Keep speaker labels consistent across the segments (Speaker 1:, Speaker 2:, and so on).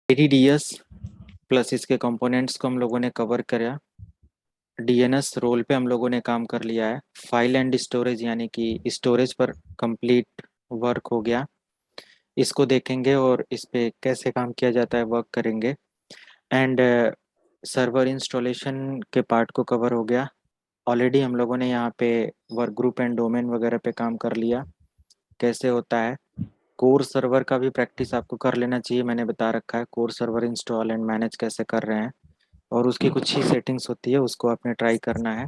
Speaker 1: ADDS plus इसके components को हम लोगों ने कवर करा। DNS रोल पे हम लोगों ने काम कर लिया है। फाइल एंड स्टोरेज यानी कि स्टोरेज पर कंप्लीट वर्क हो गया, इसको देखेंगे और इस पे कैसे काम किया जाता है वर्क करेंगे। एंड सर्वर इंस्टॉलेशन के पार्ट को कवर हो गया। ऑलरेडी हम लोगों ने यहाँ पे वर्क ग्रुप एंड डोमेन वगैरह पे काम कर लिया, कैसे होता है। कोर सर्वर का भी प्रैक्टिस आपको कर लेना चाहिए, मैंने बता रखा है core server install and manage कैसे कर रहे हैं, और उसकी कुछ ही सेटिंग्स होती है, उसको आपने ट्राई करना है।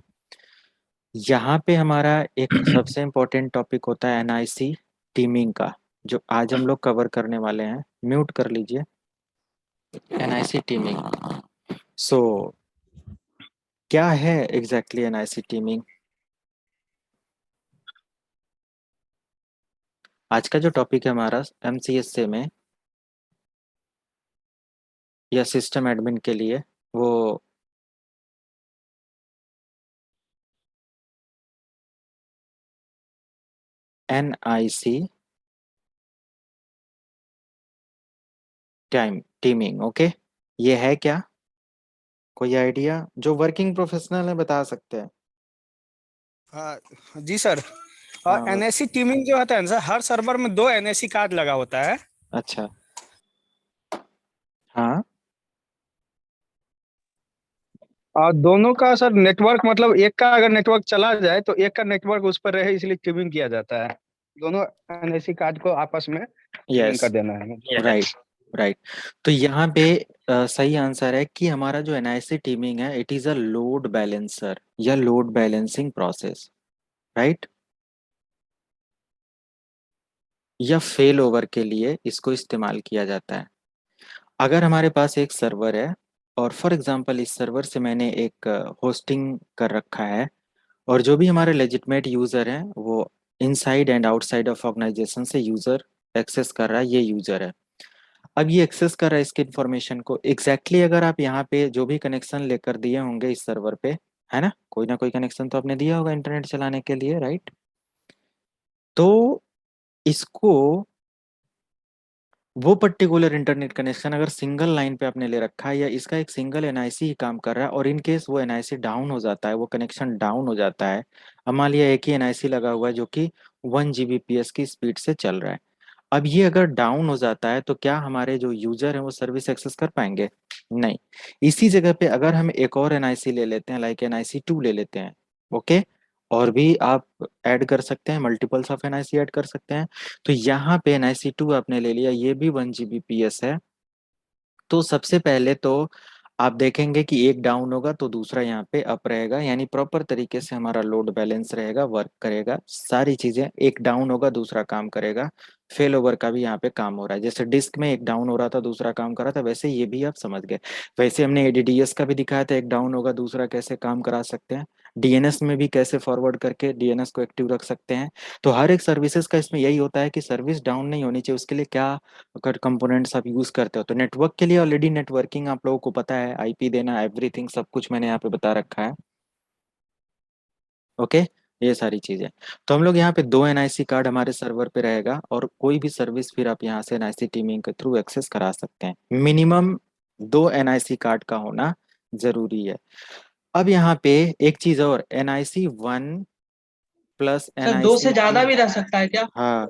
Speaker 1: यहाँ पे हमारा एक सबसे इम्पोर्टेंट टॉपिक होता है NIC टीमिंग का, जो आज हम लोग कवर करने वाले हैं। म्यूट कर लीजिए। NIC teeming. सो क्या है एग्जैक्टली NIC टीमिंग? आज का जो टॉपिक है हमारा MCSA में या सिस्टम एडमिन के लिए, वो NIC टीमिंग। ओके, ये है क्या? कोई आइडिया? जो वर्किंग प्रोफेशनल है बता सकते हैं।
Speaker 2: जी सर। और
Speaker 1: हाँ
Speaker 2: एनएससी टीमिंग जो होता है ना सर, हर सर्वर में दो एनएससी कार्ड लगा होता है।
Speaker 1: अच्छा। हाँ
Speaker 2: और दोनों का सर नेटवर्क, मतलब एक का अगर नेटवर्क चला जाए तो एक का नेटवर्क उस पर रहे, इसलिए टीमिंग किया जाता है। दोनों एनएससी कार्ड को आपस में टीमिंग कर
Speaker 1: यस
Speaker 2: देना है।
Speaker 1: Right right. तो यहाँ पे सही आंसर है कि हमारा जो NIC टीमिंग है it is a load balancer या लोड बैलेंसिंग प्रोसेस, राइट। या फेल ओवर के लिए इसको इस्तेमाल किया जाता है। अगर हमारे पास एक सर्वर है और फॉर एग्जांपल इस सर्वर से मैंने एक होस्टिंग कर रखा है, और जो भी हमारे लेजिटमेट यूजर हैं वो inside and outside of organization से यूजर एक्सेस कर रहा है, ये यूजर है। अब ये एक्सेस कर रहा है इसके इन्फॉर्मेशन को एग्जैक्टली अगर आप यहाँ पे जो भी कनेक्शन लेकर दिए होंगे इस सर्वर पे, है ना कोई कनेक्शन तो आपने दिया होगा इंटरनेट चलाने के लिए, राइट। तो इसको वो पर्टिकुलर इंटरनेट कनेक्शन अगर सिंगल लाइन पे आपने ले रखा है या इसका एक सिंगल NIC ही काम कर रहा है, और इन केस वो NIC डाउन हो जाता है, वो कनेक्शन डाउन हो जाता है। अब मान लिया एक ही NIC लगा हुआ है जो कि 1 Gbps की स्पीड से चल रहा है। अब ये अगर डाउन हो जाता है तो क्या हमारे जो यूजर हैं वो सर्विस एक्सेस कर पाएंगे? नहीं। इसी जगह पे अगर हम एक और NIC ले लेते हैं, लाइक NIC 2 ले लेते हैं, ओके, और भी आप ऐड कर सकते हैं, मल्टीपल्स ऑफ NIC ऐड कर सकते हैं। तो यहाँ पे NIC 2 आपने ले लिया, ये भी 1 Gbps है। तो सबसे पहले तो आप देखेंगे कि एक डाउन होगा तो दूसरा यहाँ पे अप रहेगा, यानी प्रॉपर तरीके से हमारा लोड बैलेंस रहेगा, वर्क करेगा, सारी चीजें। एक डाउन होगा दूसरा काम करेगा। फेल ओवर का भी यहाँ पे काम हो रहा है, जैसे डिस्क में एक डाउन हो रहा था दूसरा काम कर रहा था, वैसे ये भी आप समझ गए। वैसे हमने ADDS का भी दिखाया था, एक डाउन होगा दूसरा कैसे काम करा सकते हैं। DNS में भी कैसे फॉरवर्ड करके DNS को एक्टिव रख सकते हैं। तो हर एक सर्विसेज का इसमें यही होता है कि सर्विस डाउन नहीं होनी चाहिए, उसके लिए क्या अगर कंपोनेंट्स आप यूज करते हो। तो नेटवर्क के लिए ऑलरेडी नेटवर्किंग आप लोगों को पता है, IP देना, एवरीथिंग सब कुछ मैंने यहाँ पे बता रखा है। ओके, ये सारी चीजें। तो हम लोग यहाँ पे दो NIC कार्ड हमारे सर्वर पे रहेगा, और कोई भी सर्विस फिर आप यहाँ से NIC टीमिंग के थ्रू एक्सेस करा सकते हैं। मिनिमम दो NIC कार्ड का होना जरूरी है। अब यहाँ पे एक चीज और, NIC 1 प्लस
Speaker 3: सर
Speaker 1: एन आई
Speaker 3: दो
Speaker 1: सी
Speaker 3: से
Speaker 1: टू
Speaker 3: ज्यादा भी रह सकता है क्या?
Speaker 1: हाँ,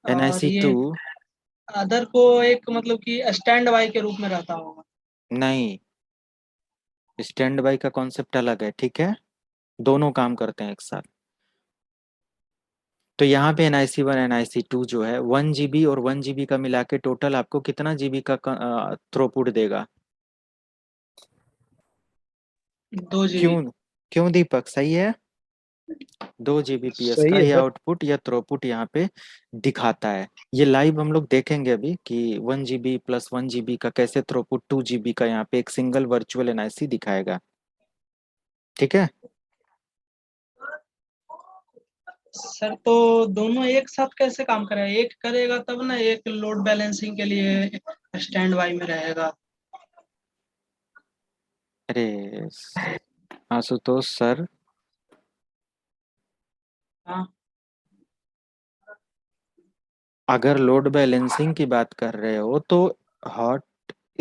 Speaker 1: एन आई
Speaker 3: और
Speaker 1: सी टू
Speaker 3: ये अदर को एक मतलब कि स्टैंड बाय के रूप में रहता होगा।
Speaker 1: नहीं, स्टैंड बाई का कॉन्सेप्ट अलग है, ठीक है। दोनों काम करते हैं एक साथ। तो यहाँ पे NIC 1 NIC 2 जो है 1 GB और 1 GB का मिला के टोटल आपको कितना GB का थ्रोपुट देगा?
Speaker 3: 2 GB।
Speaker 1: क्यों? क्यों दीपक, सही है। 2 Gbps
Speaker 2: सही
Speaker 1: का
Speaker 2: है
Speaker 1: ये
Speaker 2: सर।
Speaker 1: आउटपुट या थ्रोपुट यहाँ पे दिखाता है। ये लाइव हम लोग देखेंगे अभी कि 1 GB प्लस 1 GB का कैसे थ्रोपुट 2 GB का यहाँ पे एक सिंगल वर्चुअल NIC दिखाएगा, ठीक है।
Speaker 3: सर तो दोनों एक साथ कैसे काम करेगा? एक करेगा तब ना, एक लोड बैलेंसिंग के लिए स्टैंड बाय में रहेगा।
Speaker 1: अरे आशुतोष सर,
Speaker 3: हाँ।
Speaker 1: अगर लोड बैलेंसिंग की बात कर रहे हो तो हॉट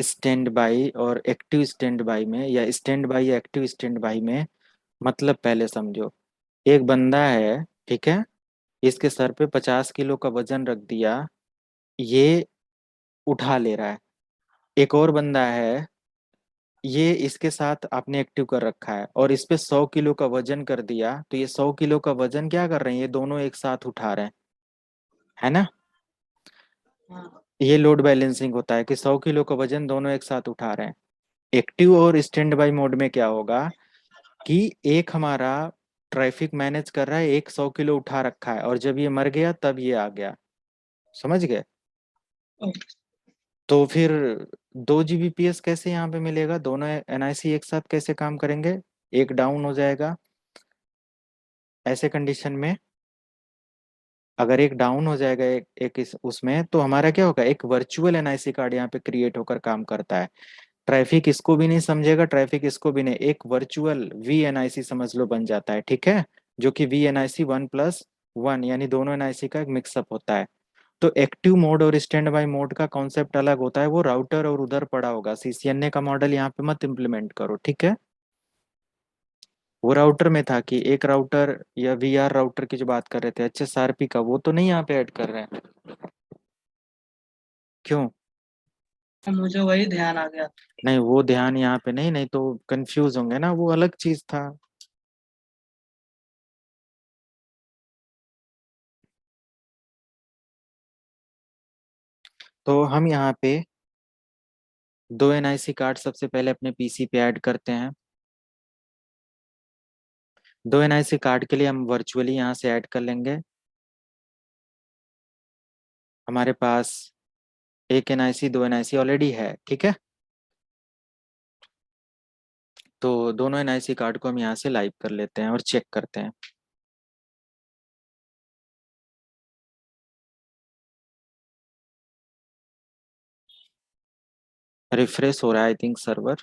Speaker 1: स्टैंड बाई और एक्टिव स्टैंड बाई में, या स्टैंड बाई या एक्टिव स्टैंड बाई में, मतलब पहले समझो। एक बंदा है, ठीक है, इसके सर पे 50 किलो का वजन रख दिया, ये उठा ले रहा है। एक और बंदा है, ये इसके साथ आपने एक्टिव कर रखा है और इस पे 100 किलो का वजन कर दिया, तो ये 100 किलो का वजन क्या कर रहे हैं, ये दोनों एक साथ उठा रहे हैं, है ना।
Speaker 3: हाँ।
Speaker 1: ये लोड बैलेंसिंग होता है कि 100 किलो का वजन दोनों एक साथ उठा रहे हैं। एक्टिव और स्टैंड बाई मोड में क्या होगा कि एक हमारा ट्रैफिक मैनेज कर रहा है, एक 100 किलो उठा रखा है, और जब ये मर गया तब ये आ गया, समझ गए।
Speaker 3: ओके।
Speaker 1: तो फिर 2 Gbps कैसे यहाँ पे मिलेगा, दोनों एनआईसी एक साथ कैसे काम करेंगे, एक डाउन हो जाएगा। ऐसे कंडीशन में अगर एक डाउन हो जाएगा एक उसमें, तो हमारा क्या होगा, एक वर्चुअल एनआईसी कार्ड यहाँ पे क्रिएट होकर काम करता है। ट्रैफिक इसको भी नहीं समझेगा, ट्रैफिक इसको भी नहीं, एक वर्चुअल वी एनआईसी समझ लो बन जाता है, ठीक है, जो कि वी एनआईसी 1+1, यानी दोनों एनआईसी का एक मिक्सअप होता है। तो एक्टिव मोड और स्टैंड बाय मोड का कॉन्सेप्ट अलग होता है, वो राउटर और उधर पड़ा होगा, सीसीएनए का मॉडल यहाँ पे मत इम्प्लीमेंट करो, ठीक है। वो राउटर में था कि एक राउटर या वीआर राउटर की जो बात कर रहे थे एचएसआरपी का, वो तो नहीं यहाँ पे ऐड कर रहे हैं, क्यों।
Speaker 3: मुझे वही ध्यान आ गया।
Speaker 1: नहीं, वो ध्यान यहाँ पे नहीं, नहीं तो कंफ्यूज होंगे ना, वो अलग चीज था। तो हम यहाँ पे 2 एनआईसी कार्ड सबसे पहले अपने पीसी पे ऐड करते हैं। 2 एनआईसी कार्ड के लिए हम वर्चुअली यहाँ से ऐड कर लेंगे। हमारे पास एक एनआईसी 2 एनआईसी ऑलरेडी है, ठीक है। तो दोनों एनआईसी कार्ड को हम यहाँ से लाइव कर लेते हैं और चेक करते हैं। रिफ्रेश हो रहा है I think server.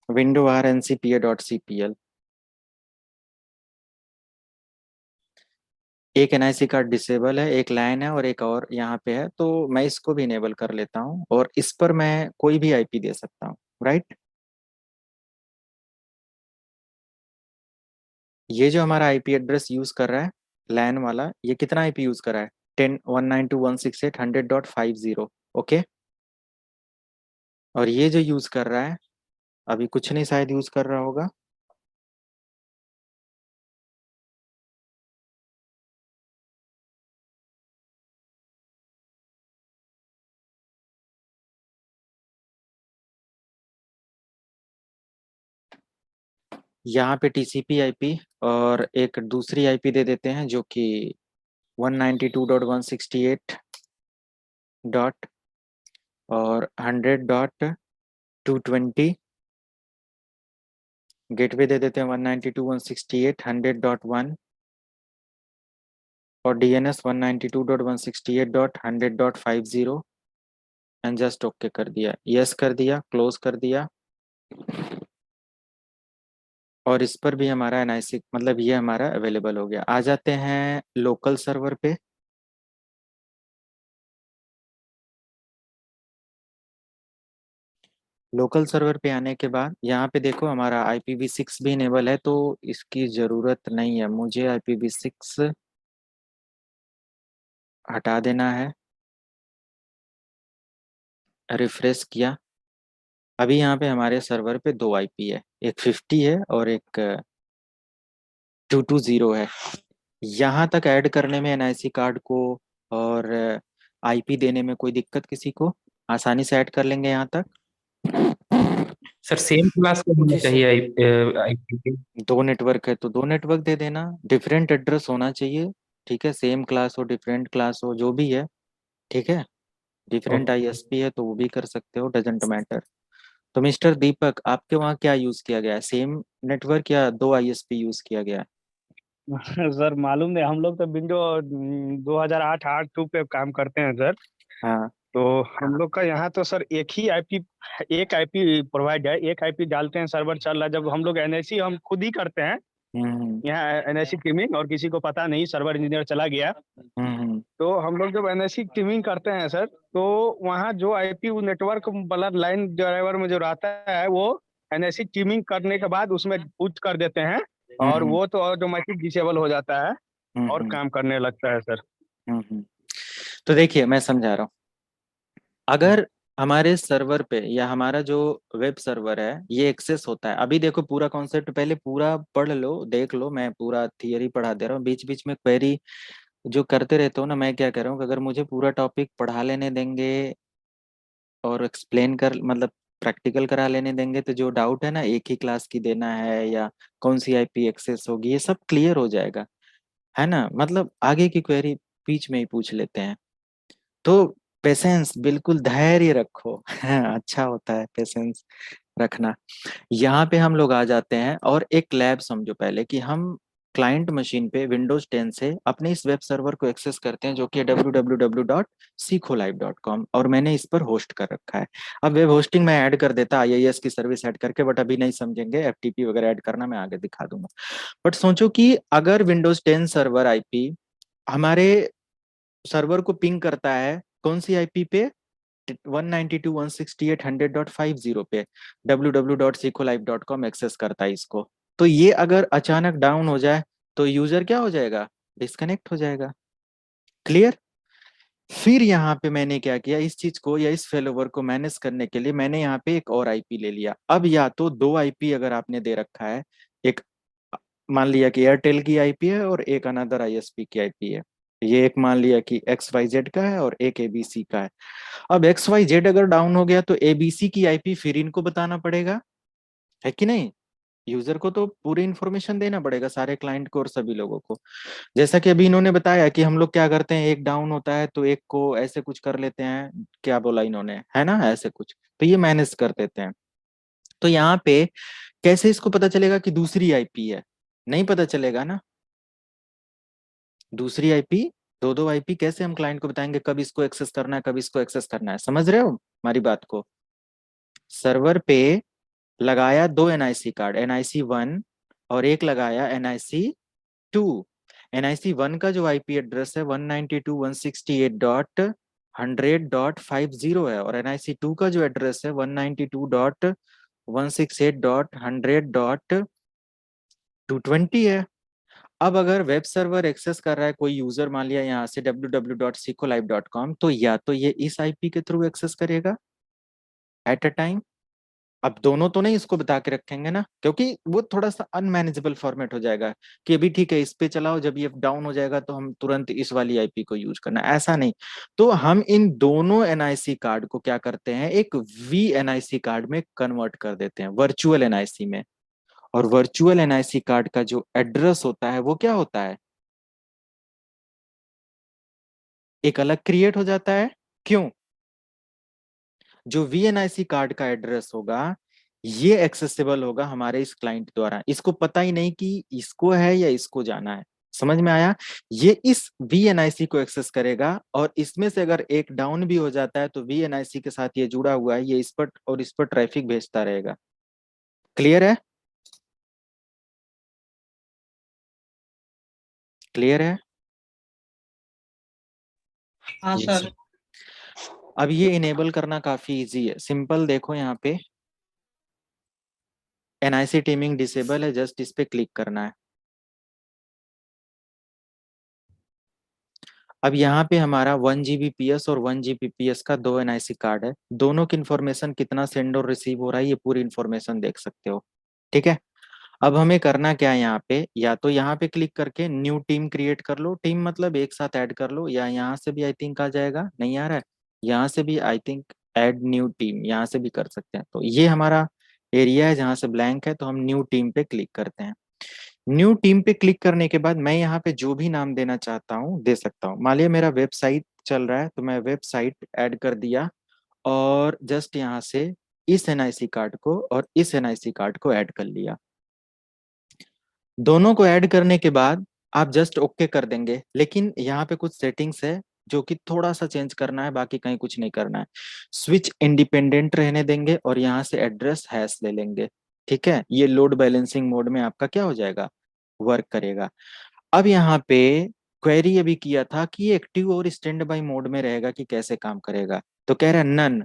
Speaker 1: Window R ncpa.cpl। एक एनआईसी कार्ड डिसेबल है, एक लाइन है और एक और यहाँ पे है, तो मैं इसको भी इनेबल कर लेता हूँ और इस पर मैं कोई भी आईपी दे सकता हूँ, राइट। ये जो हमारा आईपी एड्रेस यूज कर रहा है लैन वाला, ये कितना आईपी यूज कर रहा है, 10.192.168.100.50, ओके। और ये जो यूज कर रहा है, अभी कुछ नहीं शायद यूज कर रहा होगा। यहाँ पे टीसीपी आईपी और एक दूसरी आईपी दे देते हैं जो कि 192.168 और 100.220। गेटवे दे देते हैं 192.168.100.1 और डीएनएस 192.168.100.50 एंड जस्ट ओके कर दिया, यस कर दिया, क्लोज कर दिया। और इस पर भी हमारा एनआईसी मतलब ये हमारा अवेलेबल हो गया। आ जाते हैं लोकल सर्वर पे। लोकल सर्वर पे आने के बाद यहाँ पे देखो हमारा IPv6 भी इनेबल है, तो इसकी ज़रूरत नहीं है, मुझे IPv6 हटा देना है। रिफ्रेश किया, अभी यहाँ पे हमारे सर्वर पे 2 आईपी है, एक 50 है और एक 220 है। यहाँ तक ऐड करने में एनआईसी कार्ड को और आईपी देने में कोई दिक्कत किसी को, आसानी से ऐड कर लेंगे यहाँ तक।
Speaker 4: सर सेम क्लास का होना
Speaker 1: किस
Speaker 4: चाहिए आईपी के।
Speaker 1: 2 नेटवर्क है तो 2 नेटवर्क दे देना, डिफरेंट एड्रेस होना चाहिए, ठीक है, सेम क्लास हो डिफरेंट क्लास हो जो भी है, ठीक है। Different
Speaker 4: okay.
Speaker 1: आईएसपी है तो वो भी कर सकते हो, डजेंट मैटर। तो मिस्टर दीपक, आपके वहाँ क्या यूज किया गया है, सेम नेटवर्क या 2 आईएसपी यूज किया गया है।
Speaker 2: सर मालूम नहीं, हम लोग तो विंडो 2008 8.2 पे काम करते हैं सर।
Speaker 1: हाँ,
Speaker 2: तो हम लोग का यहाँ तो सर एक आईपी प्रोवाइड है, एक आईपी डालते हैं, सर्वर चल रहा है। जब हम लोग एनआईसी हम खुद ही करते हैं, यहाँ एनआईसी टीमिंग और किसी को पता नहीं, सर्वर इंजीनियर चला गया। तो हम लोग जब एनआईसी टीमिंग करते हैं सर, तो वहाँ जो आईपी नेटवर्क वाला लाइन ड्राइवर में जो रहता है, वो एनआईसी टीमिंग करने के बाद उसमें पुट कर देते हैं, और वो तो ऑटोमेटिक डिसेबल हो जाता है और काम करने लगता है सर।
Speaker 1: तो देखिए मैं समझा रहा हूँ, अगर हमारे सर्वर पे या हमारा जो वेब सर्वर है ये एक्सेस होता है, अभी देखो पूरा कॉन्सेप्ट पहले पूरा पढ़ लो, देख लो, मैं पूरा थियरी पढ़ा दे रहा हूँ, बीच बीच में क्वेरी जो करते रहते हो ना, मैं क्या कह रहा हूँ कि अगर मुझे पूरा टॉपिक पढ़ा लेने देंगे और एक्सप्लेन कर मतलब प्रैक्टिकल करा लेने देंगे, तो जो डाउट है ना एक ही क्लास की देना है या कौन सी आईपी एक्सेस होगी, ये सब क्लियर हो जाएगा, है ना। मतलब आगे की क्वेरी बीच में ही पूछ लेते हैं। तो पेशेंस, बिल्कुल धैर्य रखो अच्छा होता है पेशेंस रखना। यहाँ पे हम लोग आ जाते हैं और एक लैब समझो पहले कि हम क्लाइंट मशीन पे विंडोज 10 से अपने इस वेब सर्वर को एक्सेस करते हैं, जो कि है www.sekholive.com, और मैंने इस पर होस्ट कर रखा है। अब वेब होस्टिंग में ऐड कर देता आईआईएस की सर्विस ऐड करके, बट अभी नहीं समझेंगे, एफटीपी वगैरह ऐड करना मैं आगे दिखा दूंगा। बट सोचो कि अगर विंडोज 10 सर्वर आईपी हमारे सर्वर को पिंग करता है कौन सी आईपी पे, 192.168.100.50 पे, www.sekholive.com एक्सेस करता है इसको। तो ये अगर अचानक डाउन हो जाए तो यूजर क्या हो जाएगा, डिस्कनेक्ट हो जाएगा। क्लियर। फिर यहाँ पे मैंने क्या किया, इस चीज को या इस फेलोवर को मैनेज करने के लिए मैंने यहाँ पे एक और आईपी ले लिया। अब या तो दो आईपी अगर आपने दे रखा है, एक मान लिया कि एयरटेल की आईपी है और एक अनदर आईएसपी की आईपी है, ये एक मान लिया कि एक्स वाई जेड का है और एक एबीसी का है। अब एक्स वाई जेड अगर डाउन हो गया तो एबीसी की आईपी फिर इनको बताना पड़ेगा, है कि नहीं। यूजर को तो पूरी इन्फॉर्मेशन देना पड़ेगा, सारे क्लाइंट को और सभी लोगों को। जैसा कि अभी इन्होंने बताया कि हम लोग क्या करते हैं, एक डाउन होता है तो एक को ऐसे कुछ कर लेते हैं, क्या बोला इन्होंने, है ना, ऐसे कुछ, तो ये मैनेज कर देते हैं। तो यहाँ पे कैसे इसको पता चलेगा कि दूसरी आईपी है, नहीं पता चलेगा ना। दूसरी आईपी, दो दो आईपी कैसे हम क्लाइंट को बताएंगे कब इसको एक्सेस करना है, कब इसको एक्सेस करना है, समझ रहे हो हमारी बात को। सर्वर पे लगाया दो एनआईसी कार्ड, एनआईसी 1 और एक लगाया एनआईसी 2। एनआईसी 1 का जो आईपी एड्रेस है 192.168.100.50 है, और एनआईसी 2 का जो एड्रेस है 192.168.100.220 है। अब अगर वेब सर्वर एक्सेस कर रहा है कोई यूजर, मान लिया यहाँ से www.sekholive.com, तो या तो ये इस आईपी के थ्रू एक्सेस करेगा एट अ टाइम। अब दोनों तो नहीं इसको बता के रखेंगे ना, क्योंकि वो थोड़ा सा अनमैनेजेबल फॉर्मेट हो जाएगा कि अभी ठीक है इस पे चलाओ, जब ये डाउन हो जाएगा तो हम तुरंत इस वाली आईपी को यूज करना, ऐसा नहीं। तो हम इन दोनों एनआईसी कार्ड को क्या करते हैं, एक वी एनआईसी कार्ड में कन्वर्ट कर देते हैं, वर्चुअल एनआईसी में। और वर्चुअल एनआईसी कार्ड का जो एड्रेस होता है वो क्या होता है, एक अलग क्रिएट हो जाता है। क्यों, जो वीएनआईसी कार्ड का एड्रेस होगा ये एक्सेसिबल होगा हमारे इस क्लाइंट द्वारा, इसको पता ही नहीं कि इसको है या इसको जाना है। समझ में आया। ये इस वीएनआईसी को एक्सेस करेगा, और इसमें से अगर एक डाउन भी हो जाता है तो वीएनआईसी के साथ ये जुड़ा हुआ है, ये इस पर और इस पर ट्रैफिक भेजता रहेगा। क्लियर है, क्लियर है।
Speaker 3: हाँ
Speaker 4: Yes,
Speaker 3: सर।
Speaker 4: sir.
Speaker 1: अब ये इनेबल करना काफी इजी है, सिंपल देखो यहाँ पे एनआईसी टीमिंग डिसेबल है, जस्ट इस पे क्लिक करना है। अब यहाँ पे हमारा 1 Gbps और 1 Gbps का दो एनआईसी कार्ड है, दोनों की इन्फॉर्मेशन कितना सेंड और रिसीव हो रहा है ये पूरी इन्फॉर्मेशन देख सकते हो। ठीक है। अब हमें करना क्या है, यहाँ पे या तो यहाँ पे क्लिक करके न्यू टीम क्रिएट कर लो, टीम मतलब एक साथ ऐड कर लो, या यहाँ से भी आई थिंक आ जाएगा, नहीं आ रहा है, यहाँ से भी I think add new team यहाँ से भी कर सकते हैं। तो ये हमारा एरिया है जहाँ से ब्लैंक है, तो हम न्यू टीम पे क्लिक करते हैं। न्यू टीम पे क्लिक करने के बाद मैं यहाँ पे जो भी नाम देना चाहता हूँ दे सकता हूँ। मान लिया मेरा वेबसाइट चल रहा है तो मैं वेबसाइट ऐड कर दिया, और जस्ट यहाँ से इस एनआईसी कार्ड को और इस एनआईसी कार्ड को ऐड कर लिया। दोनों को ऐड करने के बाद आप जस्ट ओके कर देंगे, लेकिन यहाँ पे कुछ सेटिंग्स है जो कि थोड़ा सा चेंज करना है, बाकी कहीं कुछ नहीं करना है। स्विच इंडिपेंडेंट रहने देंगे और यहाँ से एड्रेस हैश ले लेंगे। ठीक है, ये लोड बैलेंसिंग मोड में आपका क्या हो जाएगा, वर्क करेगा। अब यहाँ पे क्वेरी अभी किया था कि एक्टिव और स्टैंड बाय मोड में रहेगा कि कैसे काम करेगा, तो कह रहा है नन।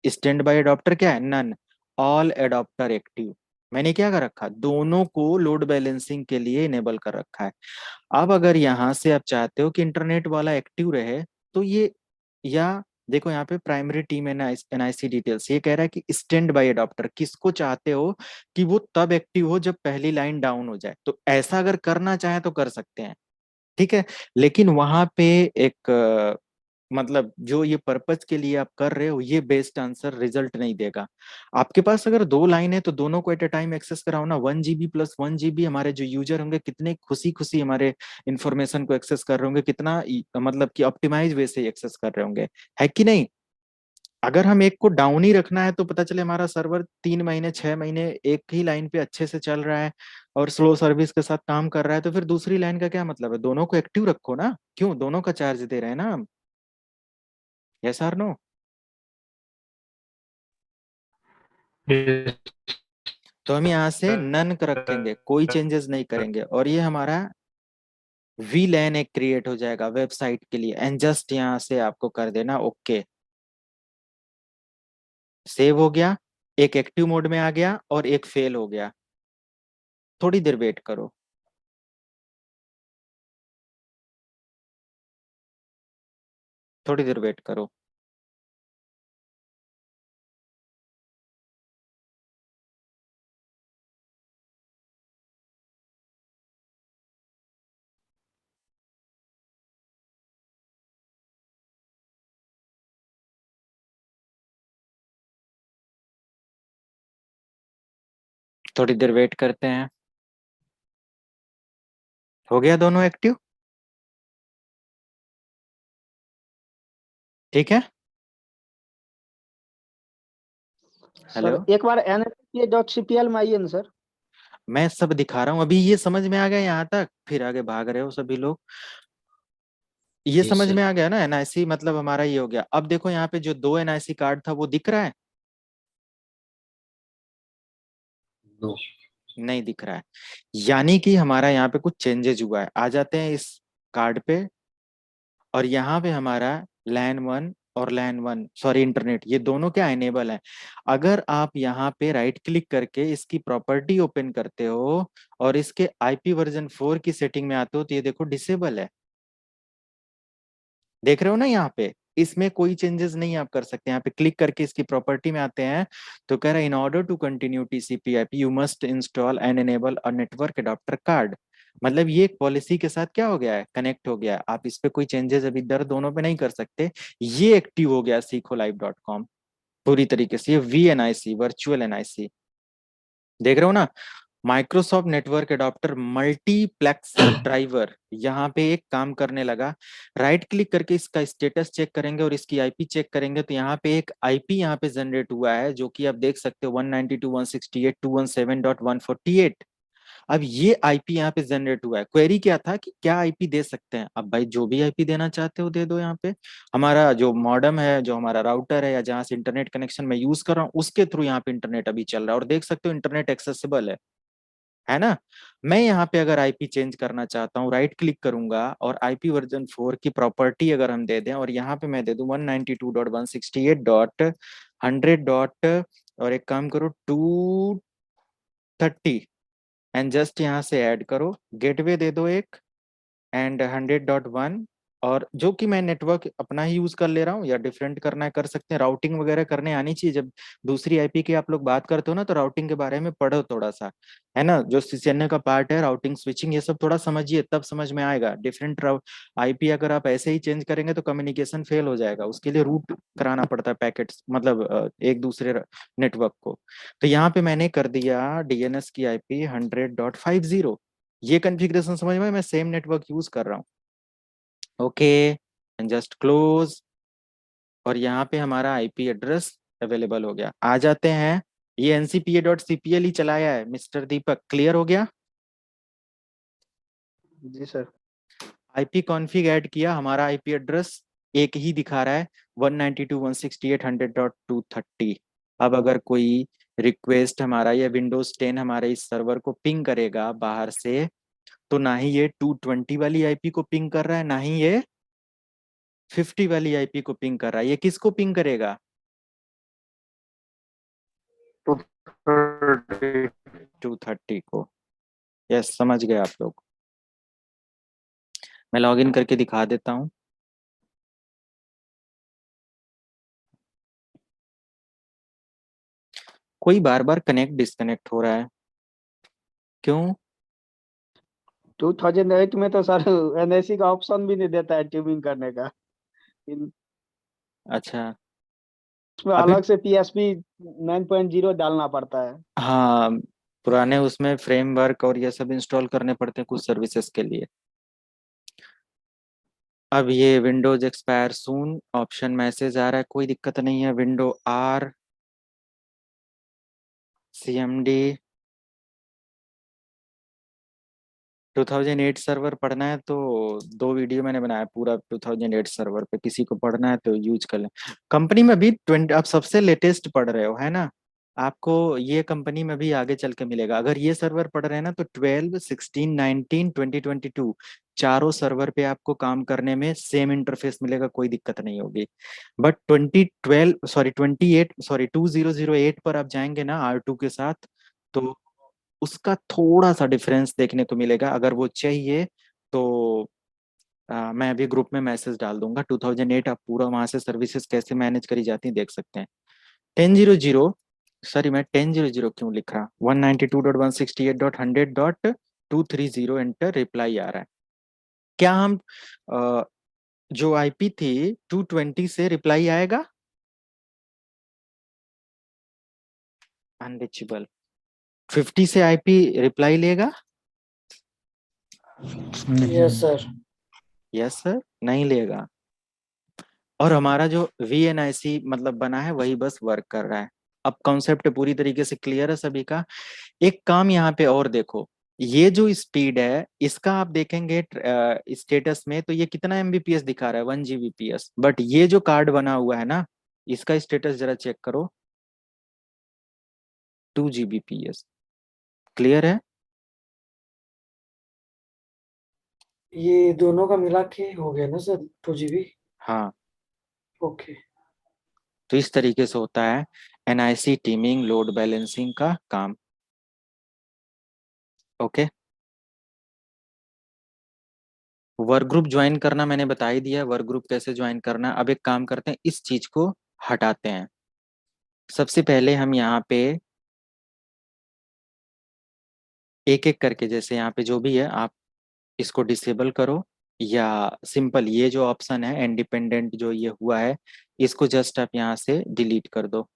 Speaker 1: स्टैंड बाय अडॉप्टर क्या है? नन। All adopter active. मैंने क्या कर रखा? दोनों को लोड बैलेंसिंग के लिए इनेबल कर रखा है। अब अगर यहाँ से आप चाहते हो कि इंटरनेट वाला एक्टिव रहे तो ये, या देखो यहाँ पे प्राइमरी टीम एनआईसी डिटेल्स, ये कह रहा है कि स्टैंड बाय अडॉप्टर किसको चाहते हो कि वो तब एक्टिव हो जब पहली लाइन डाउन हो जाए, तो ऐसा अगर करना चाहे तो कर सकते हैं, ठीक है। लेकिन वहां पे एक मतलब जो ये पर्पज के लिए आप कर रहे हो ये बेस्ट आंसर रिजल्ट नहीं देगा। आपके पास अगर दो लाइन है तो दोनों को एट अ टाइम एक्सेस कराओ ना। 1 GB प्लस 1 GB, हमारे जो यूजर होंगे कितने खुशी खुशी हमारे इंफॉर्मेशन को एक्सेस कर रहे होंगे, कितना मतलब कि ऑप्टिमाइज वे से एक्सेस कर रहे होंगे, है कि नहीं। अगर हम एक को डाउन ही रखना है तो पता चले हमारा सर्वर 3 महीने 6 महीने एक ही लाइन पे अच्छे से चल रहा है और स्लो सर्विस के साथ काम कर रहा है, तो फिर दूसरी लाइन का क्या मतलब है? दोनों को एक्टिव रखो ना, क्यों? दोनों का चार्ज दे रहे हैं ना हम। Yes or no? तो हम यहाँ से नन कर रखेंगे, कोई चेंजेस नहीं करेंगे, और ये हमारा वी लैन एक क्रिएट हो जाएगा वेबसाइट के लिए, एंड जस्ट यहाँ से आपको कर देना ओके। सेव हो गया, एक एक्टिव मोड में आ गया और एक फेल हो गया। थोड़ी देर वेट करो। थोड़ी देर वेट करो। थोड़ी देर वेट करते हैं। हो गया दोनों एक्टिव, ठीक है।
Speaker 5: सर
Speaker 1: हेलो,
Speaker 5: एक बार NSPA.cpl में आइए ना सर।
Speaker 1: मैं सब दिखा रहा हूँ अभी, ये समझ में आ गया यहाँ तक? फिर आगे भाग रहे हो सभी लोग। ये
Speaker 4: जी
Speaker 1: समझ
Speaker 4: सर।
Speaker 1: में आ गया ना? एनआईसी मतलब हमारा ये हो गया। अब देखो यहाँ पे जो दो एनआईसी कार्ड था वो दिख रहा है?
Speaker 4: दो।
Speaker 1: नहीं दिख रहा है, यानी कि हमारा यहाँ पे कुछ चेंजेस हुआ है। आ जाते हैं इस कार्ड पे, और यहाँ पे हमारा लैन वन और लैन वन सॉरी इंटरनेट, ये दोनों क्या इनेबल है। अगर आप यहाँ पे राइट क्लिक करके इसकी प्रॉपर्टी ओपन करते हो और इसके आईपी वर्जन 4 की सेटिंग में आते हो तो ये देखो डिसेबल है। देख रहे हो ना यहाँ पे? इसमें कोई चेंजेस नहीं आप कर सकते। यहाँ पे क्लिक करके इसकी प्रॉपर्टी में आते हैं तो कह रहा है in order to continue TCP IP you must install and enable a network adapter card. मतलब ये एक पॉलिसी के साथ क्या हो गया है? कनेक्ट हो गया है। आप इस पे कोई चेंजेस अभी इधर दोनों पे नहीं कर सकते। ये एक्टिव हो गया सीखोलाइव.com पूरी तरीके से। ये VNIC वर्चुअल एनआईसी देख रहे हो ना। Microsoft network adapter multiplexer driver यहाँ पे एक काम करने लगा। राइट क्लिक करके इसका स्टेटस चेक करेंगे और इसकी आईपी चेक करेंगे तो यहाँ पे एक आईपी यहाँ पे जनरेट हुआ है जो कि आप देख सकते हो 192.168.217.148। अब ये आईपी यहाँ पे जनरेट हुआ है। क्वेरी क्या था कि क्या आईपी दे सकते हैं? अब भाई जो भी आईपी देना चाहते हो दे दो। यहाँ पे हमारा जो मॉडेम है, जो हमारा राउटर है, या जहाँ से इंटरनेट कनेक्शन मैं यूज कर रहा हूँ उसके थ्रू यहाँ पे इंटरनेट अभी चल रहा है और देख सकते हो इंटरनेट एक्सेसिबल है ना। मैं यहाँ पे अगर आईपी चेंज करना चाहता हूँ राइट क्लिक करूंगा और आईपी वर्जन 4 की प्रॉपर्टी अगर हम दे दें और यहाँ पे मैं दे दूं 192.168.100 डॉट और एक काम करो 230 एंड जस्ट यहाँ से ऐड करो, गेटवे दे दो एक, एंड 100.1। और जो कि मैं नेटवर्क अपना ही यूज कर ले रहा हूँ, या डिफरेंट करना है कर सकते हैं। राउटिंग वगैरह करने आनी चाहिए। जब दूसरी आईपी की आप लोग बात करते हो ना तो राउटिंग के बारे में पढ़ो थोड़ा सा, है ना। जो सीसीएनए का पार्ट है राउटिंग स्विचिंग ये सब थोड़ा समझिए, तब समझ में आएगा। डिफरेंट आईपी अगर आप ऐसे ही चेंज करेंगे तो कम्युनिकेशन फेल हो जाएगा। उसके लिए रूट कराना पड़ता है पैकेट्स, मतलब एक दूसरे नेटवर्क को। तो यहाँ पे मैंने कर दिया डीएनएस की आईपी 100.50। ये कॉन्फ़िगरेशन समझ में? मैं सेम नेटवर्क यूज कर रहा हूँ। ओके एंड जस्ट क्लोज, और यहाँ पे हमारा आईपी एड्रेस अवेलेबल हो गया। आ जाते हैं, ये ncpa.cpl ही चलाया है मिस्टर दीपक, क्लियर हो गया।
Speaker 5: जी सर।
Speaker 1: आईपी कॉन्फ़िग ऐड किया, हमारा आईपी एड्रेस एक ही दिखा रहा है 192.168.100.230। अब अगर कोई रिक्वेस्ट हमारा या विंडोज 10 हमारे इस सर्वर को पिंग करेगा बाहर से तो ना ही ये 220 वाली आईपी को पिंग कर रहा है, ना ही ये 50 वाली आईपी को पिंग कर रहा है। ये किसको पिंग करेगा? 230 को। यस, समझ गए आप लोग। मैं लॉगिन करके दिखा देता हूं। कोई बार बार कनेक्ट डिस्कनेक्ट हो रहा है, क्यों?
Speaker 5: 2008 में तो सर एनएससी का ऑप्शन भी नहीं देता है ट्यूनिंग करने का।
Speaker 1: अच्छा,
Speaker 5: उसमें
Speaker 1: अभी
Speaker 5: अलग से पीएसपी 9.0 डालना पड़ता है।
Speaker 1: हाँ, पुराने उसमें फ्रेमवर्क और ये सब इंस्टॉल करने पड़ते हैं कुछ सर्विसेज के लिए। अब ये विंडोज एक्सपायर सून ऑप्शन मैसेज आ रहा है, कोई दिक्कत नहीं है। विंडो आर CMD 2008 सर्वर पढ़ना है तो 2 वीडियो मैंने बनाया पूरा 2008 सर्वर पे, किसी को पढ़ना है तो यूज कर लें। कंपनी में भी 20 आप सबसे लेटेस्ट पढ़ रहे हो है ना, आपको ये कंपनी में भी आगे चल के मिलेगा। अगर ये सर्वर पढ़ रहे हैं ना तो 12, 16, 19, 2022 चारों सर्वर पे आपको काम करने में सेम इंटरफेस मिलेगा, कोई दिक्कत नहीं होगी। बट 2008 पर आप जाएंगे ना R2 के साथ, तो उसका थोड़ा सा डिफरेंस देखने को मिलेगा। अगर वो चाहिए तो मैं अभी ग्रुप में मैसेज डाल दूंगा। 2008 आप पूरा वहां से सर्विसेज कैसे मैनेज करी जाती हैं देख सकते हैं। 10.0, सॉरी मैं 10.0 क्यों लिख रहा, 192.168.100.230 एंटर रिप्लाई आ रहा है। क्या हम जो आईपी थी 220 से रिप्लाई आएगा? अनरिचेबल। 50 से आईपी रिप्लाई लेगा?
Speaker 3: Yes sir.
Speaker 1: यस सर, नहीं लेगा। और हमारा जो VNIC मतलब बना है वही बस वर्क कर रहा है। अब कॉन्सेप्ट पूरी तरीके से क्लियर है सभी का। एक काम यहाँ पे और देखो, ये जो स्पीड है इसका आप देखेंगे स्टेटस में तो ये कितना MBPS दिखा रहा है, 1 Gbps। बट ये जो कार्ड बना हुआ है ना, इसका स्टेटस जरा चेक करो, 2 Gbps। क्लियर है?
Speaker 3: ये दोनों का मिला के हो गया ना सर 2 GB?
Speaker 1: हाँ,
Speaker 3: ओके।
Speaker 1: तो इस तरीके से होता है NIC टीमिंग लोड बैलेंसिंग का काम। ओके, वर्क ग्रुप ज्वाइन करना मैंने बता ही दिया, वर्क ग्रुप कैसे ज्वाइन करना। अब एक काम करते हैं, इस चीज को हटाते हैं। सबसे पहले हम यहाँ पे एक एक करके, जैसे यहाँ पे जो भी है आप इसको डिसेबल करो, या सिंपल ये जो ऑप्शन है इंडिपेंडेंट जो ये हुआ है इसको जस्ट आप यहाँ से डिलीट कर दो।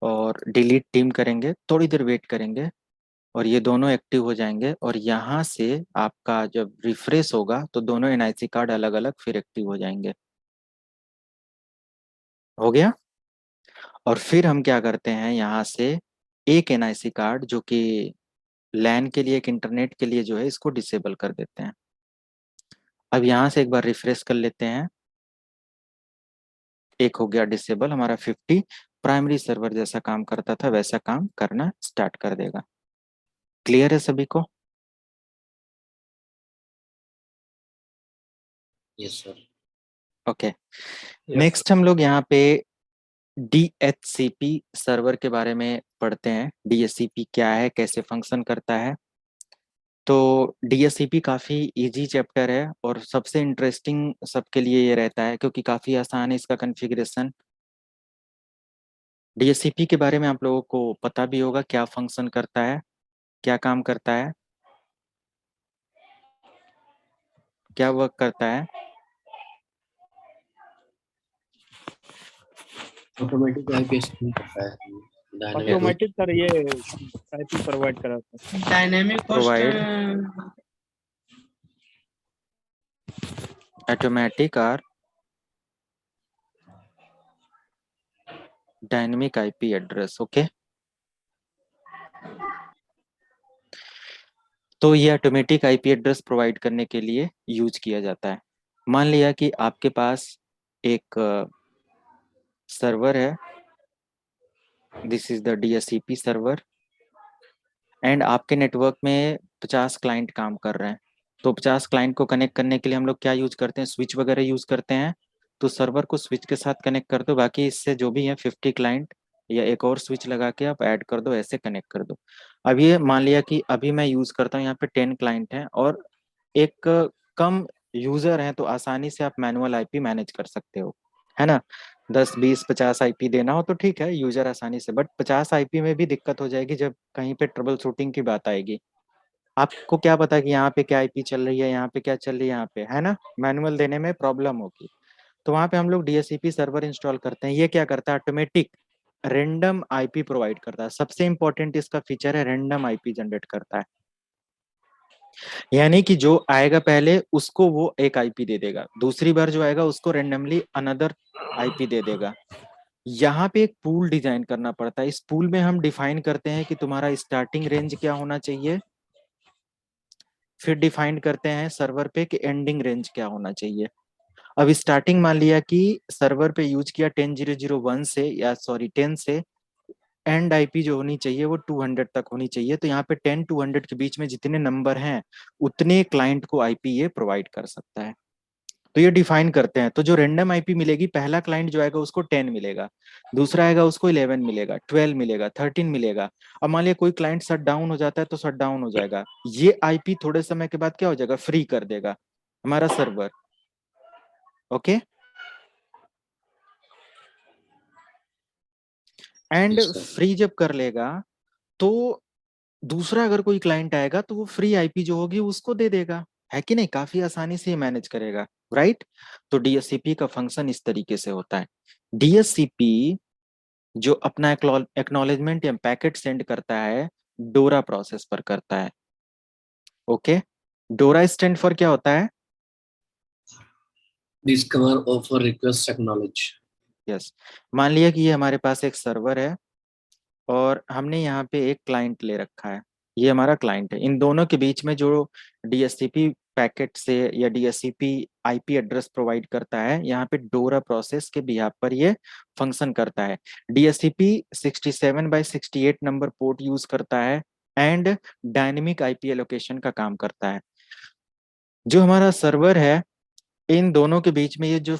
Speaker 1: और डिलीट टीम करेंगे, थोड़ी देर वेट करेंगे और ये दोनों एक्टिव हो जाएंगे। और यहाँ से आपका जब रिफ्रेश होगा तो दोनों NIC कार्ड अलग अलग फिर एक्टिव हो जाएंगे। हो गया? और फिर हम क्या करते हैं, यहाँ से एक NIC कार्ड जो कि लैन के लिए, एक इंटरनेट के लिए जो है, इसको डिसेबल कर देते हैं। अब यहाँ से एक बार रिफ्रेश कर लेते हैं, एक हो गया डिसेबल हमारा 50। प्राइमरी सर्वर जैसा काम करता था वैसा काम करना स्टार्ट कर देगा। क्लियर है सभी को?
Speaker 4: Yes sir.
Speaker 1: ओके, नेक्स्ट हम लोग यहाँ पे DHCP सर्वर के बारे में पढ़ते हैं। DHCP क्या है, कैसे फंक्शन करता है। तो DHCP काफ़ी इजी चैप्टर है और सबसे इंटरेस्टिंग सबके लिए ये रहता है क्योंकि काफ़ी आसान है इसका कॉन्फ़िगरेशन। DHCP के बारे में आप लोगों को पता भी होगा, क्या फंक्शन करता है, क्या काम करता है, क्या वर्क करता है।
Speaker 4: ऑटोमेटिक आईपी स्कैन करता है, डायनेमिक
Speaker 1: यस,
Speaker 2: ऑटोमेटिक सर ये आईपी प्रोवाइड कराता है।
Speaker 3: Dynamic host.
Speaker 1: प्रोवाइड ऑटोमेटिक और डायनेमिक IP एड्रेस। ओके, तो ये ऑटोमेटिक IP एड्रेस प्रोवाइड करने के लिए यूज किया जाता है। मान लिया कि आपके पास एक सर्वर है, this is the DHCP server. And आपके नेटवर्क में 50 क्लाइंट काम कर रहे हैं, तो 50 क्लाइंट को कनेक्ट करने के लिए हम लोग क्या यूज करते हैं, स्विच वगैरह यूज करते हैं। तो सर्वर को स्विच के साथ कनेक्ट कर दो, बाकी इससे जो भी है 50 क्लाइंट या एक और स्विच लगा के आप ऐड कर दो, ऐसे कनेक्ट कर दो। अब ये मान लिया कि अभी मैं यूज करता हूँ, यहाँ पे 10 क्लाइंट हैं और एक कम यूजर हैं, तो आसानी से आप मैनुअल आईपी मैनेज कर सकते हो, है ना। 10 20 50 आईपी देना हो तो ठीक है, यूजर आसानी से, बट 50 आईपी में भी दिक्कत हो जाएगी जब कहीं पे ट्रबल शूटिंग की बात आएगी। आपको क्या पता कि यहाँ पे क्या आईपी चल रही है, यहाँ पे क्या चल रही है, यहाँ पे, है ना, मैनुअल देने में प्रॉब्लम होगी। तो वहां पे हम लोग डीएससीपी सर्वर इंस्टॉल करते हैं। ये क्या करता है, ऑटोमेटिक रेंडम आईपी प्रोवाइड करता है। सबसे इंपॉर्टेंट इसका फीचर है, रेंडम आईपी जनरेट करता है। यानी कि जो आएगा पहले उसको वो एक आईपी दे देगा, दूसरी बार जो आएगा उसको रेंडमली अनदर आईपी दे देगा। यहाँ पे एक पूल डिजाइन करना पड़ता है। इस पूल में हम डिफाइन करते हैं कि तुम्हारा स्टार्टिंग रेंज क्या होना चाहिए, फिर डिफाइन करते हैं सर्वर पे कि एंडिंग रेंज क्या होना चाहिए। अब स्टार्टिंग मान लिया कि सर्वर पे यूज किया 10.0.1 से, या सॉरी 10 से, एंड आईपी जो होनी चाहिए वो 200 तक होनी चाहिए। तो यहाँ पे 10 200 के बीच में जितने नंबर हैं उतने क्लाइंट को आईपी ये प्रोवाइड कर सकता है। तो ये डिफाइन करते हैं। तो जो रेंडम आईपी मिलेगी, पहला क्लाइंट जो आएगा उसको 10 मिलेगा, दूसरा आएगा उसको 11 मिलेगा, 12 मिलेगा, 13 मिलेगा। अब मान लिया कोई क्लाइंट शट डाउन हो जाता है तो शट डाउन हो जाएगा, ये आईपी थोड़े समय के बाद क्या हो जाएगा, फ्री कर देगा हमारा server. Okay, and
Speaker 4: yes sir.
Speaker 1: Free जब कर लेगा तो दूसरा अगर कोई क्लाइंट आएगा तो वो फ्री आईपी जो होगी उसको दे देगा, है कि नहीं। काफी आसानी से मैनेज करेगा, राइट। तो डीएससीपी का फंक्शन इस तरीके से होता है। डीएससीपी जो अपना एक्नॉलेजमेंट या पैकेट सेंड करता है, डोरा प्रोसेस पर करता है। ओके, डोरा स्टैंड फॉर क्या होता है,
Speaker 4: discover offer request acknowledge.
Speaker 1: Yes. मान लिया कि ये हमारे पास एक सर्वर है और हमने यहाँ पे एक क्लाइंट ले रखा है, ये हमारा क्लाइंट है। इन दोनों के बीच में जो डीएससीपी पैकेट से या डीएससीपी आईपी एड्रेस प्रोवाइड करता है, यहाँ पे डोरा प्रोसेस के बिहाफ पर ये फंक्शन करता है। डीएससीपी 67/68 नंबर पोर्ट यूज करता है एंड डायनेमिक आईपी एलोकेशन का काम करता है। जो हमारा सर्वर है, इन दोनों के बीच में ये जो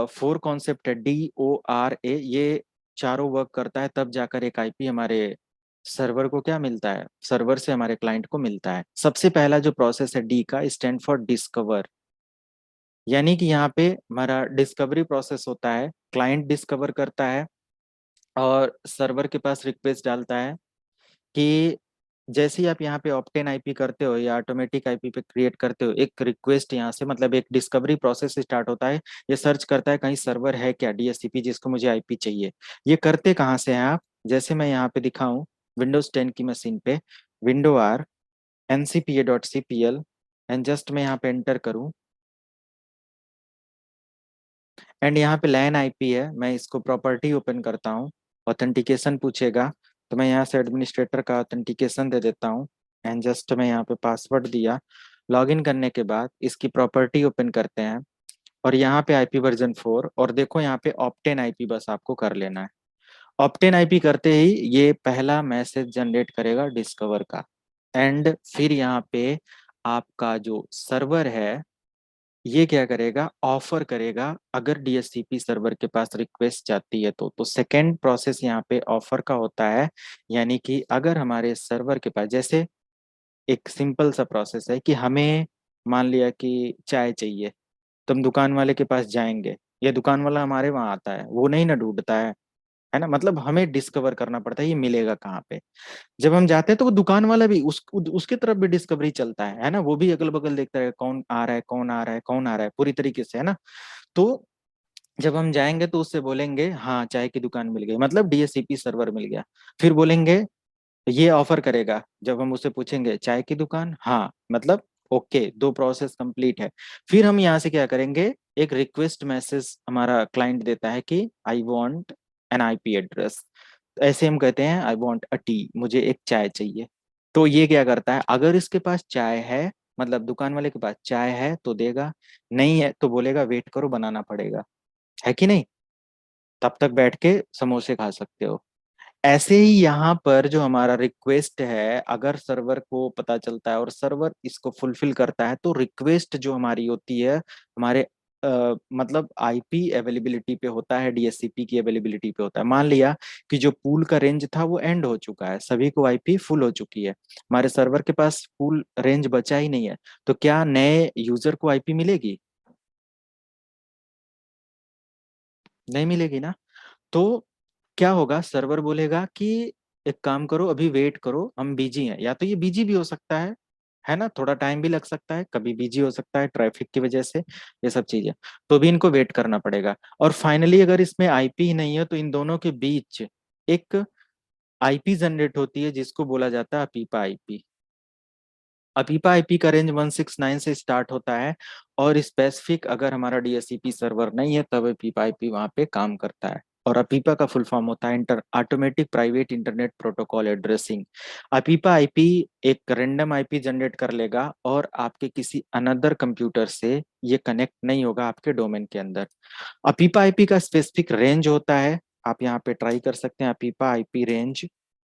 Speaker 1: 4 कॉन्सेप्ट है, DORA, ये चारों वर्क करता है, तब जाकर एक आईपी हमारे सर्वर को क्या मिलता है, सर्वर से हमारे क्लाइंट को मिलता है। सबसे पहला जो प्रोसेस है डी का, स्टैंड फॉर डिस्कवर, यानी कि यहाँ पे हमारा डिस्कवरी प्रोसेस होता है। क्लाइंट डिस्कवर करता है और सर्वर के पास रिक्वेस्ट डालता है कि जैसे ही आप यहाँ पे ऑप्टेन आईपी करते हो या ऑटोमेटिक आईपी पे क्रिएट करते हो, एक रिक्वेस्ट यहाँ से, मतलब एक डिस्कवरी प्रोसेस स्टार्ट होता है। ये सर्च करता है कहीं सर्वर है क्या डीएससीपी जिसको मुझे आईपी चाहिए। ये करते कहाँ से हैं आप, जैसे मैं यहाँ पे दिखाऊं, विंडोज 10 की मशीन पे, window R ncpa.cpl, and just मैं यहाँ पे एंटर करूँ, एंड यहाँ पे लैन आईपी है। मैं इसको प्रॉपर्टी ओपन करता हूँ, ऑथेंटिकेशन पूछेगा तो मैं यहाँ से एडमिनिस्ट्रेटर का ऑथेंटिकेशन दे देता हूँ, एंड जस्ट मैं यहाँ पे पासवर्ड दिया। लॉगिन करने के बाद इसकी प्रॉपर्टी ओपन करते हैं और यहाँ पे आईपी वर्जन 4, और देखो यहाँ पे ऑप्टेन आईपी बस आपको कर लेना है। ऑप्टेन आईपी करते ही ये पहला मैसेज जनरेट करेगा डिस्कवर का, एंड फिर यहाँ पे आपका जो सर्वर है ये क्या करेगा, ऑफर करेगा। अगर डीएससीपी सर्वर के पास रिक्वेस्ट जाती है तो सेकेंड प्रोसेस यहाँ पे ऑफर का होता है। यानी कि अगर हमारे सर्वर के पास, जैसे एक सिंपल सा प्रोसेस है कि हमें मान लिया कि चाय चाहिए, तो हम दुकान वाले के पास जाएंगे, या दुकान वाला हमारे वहां आता है, वो नहीं ना ढूंढता है ना, मतलब हमें डिस्कवर करना पड़ता है ये मिलेगा कहाँ पे। जब हम जाते हैं तो वो दुकान वाला भी उसके तरफ भी डिस्कवरी चलता है ना, वो भी अगल बगल देखता है कौन आ रहा है, कौन आ रहा है, कौन आ रहा है, पूरी तरीके से, है ना। तो जब हम जाएंगे तो उससे बोलेंगे हाँ चाय की दुकान मिल गई, मतलब डीएससीपी सर्वर मिल गया। फिर बोलेंगे, ये ऑफर करेगा, जब हम उससे पूछेंगे चाय की दुकान, हाँ, मतलब ओके, दो प्रोसेस कंप्लीट है। फिर हम यहाँ से क्या करेंगे, एक रिक्वेस्ट मैसेज हमारा क्लाइंट देता है कि I want an IP address. ऐसे हम कहते हैं आई वांट अ टी, मुझे एक चाय चाहिए। तो ये क्या करता है, अगर इसके पास चाय है, मतलब दुकान वाले के पास चाय है तो देगा, नहीं है तो बोलेगा वेट करो बनाना पड़ेगा, है कि नहीं, तब तक बैठ के समोसे खा सकते हो। ऐसे ही यहाँ पर जो हमारा रिक्वेस्ट है, अगर सर्वर को पता चलता है और सर्वर इसको फुलफिल करता है, तो रिक्वेस्ट जो हमारी होती है हमारे मतलब आईपी अवेलेबिलिटी पे होता है, डीएससीपी की अवेलेबिलिटी पे होता है। मान लिया कि जो पूल का रेंज था वो एंड हो चुका है, सभी को आईपी फुल हो चुकी है, हमारे सर्वर के पास पूल रेंज बचा ही नहीं है, तो क्या नए यूजर को आईपी मिलेगी? नहीं मिलेगी ना। तो क्या होगा, सर्वर बोलेगा कि एक काम करो, अभी वेट करो, हम बिजी हैं। या तो ये बिजी भी हो सकता है ना, थोड़ा टाइम भी लग सकता है, कभी बिजी हो सकता है ट्रैफिक की वजह से, ये सब चीजें, तो भी इनको वेट करना पड़ेगा। और फाइनली अगर इसमें आईपी ही नहीं है, तो इन दोनों के बीच एक आईपी जनरेट होती है जिसको बोला जाता है अपीपा आईपी। अपीपा आईपी का रेंज 169 से स्टार्ट होता है, और स्पेसिफिक अगर हमारा डीएससीपी सर्वर नहीं है तब अपीपा आईपी वहां पे काम करता है। और अपीपा का फुल फॉर्म होता है automatic private internet protocol addressing. अपीपा IP एक रैंडम आईपी जनरेट कर लेगा और आपके किसी अनदर कंप्यूटर से ये कनेक्ट नहीं होगा आपके डोमेन के अंदर। अपीपा आईपी का स्पेसिफिक रेंज होता है, आप यहाँ पे ट्राई कर सकते हैं अपीपा आईपी रेंज,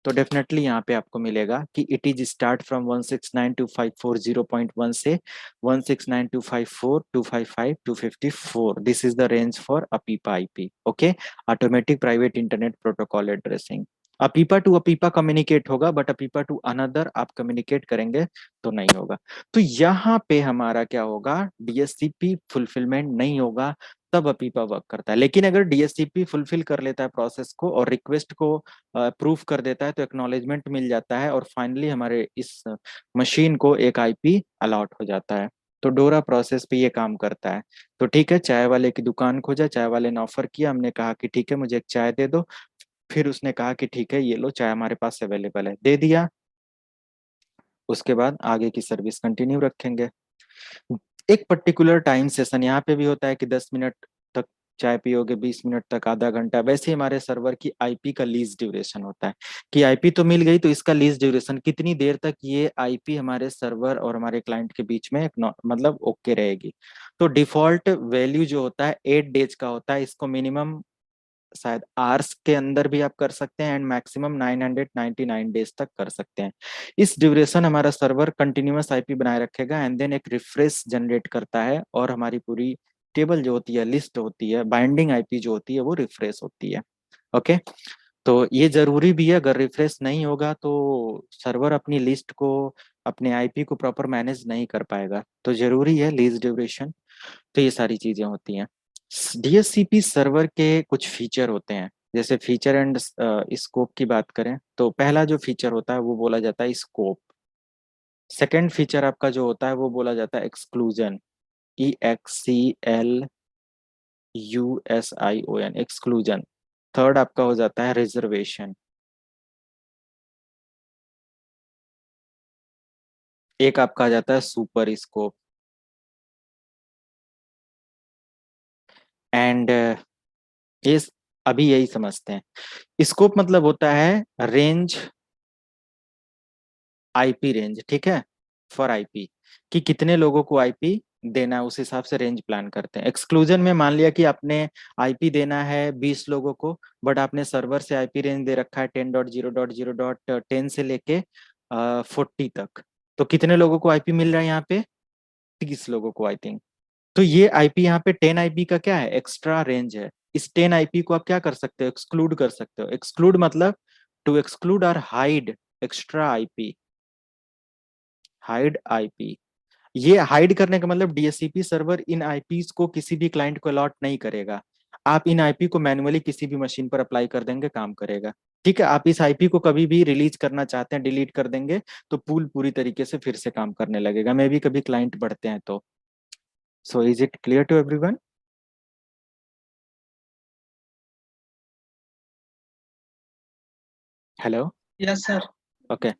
Speaker 1: तो डेफिनेटली यहाँ पे आपको मिलेगा कि इट इज स्टार्ट फ्रॉम 169.254.0.1 से 169.254.255.254। This is the range for APIPA IP. Okay, automatic private internet protocol addressing. APIPA to APIPA communicate होगा, बट अपीपा टू अनदर आप कम्युनिकेट करेंगे तो नहीं होगा। तो यहाँ पे हमारा क्या होगा, डीएससीपी फुलफिलमेंट नहीं होगा, तब अपीपा वर्क करता है। लेकिन अगर डीएससीपी फुलफिल कर लेता है प्रोसेस को और रिक्वेस्ट को अप्रूव कर देता है, तो एक्नॉलेजमेंट मिल जाता है, और फाइनली हमारे इस मशीन को एक आईपी अलॉट हो जाता है। तो डोरा प्रोसेस पे ये काम करता है। तो ठीक है, चाय वाले की दुकान खोजा, चाय वाले ने ऑफर किया, हमने कहा कि ठीक है मुझे एक चाय दे दो, फिर उसने कहा कि ठीक है ये लो चाय हमारे पास अवेलेबल है, दे दिया। उसके बाद आगे की सर्विस कंटिन्यू रखेंगे। एक पर्टिकुलर टाइम सेशन यहाँ पे भी होता है कि 10 मिनट तक चाय पियोगे, 20 मिनट तक, आधा घंटा, वैसे ही हमारे सर्वर की आईपी का लीज ड्यूरेशन होता है कि आईपी तो मिल गई, तो इसका लीज ड्यूरेशन कितनी देर तक ये आईपी हमारे सर्वर और हमारे क्लाइंट के बीच में मतलब ओके रहेगी। तो डिफॉल्ट वैल्यू जो होता है 8 डेज का होता है, इसको मिनिमम शायद आवर्स के अंदर भी आप कर सकते हैं, एंड मैक्सिमम 999 डेज तक कर सकते हैं। इस ड्यूरेशन हमारा सर्वर कंटिन्यूअस आईपी बनाए रखेगा, एंड देन एक रिफ्रेश जनरेट करता है, और हमारी पूरी टेबल जो होती है, लिस्ट होती है, बाइंडिंग आईपी जो होती है, वो रिफ्रेश होती है। ओके, तो ये जरूरी भी है, अगर रिफ्रेश नहीं होगा तो सर्वर अपनी लिस्ट को, अपने आईपी को प्रॉपर मैनेज नहीं कर पाएगा, तो जरूरी है लीज ड्यूरेशन। तो ये सारी चीजें होती हैं। डीएससीपी सर्वर के कुछ फीचर होते हैं, जैसे फीचर एंड स्कोप की बात करें, तो पहला जो फीचर होता है वो बोला जाता है स्कोप। सेकंड फीचर आपका जो होता है वो बोला जाता है एक्सक्लूजन, EXCLUSION, एक्सक्लूजन। थर्ड आपका हो जाता है रिजर्वेशन। एक आपका आ जाता है सुपर स्कोप। एंड ये अभी यही समझते हैं। स्कोप मतलब होता है रेंज, आईपी रेंज, ठीक है, फॉर आईपी, कि कितने लोगों को आईपी देना है, उस हिसाब से रेंज प्लान करते हैं। एक्सक्लूजन में मान लिया कि आपने आईपी देना है 20 लोगों को, बट आपने सर्वर से आईपी रेंज दे रखा है 10.0.0.10 से लेके 40 तक, तो कितने लोगों को आईपी मिल रहा है यहाँ पे, 30 लोगों को आई थिंक। तो ये आईपी यहाँ पे 10 आईपी का क्या है, एक्स्ट्रा रेंज है। इस 10 आईपी को आप क्या कर सकते हो, एक्सक्लूड कर सकते हो। एक्सक्लूड मतलब टू एक्सक्लूड और hide extra IP, hide IP. ये हाइड करने का मतलब डीएससीपी सर्वर इन आईपीस को किसी भी क्लाइंट को अलॉट नहीं करेगा। आप इन आईपी को मैन्युअली किसी भी मशीन पर अप्लाई कर देंगे, काम करेगा। ठीक है, आप इस आईपी को कभी भी रिलीज करना चाहते हैं, डिलीट कर देंगे, तो पूल पूरी तरीके से फिर से काम करने लगेगा, मे भी कभी क्लाइंट बढ़ते हैं तो। So is it clear to everyone? Hello.
Speaker 3: Yes sir.
Speaker 1: Okay,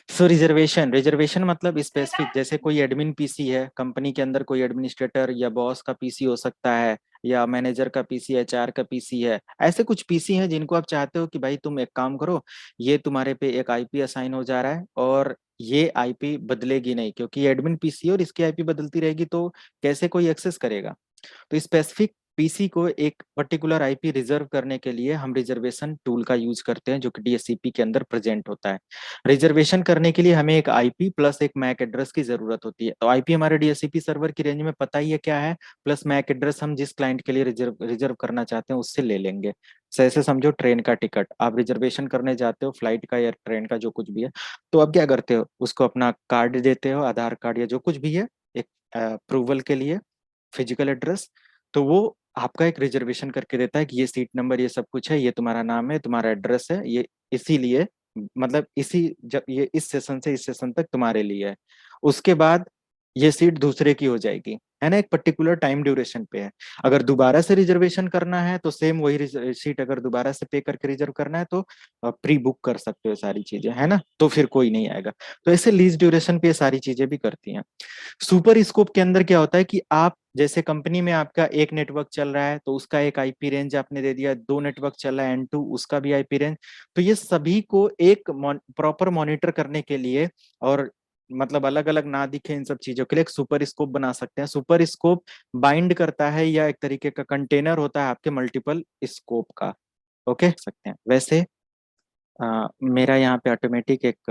Speaker 1: so reservation, reservation मतलब स्पेसिफिक, जैसे कोई एडमिन पीसी है कंपनी के अंदर, कोई एडमिनिस्ट्रेटर या बॉस का पीसी हो सकता है, या मैनेजर का पीसी, एचआर का पीसी है, ऐसे कुछ पीसी हैं जिनको आप चाहते हो कि भाई तुम एक काम करो, ये तुम्हारे पे एक आईपी असाइन हो जा रहा है, और ये आईपी बदलेगी नहीं, क्योंकि एडमिन पीसी और इसकी आईपी बदलती रहेगी तो कैसे कोई एक्सेस करेगा। तो स्पेसिफिक पीसी को एक पर्टिकुलर आईपी रिजर्व करने के लिए हम रिजर्वेशन टूल का यूज करते हैं, जो कि डीएससीपी के अंदर प्रेजेंट होता है। रिजर्वेशन करने के लिए हमें एक आईपी प्लस एक मैक एड्रेस की जरूरत होती है। तो आईपी हमारे डीएससीपी सर्वर की रेंज में पता ही है क्या है, प्लस मैक एड्रेस हम जिस क्लाइंट के लिए रिजर्व रिजर्व करना चाहते हैं उससे ले लेंगे। ऐसे समझो ट्रेन का टिकट आप रिजर्वेशन करने जाते हो, फ्लाइट का या ट्रेन का जो कुछ भी है, तो अब क्या करते हो, उसको अपना कार्ड देते हो, आधार कार्ड या जो कुछ भी है, एक अप्रूवल के लिए फिजिकल एड्रेस। तो वो आपका एक रिजर्वेशन करके देता है कि ये सीट नंबर, ये सब कुछ है, ये तुम्हारा नाम है, तुम्हारा एड्रेस है, ये इसीलिए मतलब इसी जब ये इस सेशन से इस सेशन तक तुम्हारे लिए है। उसके बाद ये सीट दूसरे की हो जाएगी, है ना, एक पर्टिकुलर टाइम ड्यूरेशन पे है। अगर दोबारा से रिजर्वेशन करना है तो सेम वही सीट, अगर दोबारा से पे करके रिजर्व करना है तो प्री बुक कर सकते हो, सारी चीजें, है ना, तो फिर कोई नहीं आएगा। तो ऐसे लीज ड्यूरेशन पे ये सारी चीजें भी करती हैं। सुपर स्कोप के अंदर क्या होता है कि आप जैसे कंपनी में आपका एक नेटवर्क चल रहा है तो उसका एक आईपी रेंज आपने दे दिया, दो नेटवर्क चल रहा है N2 उसका भी आईपी रेंज। तो ये सभी को एक प्रॉपर मॉनिटर करने के लिए, और मतलब अलग अलग ना दिखे इन सब चीजों के लिए, एक सुपर स्कोप बना सकते हैं। सुपर स्कोप बाइंड करता है या एक तरीके का कंटेनर होता है आपके मल्टीपल स्कोप का। ओके सकते हैं वैसे। मेरा यहाँ पे ऑटोमेटिक एक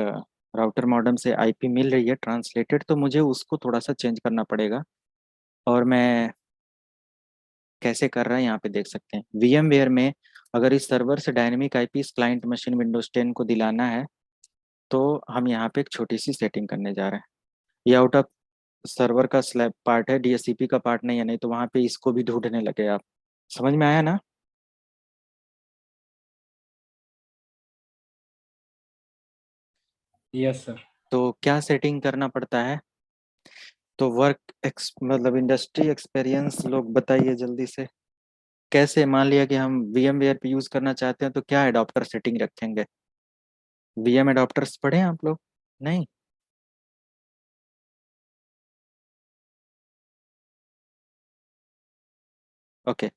Speaker 1: राउटर मॉडेम से आईपी मिल रही है ट्रांसलेटेड, तो मुझे उसको थोड़ा सा चेंज करना पड़ेगा। और मैं कैसे कर रहा है यहाँ पे देख सकते हैं। VMware में अगर इस सर्वर से डायनेमिक आईपी इस क्लाइंट मशीन विंडोज 10 को दिलाना है, तो हम यहाँ पे एक छोटी सी सेटिंग करने जा रहे हैं। ये आउट ऑफ सर्वर का स्लैब पार्ट है, डीएससीपी का पार्ट नहीं है, नहीं तो वहाँ पे इसको भी ढूंढने लगे आप। समझ में आया ना?
Speaker 6: Yes sir.
Speaker 1: तो क्या सेटिंग करना पड़ता है, तो मतलब इंडस्ट्री एक्सपीरियंस लोग बताइए जल्दी से। कैसे, मान लिया कि हम VMware पे यूज करना चाहते हैं तो क्या एडॉप्टर सेटिंग रखेंगे? VM एडॉप्टर्स पढ़े हैं आप लोग? नहीं? ओके।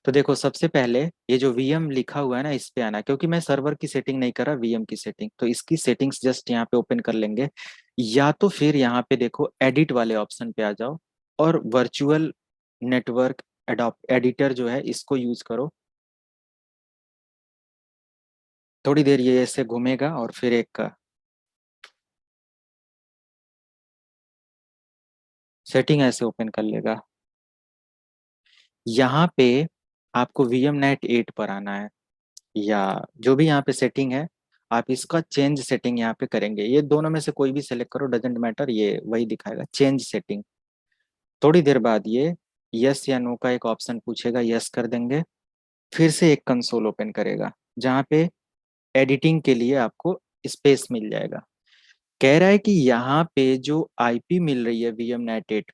Speaker 1: तो देखो सबसे पहले ये जो VM लिखा हुआ है ना, इस पे आना है, क्योंकि मैं सर्वर की सेटिंग नहीं कर रहा, VM की सेटिंग, तो इसकी सेटिंग्स जस्ट यहाँ पे ओपन कर लेंगे। या तो फिर यहाँ पे देखो एडिट वाले ऑप्शन पे आ जाओ और वर्चुअल नेटवर्क एडिटर जो है इसको यूज करो। थोड़ी देर ये ऐसे घूमेगा और फिर एक सेटिंग ऐसे ओपन कर लेगा। यहाँ पे आपको VMNet 8 पर आना है, या जो भी यहाँ पे सेटिंग है आप इसका चेंज सेटिंग यहाँ पे करेंगे। ये दोनों में से कोई भी सेलेक्ट करो, डजेंट मैटर, ये वही दिखाएगा चेंज सेटिंग। थोड़ी देर बाद ये यस या नो का एक ऑप्शन पूछेगा, यस कर देंगे। फिर से एक कंसोल ओपन करेगा जहाँ पे एडिटिंग के लिए आपको स्पेस मिल जाएगा। कह रहा है कि यहाँ पे जो आईपी मिल रही है VMNet 8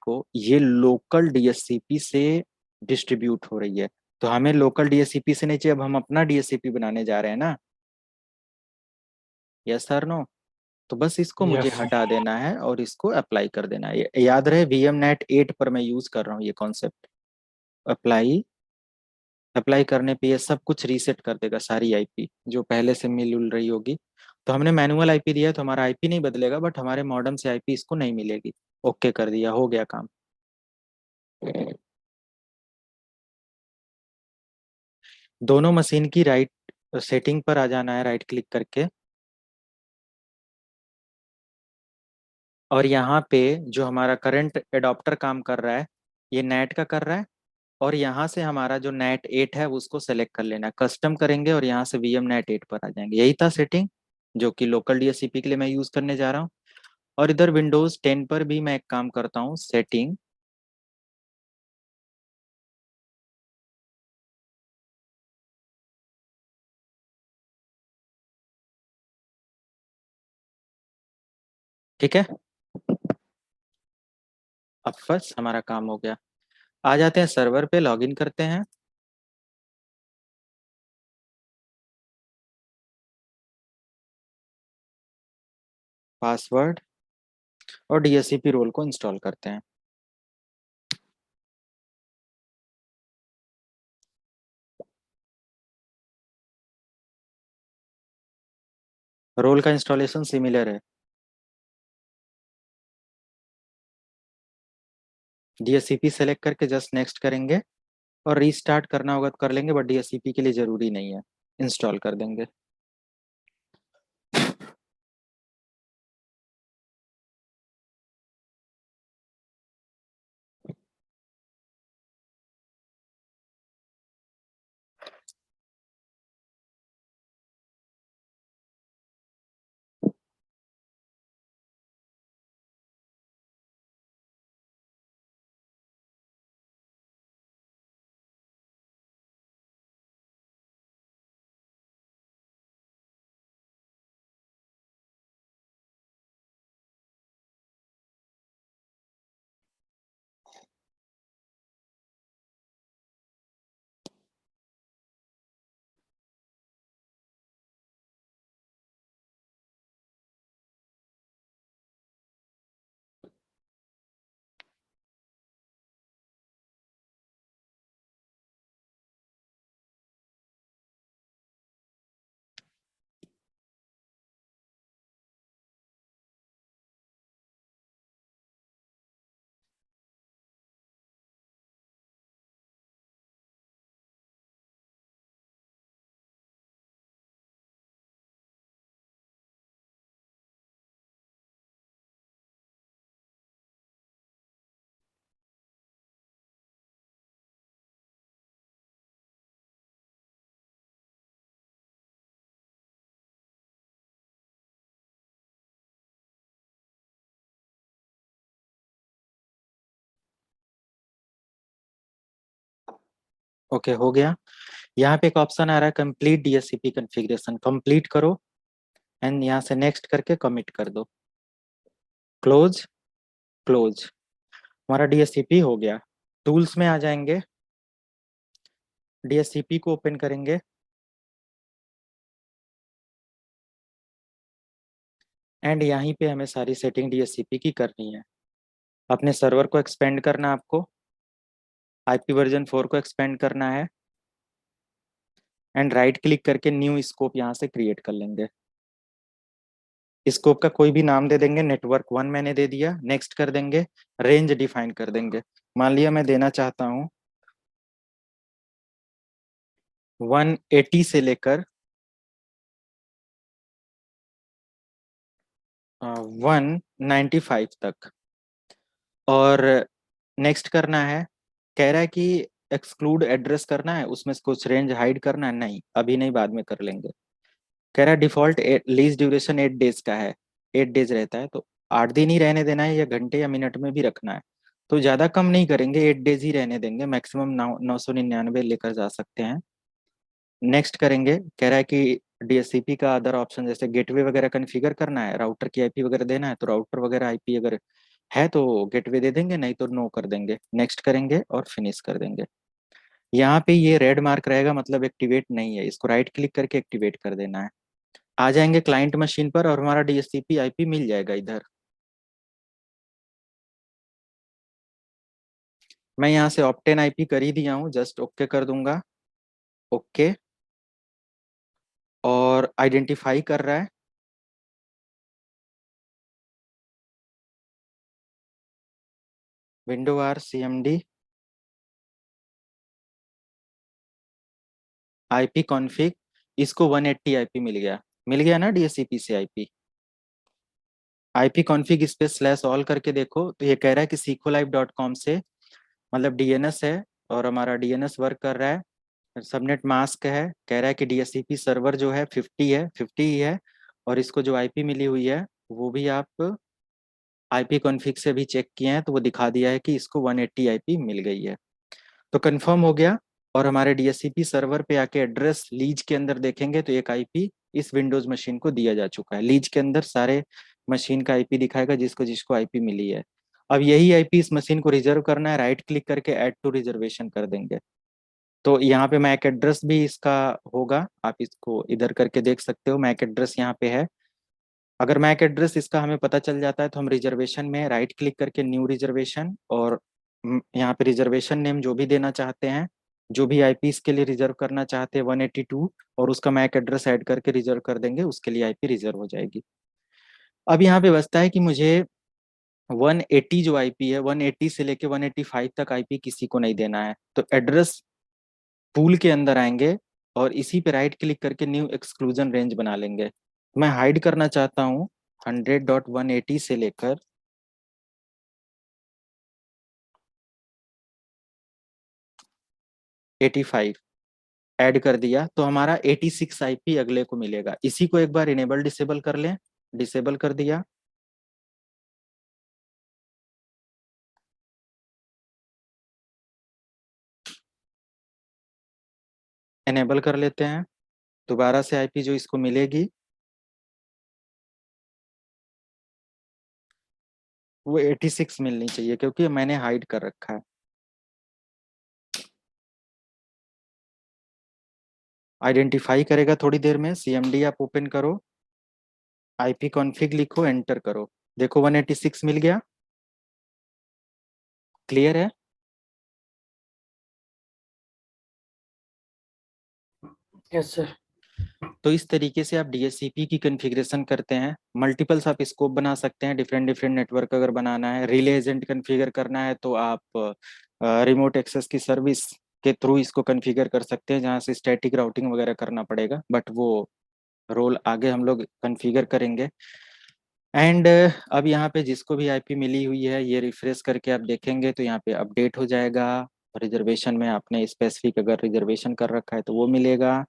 Speaker 1: को ये लोकल डीएससीपी से डिस्ट्रीब्यूट हो रही है। तो हमें लोकल डीएससीपी से नहीं चाहिए, अब हम अपना डीएससीपी बनाने जा रहे हैं ना। Yes sir no? तो बस इसको मुझे
Speaker 6: यस सर।
Speaker 1: हटा देना है और इसको अप्लाई कर देना है। याद रहे VMNet 8 पर मैं यूज कर रहा हूँ ये कॉन्सेप्ट। अप्लाई, अप्लाई करने पे ये सब कुछ रीसेट कर देगा, सारी आईपी जो पहले से मिल उल रही होगी। तो हमने मैनुअल आईपी दिया है तो हमारा आईपी नहीं बदलेगा, बट हमारे मॉडेम से आईपी इसको नहीं मिलेगी। ओके कर दिया, हो गया काम। दोनों मशीन की राइट सेटिंग पर आ जाना है, राइट क्लिक करके, और यहाँ पे जो हमारा करंट एडॉप्टर काम कर रहा है ये नेट का कर रहा है, और यहाँ से हमारा जो नेट 8 है उसको सेलेक्ट कर लेना है, कस्टम करेंगे और यहाँ से VMNet 8 पर आ जाएंगे। यही था सेटिंग जो कि लोकल डीएससीपी के लिए मैं यूज करने जा रहा हूँ। और इधर विंडोज 10 पर भी मैं एक काम करता हूँ, सेटिंग। ठीक है, अब बस हमारा काम हो गया। आ जाते हैं सर्वर पे, लॉगिन करते हैं। पासवर्ड और डीएससीपी रोल को इंस्टॉल करते हैं। रोल का इंस्टॉलेशन सिमिलर है। DSCP सेलेक्ट करके जस्ट नेक्स्ट करेंगे और रीस्टार्ट करना होगा तो कर लेंगे, बट DSCP के लिए जरूरी नहीं है, इंस्टॉल कर देंगे। ओके, हो गया। यहाँ पे एक ऑप्शन आ रहा है कंप्लीट DSCP कॉन्फ़िगरेशन, कंप्लीट करो एंड यहाँ से नेक्स्ट करके कमिट कर दो। क्लोज, क्लोज, हमारा DSCP हो गया। टूल्स में आ जाएंगे, DSCP को ओपन करेंगे एंड यहीं पे हमें सारी सेटिंग DSCP की करनी है। अपने सर्वर को एक्सपेंड करना, आपको IP वर्जन 4 को एक्सपेंड करना है एंड राइट क्लिक करके न्यू स्कोप यहाँ से क्रिएट कर लेंगे। स्कोप का कोई भी नाम दे देंगे, नेटवर्क 1 मैंने दे दिया, नेक्स्ट कर देंगे, रेंज डिफाइन कर देंगे। मान लिया मैं देना चाहता हूँ 180 से लेकर 195 तक, और नेक्स्ट करना है। कह रहा है कि एक्सक्लूड एड्रेस करना है, उसमें से कुछ रेंज हाइड करना है, नहीं अभी नहीं, बाद में कर लेंगे। कह रहा है डिफॉल्ट लीज ड्यूरेशन 8 डेज का है, 8 डेज रहता है, तो 8 दिन ही रहने देना है या घंटे या मिनट में भी रखना है, तो ज्यादा कम नहीं करेंगे, 8 डेज ही रहने देंगे, मैक्सिमम 999 लेकर जा सकते हैं। नेक्स्ट करेंगे। कह रहा है कि DSCP का अदर ऑप्शन जैसे गेटवे वगैरह कॉन्फ़िगर करना है, राउटर की IP वगैरह देना है, तो राउटर वगैरह IP अगर है तो गेटवे दे देंगे, नहीं तो नो कर देंगे। नेक्स्ट करेंगे और फिनिश कर देंगे। यहाँ पे ये रेड मार्क रहेगा, मतलब एक्टिवेट नहीं है, इसको राइट क्लिक करके एक्टिवेट कर देना है। आ जाएंगे क्लाइंट मशीन पर और हमारा DSCP IP मिल जाएगा इधर। मैं यहाँ से ऑप्टेन IP कर ही दिया हूँ, जस्ट ओके कर दूंगा, ओके। और आइडेंटिफाई कर रहा है, window R CMD IP config, इसको 180 IP मिल गया ना DSCP से IP कॉन्फ़िग इस पे स्लैश ऑल करके देखो तो ये कह रहा है कि sequolive.com से, मतलब DNS है और हमारा DNS वर्क कर रहा है। सबनेट मास्क है, कह रहा है कि DSCP सर्वर जो है 50 है, 50 ही है, और इसको जो IP मिली हुई है वो भी आप IP कॉन्फ़िग से भी चेक किए हैं तो वो दिखा दिया है कि इसको 180 IP मिल गई है, तो कंफर्म हो गया। और हमारे DSCP सर्वर पे आके एड्रेस लीज के अंदर देखेंगे तो एक IP इस विंडोज मशीन को दिया जा चुका है। लीज के अंदर सारे मशीन का IP दिखाएगा जिसको जिसको IP मिली है। अब यही IP इस मशीन को रिजर्व करना है, राइट क्लिक करके ऐड टू रिजर्वेशन कर देंगे। तो यहाँ पे मैक एड्रेस भी इसका होगा, आप इसको इधर करके देख सकते हो, मैक एड्रेस यहाँ पे है। अगर मैक एड्रेस इसका हमें पता चल जाता है तो हम रिजर्वेशन में राइट क्लिक करके न्यू रिजर्वेशन, और यहाँ पे रिजर्वेशन नेम जो भी देना चाहते हैं, जो भी IP के लिए रिजर्व करना चाहते हैं 182, और उसका मैक एड्रेस ऐड करके रिजर्व कर देंगे, उसके लिए IP रिजर्व हो जाएगी। अब यहाँ पे बचता है कि मुझे 180 जो आईपी है, 180 से लेके 185 तक आईपी किसी को नहीं देना है। तो एड्रेस पूल के अंदर आएंगे और इसी पे राइट क्लिक करके न्यू एक्सक्लूजन रेंज बना लेंगे। मैं हाइड करना चाहता हूँ 100.180 से लेकर 85, ऐड कर दिया तो हमारा 86 आईपी अगले को मिलेगा। इसी को एक बार इनेबल डिसेबल कर लें, डिसेबल कर दिया। इनेबल कर लेते हैं, दोबारा से आईपी जो इसको मिलेगी वो 86 मिलनी चाहिए क्योंकि मैंने हाइड कर रखा है। आइडेंटिफाई करेगा थोड़ी देर में। सीएमडी आप ओपन करो, आईपी कॉन्फ़िग लिखो, एंटर करो, देखो 186 मिल गया। क्लियर है?
Speaker 4: Yes sir.
Speaker 1: तो इस तरीके से आप डीएससीपी की कॉन्फ़िगरेशन करते हैं। मल्टीपल्स आप स्कोप बना सकते हैं, डिफरेंट डिफरेंट नेटवर्क अगर बनाना है। रिले एजेंट कॉन्फ़िगर करना है तो आप रिमोट एक्सेस की सर्विस के थ्रू इसको कॉन्फ़िगर कर सकते हैं, जहाँ से स्टैटिक राउटिंग वगैरह करना पड़ेगा, बट वो रोल आगे हम लोग कॉन्फ़िगर करेंगे। एंड अब यहाँ पे जिसको भी आईपी मिली हुई है, ये रिफ्रेश करके आप देखेंगे तो यहाँ पे अपडेट हो जाएगा। रिजर्वेशन में आपने स्पेसिफिक अगर रिजर्वेशन कर रखा है तो वो मिलेगा।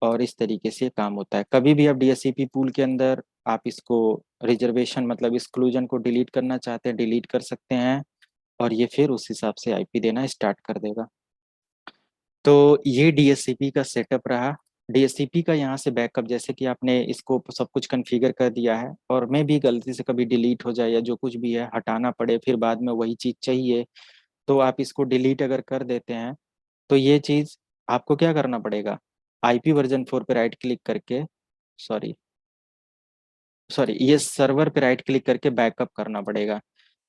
Speaker 1: और इस तरीके से काम होता है। कभी भी आप डीएससीपी पूल के अंदर आप इसको रिजर्वेशन मतलब एक्सक्लूजन को डिलीट करना चाहते हैं, डिलीट कर सकते हैं और ये फिर उस हिसाब से आईपी देना स्टार्ट कर देगा। तो ये डीएससीपी का सेटअप रहा। डीएससीपी का यहाँ से बैकअप, जैसे कि आपने इसको सब कुछ कॉन्फ़िगर कर दिया है और मैं भी गलती से कभी डिलीट हो जाए या जो कुछ भी है हटाना पड़े, फिर बाद में वही चीज़ चाहिए, तो आप इसको डिलीट अगर कर देते हैं तो ये चीज़ आपको क्या करना पड़ेगा, आईपी वर्जन 4 पे राइट क्लिक करके, सॉरी सॉरी ये सर्वर पे राइट क्लिक करके बैकअप करना पड़ेगा।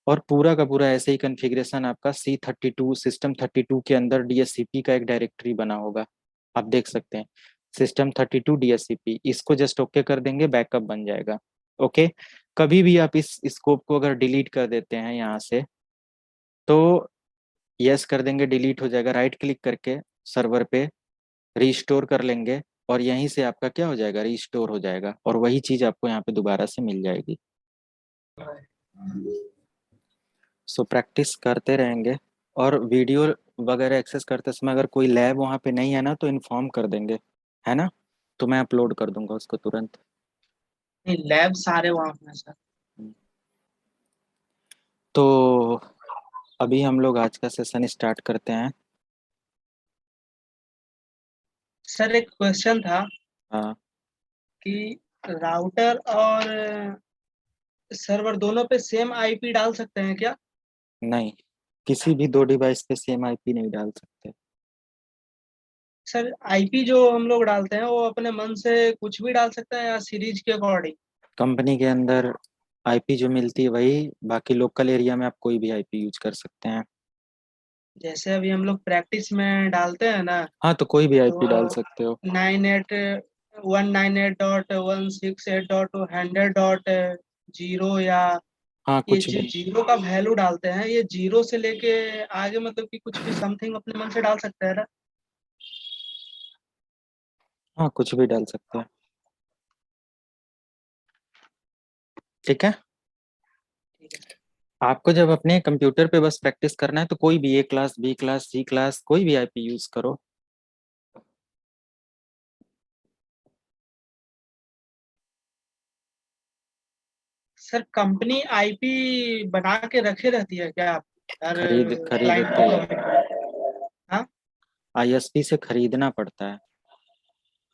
Speaker 1: और पूरा का पूरा ऐसे ही कॉन्फ़िगरेशन आपका C32 सिस्टम 32 के अंदर डीएससीपी का एक डायरेक्टरी बना होगा, आप देख सकते हैं सिस्टम 32 डीएससीपी, इसको जस्ट ओके कर देंगे, बैकअप बन जाएगा। ओके, कभी भी आप इस स्कोप को अगर डिलीट कर देते हैं यहाँ से तो यस कर देंगे, डिलीट हो जाएगा। राइट क्लिक करके सर्वर पे रीस्टोर कर लेंगे और यहीं से आपका क्या हो जाएगा, रीस्टोर हो जाएगा और वही चीज़ आपको यहाँ पे दोबारा से मिल जाएगी। सो प्रैक्टिस करते रहेंगे और वीडियो वगैरह एक्सेस करते समय अगर कोई लैब वहाँ पे नहीं है ना तो इन्फॉर्म कर देंगे, है ना, तो मैं अपलोड कर दूंगा उसको तुरंत।
Speaker 3: नहीं, लैब सारे वहाँ पे हैं सर।
Speaker 1: तो अभी हम लोग आज का सेशन स्टार्ट करते हैं।
Speaker 3: सर एक क्वेश्चन था
Speaker 1: हाँ,
Speaker 3: कि राउटर और सर्वर दोनों पे सेम आईपी डाल सकते हैं क्या?
Speaker 1: नहीं, किसी भी दो डिवाइस पे सेम आईपी नहीं डाल सकते।
Speaker 3: सर आईपी जो हम लोग डालते हैं वो अपने मन से कुछ भी डाल सकते हैं या सीरीज के अकॉर्डिंग?
Speaker 1: कंपनी के अंदर आईपी जो मिलती है वही, बाकी लोकल एरिया में आप कोई भी आईपी यूज कर सकते हैं।
Speaker 3: जैसे अभी हम लोग प्रैक्टिस में डालते हैं ना,
Speaker 1: हाँ, तो कोई भी आईपी डाल
Speaker 3: तो
Speaker 1: सकते हो।
Speaker 3: 198.168.100.0 या
Speaker 1: हाँ,
Speaker 3: ये
Speaker 1: कुछ
Speaker 3: जो
Speaker 1: भी।
Speaker 3: जीरो का वैल्यू डालते हैं, ये जीरो से लेके आगे मतलब कि कुछ भी समथिंग अपने मन से डाल सकते हैं ना?
Speaker 1: हाँ, कुछ भी डाल सकते हैं। ठीक है,
Speaker 3: ठीक है।
Speaker 1: आपको जब अपने कंप्यूटर पे बस प्रैक्टिस करना है तो कोई भी ए क्लास, बी क्लास, सी क्लास, कोई भी आईपी यूज करो।
Speaker 3: सर कंपनी आईपी बना के रखे रहती है क्या हर क्लाइंट
Speaker 1: खरीदते
Speaker 3: को
Speaker 1: हैं,
Speaker 3: प्रोवाइड? हाँ।
Speaker 1: आईएसपी से खरीदना पड़ता है।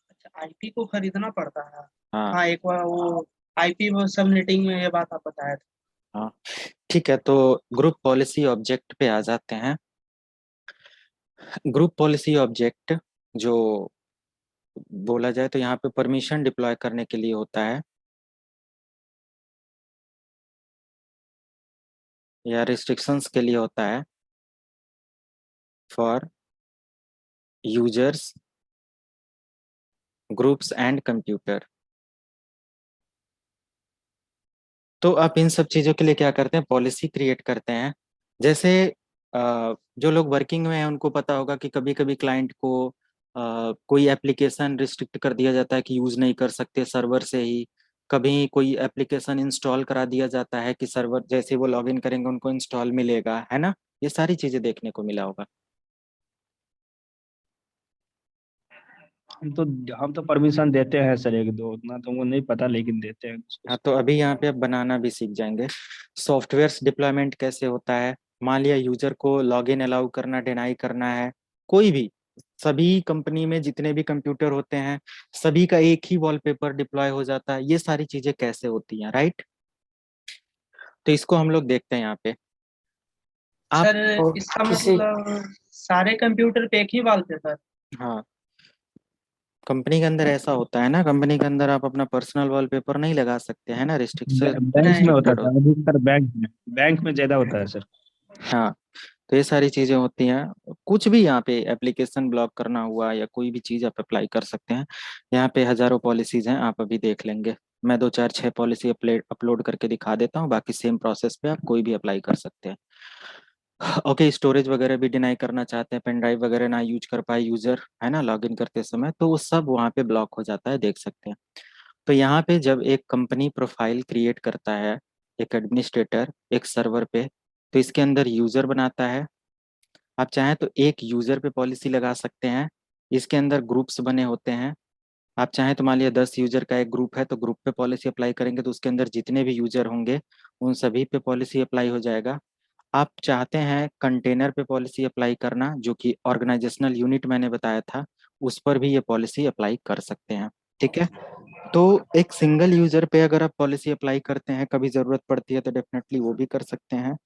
Speaker 3: अच्छा, आईपी को खरीदना पड़ता है।
Speaker 1: हाँ।
Speaker 3: हाँ, एक बार वो आईपी वो सब मीटिंग में ये बात आप बताया था।
Speaker 1: हाँ, ठीक है, तो ग्रुप पॉलिसी ऑब्जेक्ट पे आ जाते हैं। ग्रुप पॉलिसी ऑब्जेक्ट जो बोला जाए तो यहाँ पे परमिशन डिप्लॉय करने के लिए होता है या रिस्ट्रिक्शंस के लिए होता है, for users, groups and computer. तो आप इन सब चीज़ों के लिए क्या करते हैं, पॉलिसी क्रिएट करते हैं। जैसे जो लोग वर्किंग में हैं उनको पता होगा कि कभी कभी क्लाइंट को कोई एप्लीकेशन रिस्ट्रिक्ट कर दिया जाता है कि यूज़ नहीं कर सकते सर्वर से ही। कभी कोई एप्लीकेशन इंस्टॉल करा दिया जाता है कि सर्वर जैसे वो लॉगिन करेंगे उनको इंस्टॉल मिलेगा, है ना। ये सारी चीज़ें देखने को मिला होगा।
Speaker 2: हम तो परमिशन देते हैं सर, एक दो, उतना तुमको नहीं पता लेकिन देते हैं
Speaker 1: हाँ,
Speaker 2: कुछ।
Speaker 1: तो अभी यहाँ पे आप बनाना भी सीख जाएंगे। सॉफ्टवेयर डिप्लॉयमेंट कैसे होता है, मान लिया यूजर को लॉगिन अलाउ करना, डिनाई करना है, कोई भी, सभी कंपनी में जितने भी कंप्यूटर होते हैं सभी का एक ही वॉलपेपर डिप्लॉय हो जाता है, ये सारी चीजें कैसे होती हैं, राइट। तो इसको हम लोग देखते हैं यहाँ पे। आप
Speaker 3: सर
Speaker 5: और
Speaker 3: इसका
Speaker 5: किसी
Speaker 3: मतलब सारे कंप्यूटर पे एक ही वॉलपेपर?
Speaker 1: हाँ, कंपनी के अंदर ऐसा होता है ना, कंपनी के अंदर आप अपना पर्सनल वॉलपेपर नहीं लगा सकते हैं ना,
Speaker 2: बैंक में होता
Speaker 1: रिस्ट्रिक्टेड
Speaker 2: था,
Speaker 1: होता
Speaker 2: अधिकतर बैंक में ज्यादा होता है सर।
Speaker 1: है। हाँ, तो ये सारी चीजें होती हैं। कुछ भी यहाँ पे एप्लीकेशन ब्लॉक करना हुआ या कोई भी चीज आप अप्लाई कर सकते हैं। यहाँ पे हजारों पॉलिसीज हैं, आप अभी देख लेंगे। मैं दो चार छह पॉलिसी अपलोड करके दिखा देता हूँ, बाकी सेम प्रोसेस पे आप कोई भी अप्लाई कर सकते हैं। ओके, स्टोरेज वगैरह भी डिनाई करना चाहते हैं, पेन ड्राइव वगैरह ना यूज कर पाए यूजर, है ना, लॉगिन करते समय, तो वो सब वहाँ पे ब्लॉक हो जाता है, देख सकते हैं। तो यहाँ पे जब एक कंपनी प्रोफाइल क्रिएट करता है, एक एडमिनिस्ट्रेटर एक सर्वर पे, तो इसके अंदर यूजर बनाता है। आप चाहें तो एक यूजर पे पॉलिसी लगा सकते हैं। इसके अंदर ग्रुप्स बने होते हैं। आप चाहें तो मान लिया 10 यूजर का एक ग्रुप है, तो ग्रुप पे पॉलिसी अप्लाई करेंगे तो उसके अंदर जितने भी यूजर होंगे उन सभी पे पॉलिसी अप्लाई हो जाएगा। आप चाहते हैं कंटेनर पे पॉलिसी अप्लाई करना, जो कि ऑर्गेनाइजेशनल यूनिट मैंने बताया था, उस पर भी ये पॉलिसी अप्लाई कर सकते हैं। ठीक है। तो एक सिंगल यूजर पे अगर आप पॉलिसी अप्लाई करते हैं, कभी जरूरत पड़ती है तो डेफिनेटली वो भी कर सकते हैं।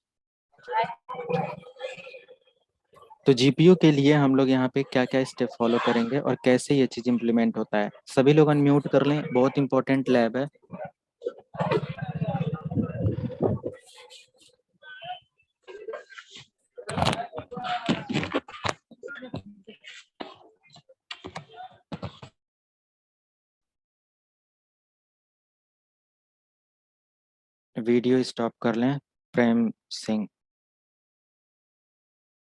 Speaker 1: तो जीपीयू के लिए हम लोग यहाँ पे क्या क्या स्टेप फॉलो करेंगे और कैसे ये चीज इम्प्लीमेंट होता है, सभी लोग अनम्यूट कर लें, बहुत इंपॉर्टेंट लैब है। वीडियो स्टॉप कर लें, प्रेम सिंह।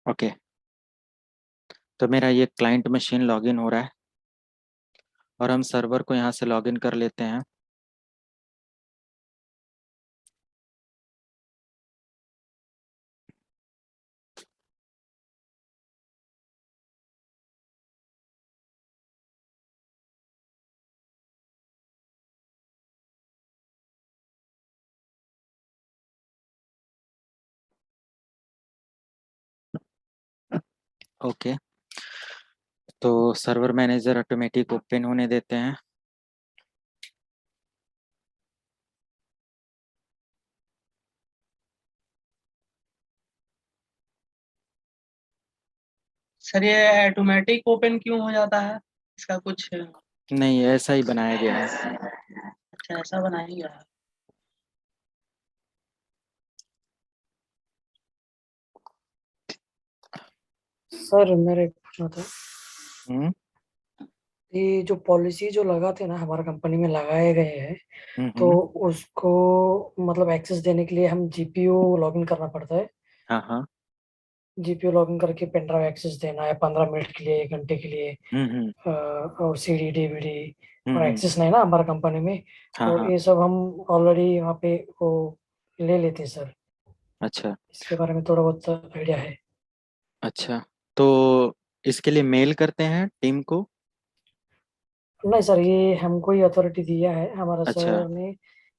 Speaker 1: ओके, तो मेरा ये क्लाइंट मशीन लॉगिन हो रहा है और हम सर्वर को यहाँ से लॉगिन कर लेते हैं। ओके, तो सर्वर मैनेजर ऑटोमेटिक ओपन होने देते हैं।
Speaker 3: सर ये ऑटोमेटिक ओपन क्यों हो जाता है, इसका कुछ?
Speaker 1: नहीं, ऐसा ही बनाया गया है।
Speaker 3: अच्छा, ऐसा बनाया गया है।
Speaker 5: सर मेरे पूछना था,
Speaker 1: हम्म
Speaker 5: ये जो पॉलिसी जो लगाते हैं ना हमारा कंपनी में लगाए गए हैं, तो
Speaker 1: हम्म।
Speaker 5: उसको मतलब एक्सेस देने के लिए हम जीपीयू लॉगिन करना पड़ता है।
Speaker 1: हाँ हाँ।
Speaker 5: जीपीयू लॉगिन करके पेन ड्राइव एक्सेस देना है 15 मिनट के लिए, 1 घंटे के लिए।
Speaker 1: हम्म।
Speaker 5: और सीडी डीवीडी और
Speaker 1: हम्म।
Speaker 5: एक्सेस नहीं ना हमारा कंपनी में,
Speaker 1: हाँ
Speaker 5: तो
Speaker 1: हाँ।
Speaker 5: ये सब हम ऑलरेडी वहाँ पे वो ले लेते हैं सर।
Speaker 1: अच्छा
Speaker 5: इसके बारे में थोड़ा बहुत आइडिया है।
Speaker 1: अच्छा, तो इसके लिए मेल करते हैं टीम को।
Speaker 5: नहीं सर, ये हमको ही अथॉरिटी दिया है हमारा
Speaker 1: अच्छा
Speaker 5: सर ने,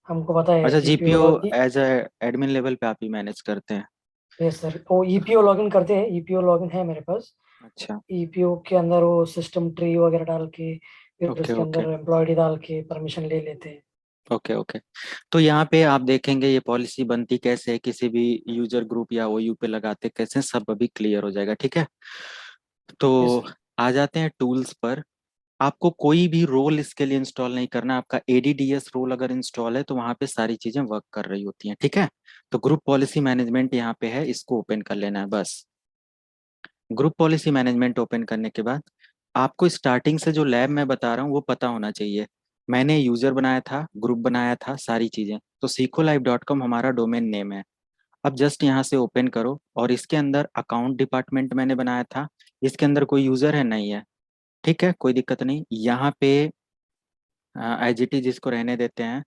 Speaker 5: हमको बताया है
Speaker 1: अच्छा,
Speaker 5: GPU
Speaker 1: GPO
Speaker 5: log.
Speaker 1: As a admin level पे आप ही मैनेज करते हैं।
Speaker 5: यस सर, वो ईपीओ लॉगिन करते हैं, ईपीओ लॉगिन है मेरे पास।
Speaker 1: अच्छा।
Speaker 5: ईपीओ के अंदर वो सिस्टम ट्री वगैरह डाल के, फिर
Speaker 1: ओके
Speaker 5: उसके
Speaker 1: ओके
Speaker 5: अंदर एम्प्लॉयडी डाल के परमिशन ले लेते हैं।
Speaker 1: Okay okay. तो यहाँ पे आप देखेंगे ये पॉलिसी बनती कैसे है, किसी भी यूजर ग्रुप या ओयू पे लगाते कैसे हैं, सब अभी क्लियर हो जाएगा। ठीक है। तो
Speaker 5: यस सर।
Speaker 1: आ जाते हैं टूल्स पर। आपको कोई भी रोल इसके लिए इंस्टॉल नहीं करना, आपका एडीडीएस रोल अगर इंस्टॉल है तो वहां पे सारी चीजें वर्क कर रही होती हैं। ठीक है। तो ग्रुप पॉलिसी मैनेजमेंट यहाँ पे है, इसको ओपन कर लेना है बस। ग्रुप पॉलिसी मैनेजमेंट ओपन करने के बाद आपको स्टार्टिंग से जो लैब मैं बता रहा हूँ वो पता होना चाहिए। मैंने यूजर बनाया था, ग्रुप बनाया था, सारी चीजें। तो सीखोलाइव.com हमारा डोमेन नेम है। अब जस्ट यहाँ से ओपन करो और इसके अंदर अकाउंट डिपार्टमेंट मैंने बनाया था। इसके अंदर कोई यूजर है? नहीं है। ठीक है, कोई दिक्कत नहीं। यहाँ पे आईजीटी जिसको रहने देते हैं।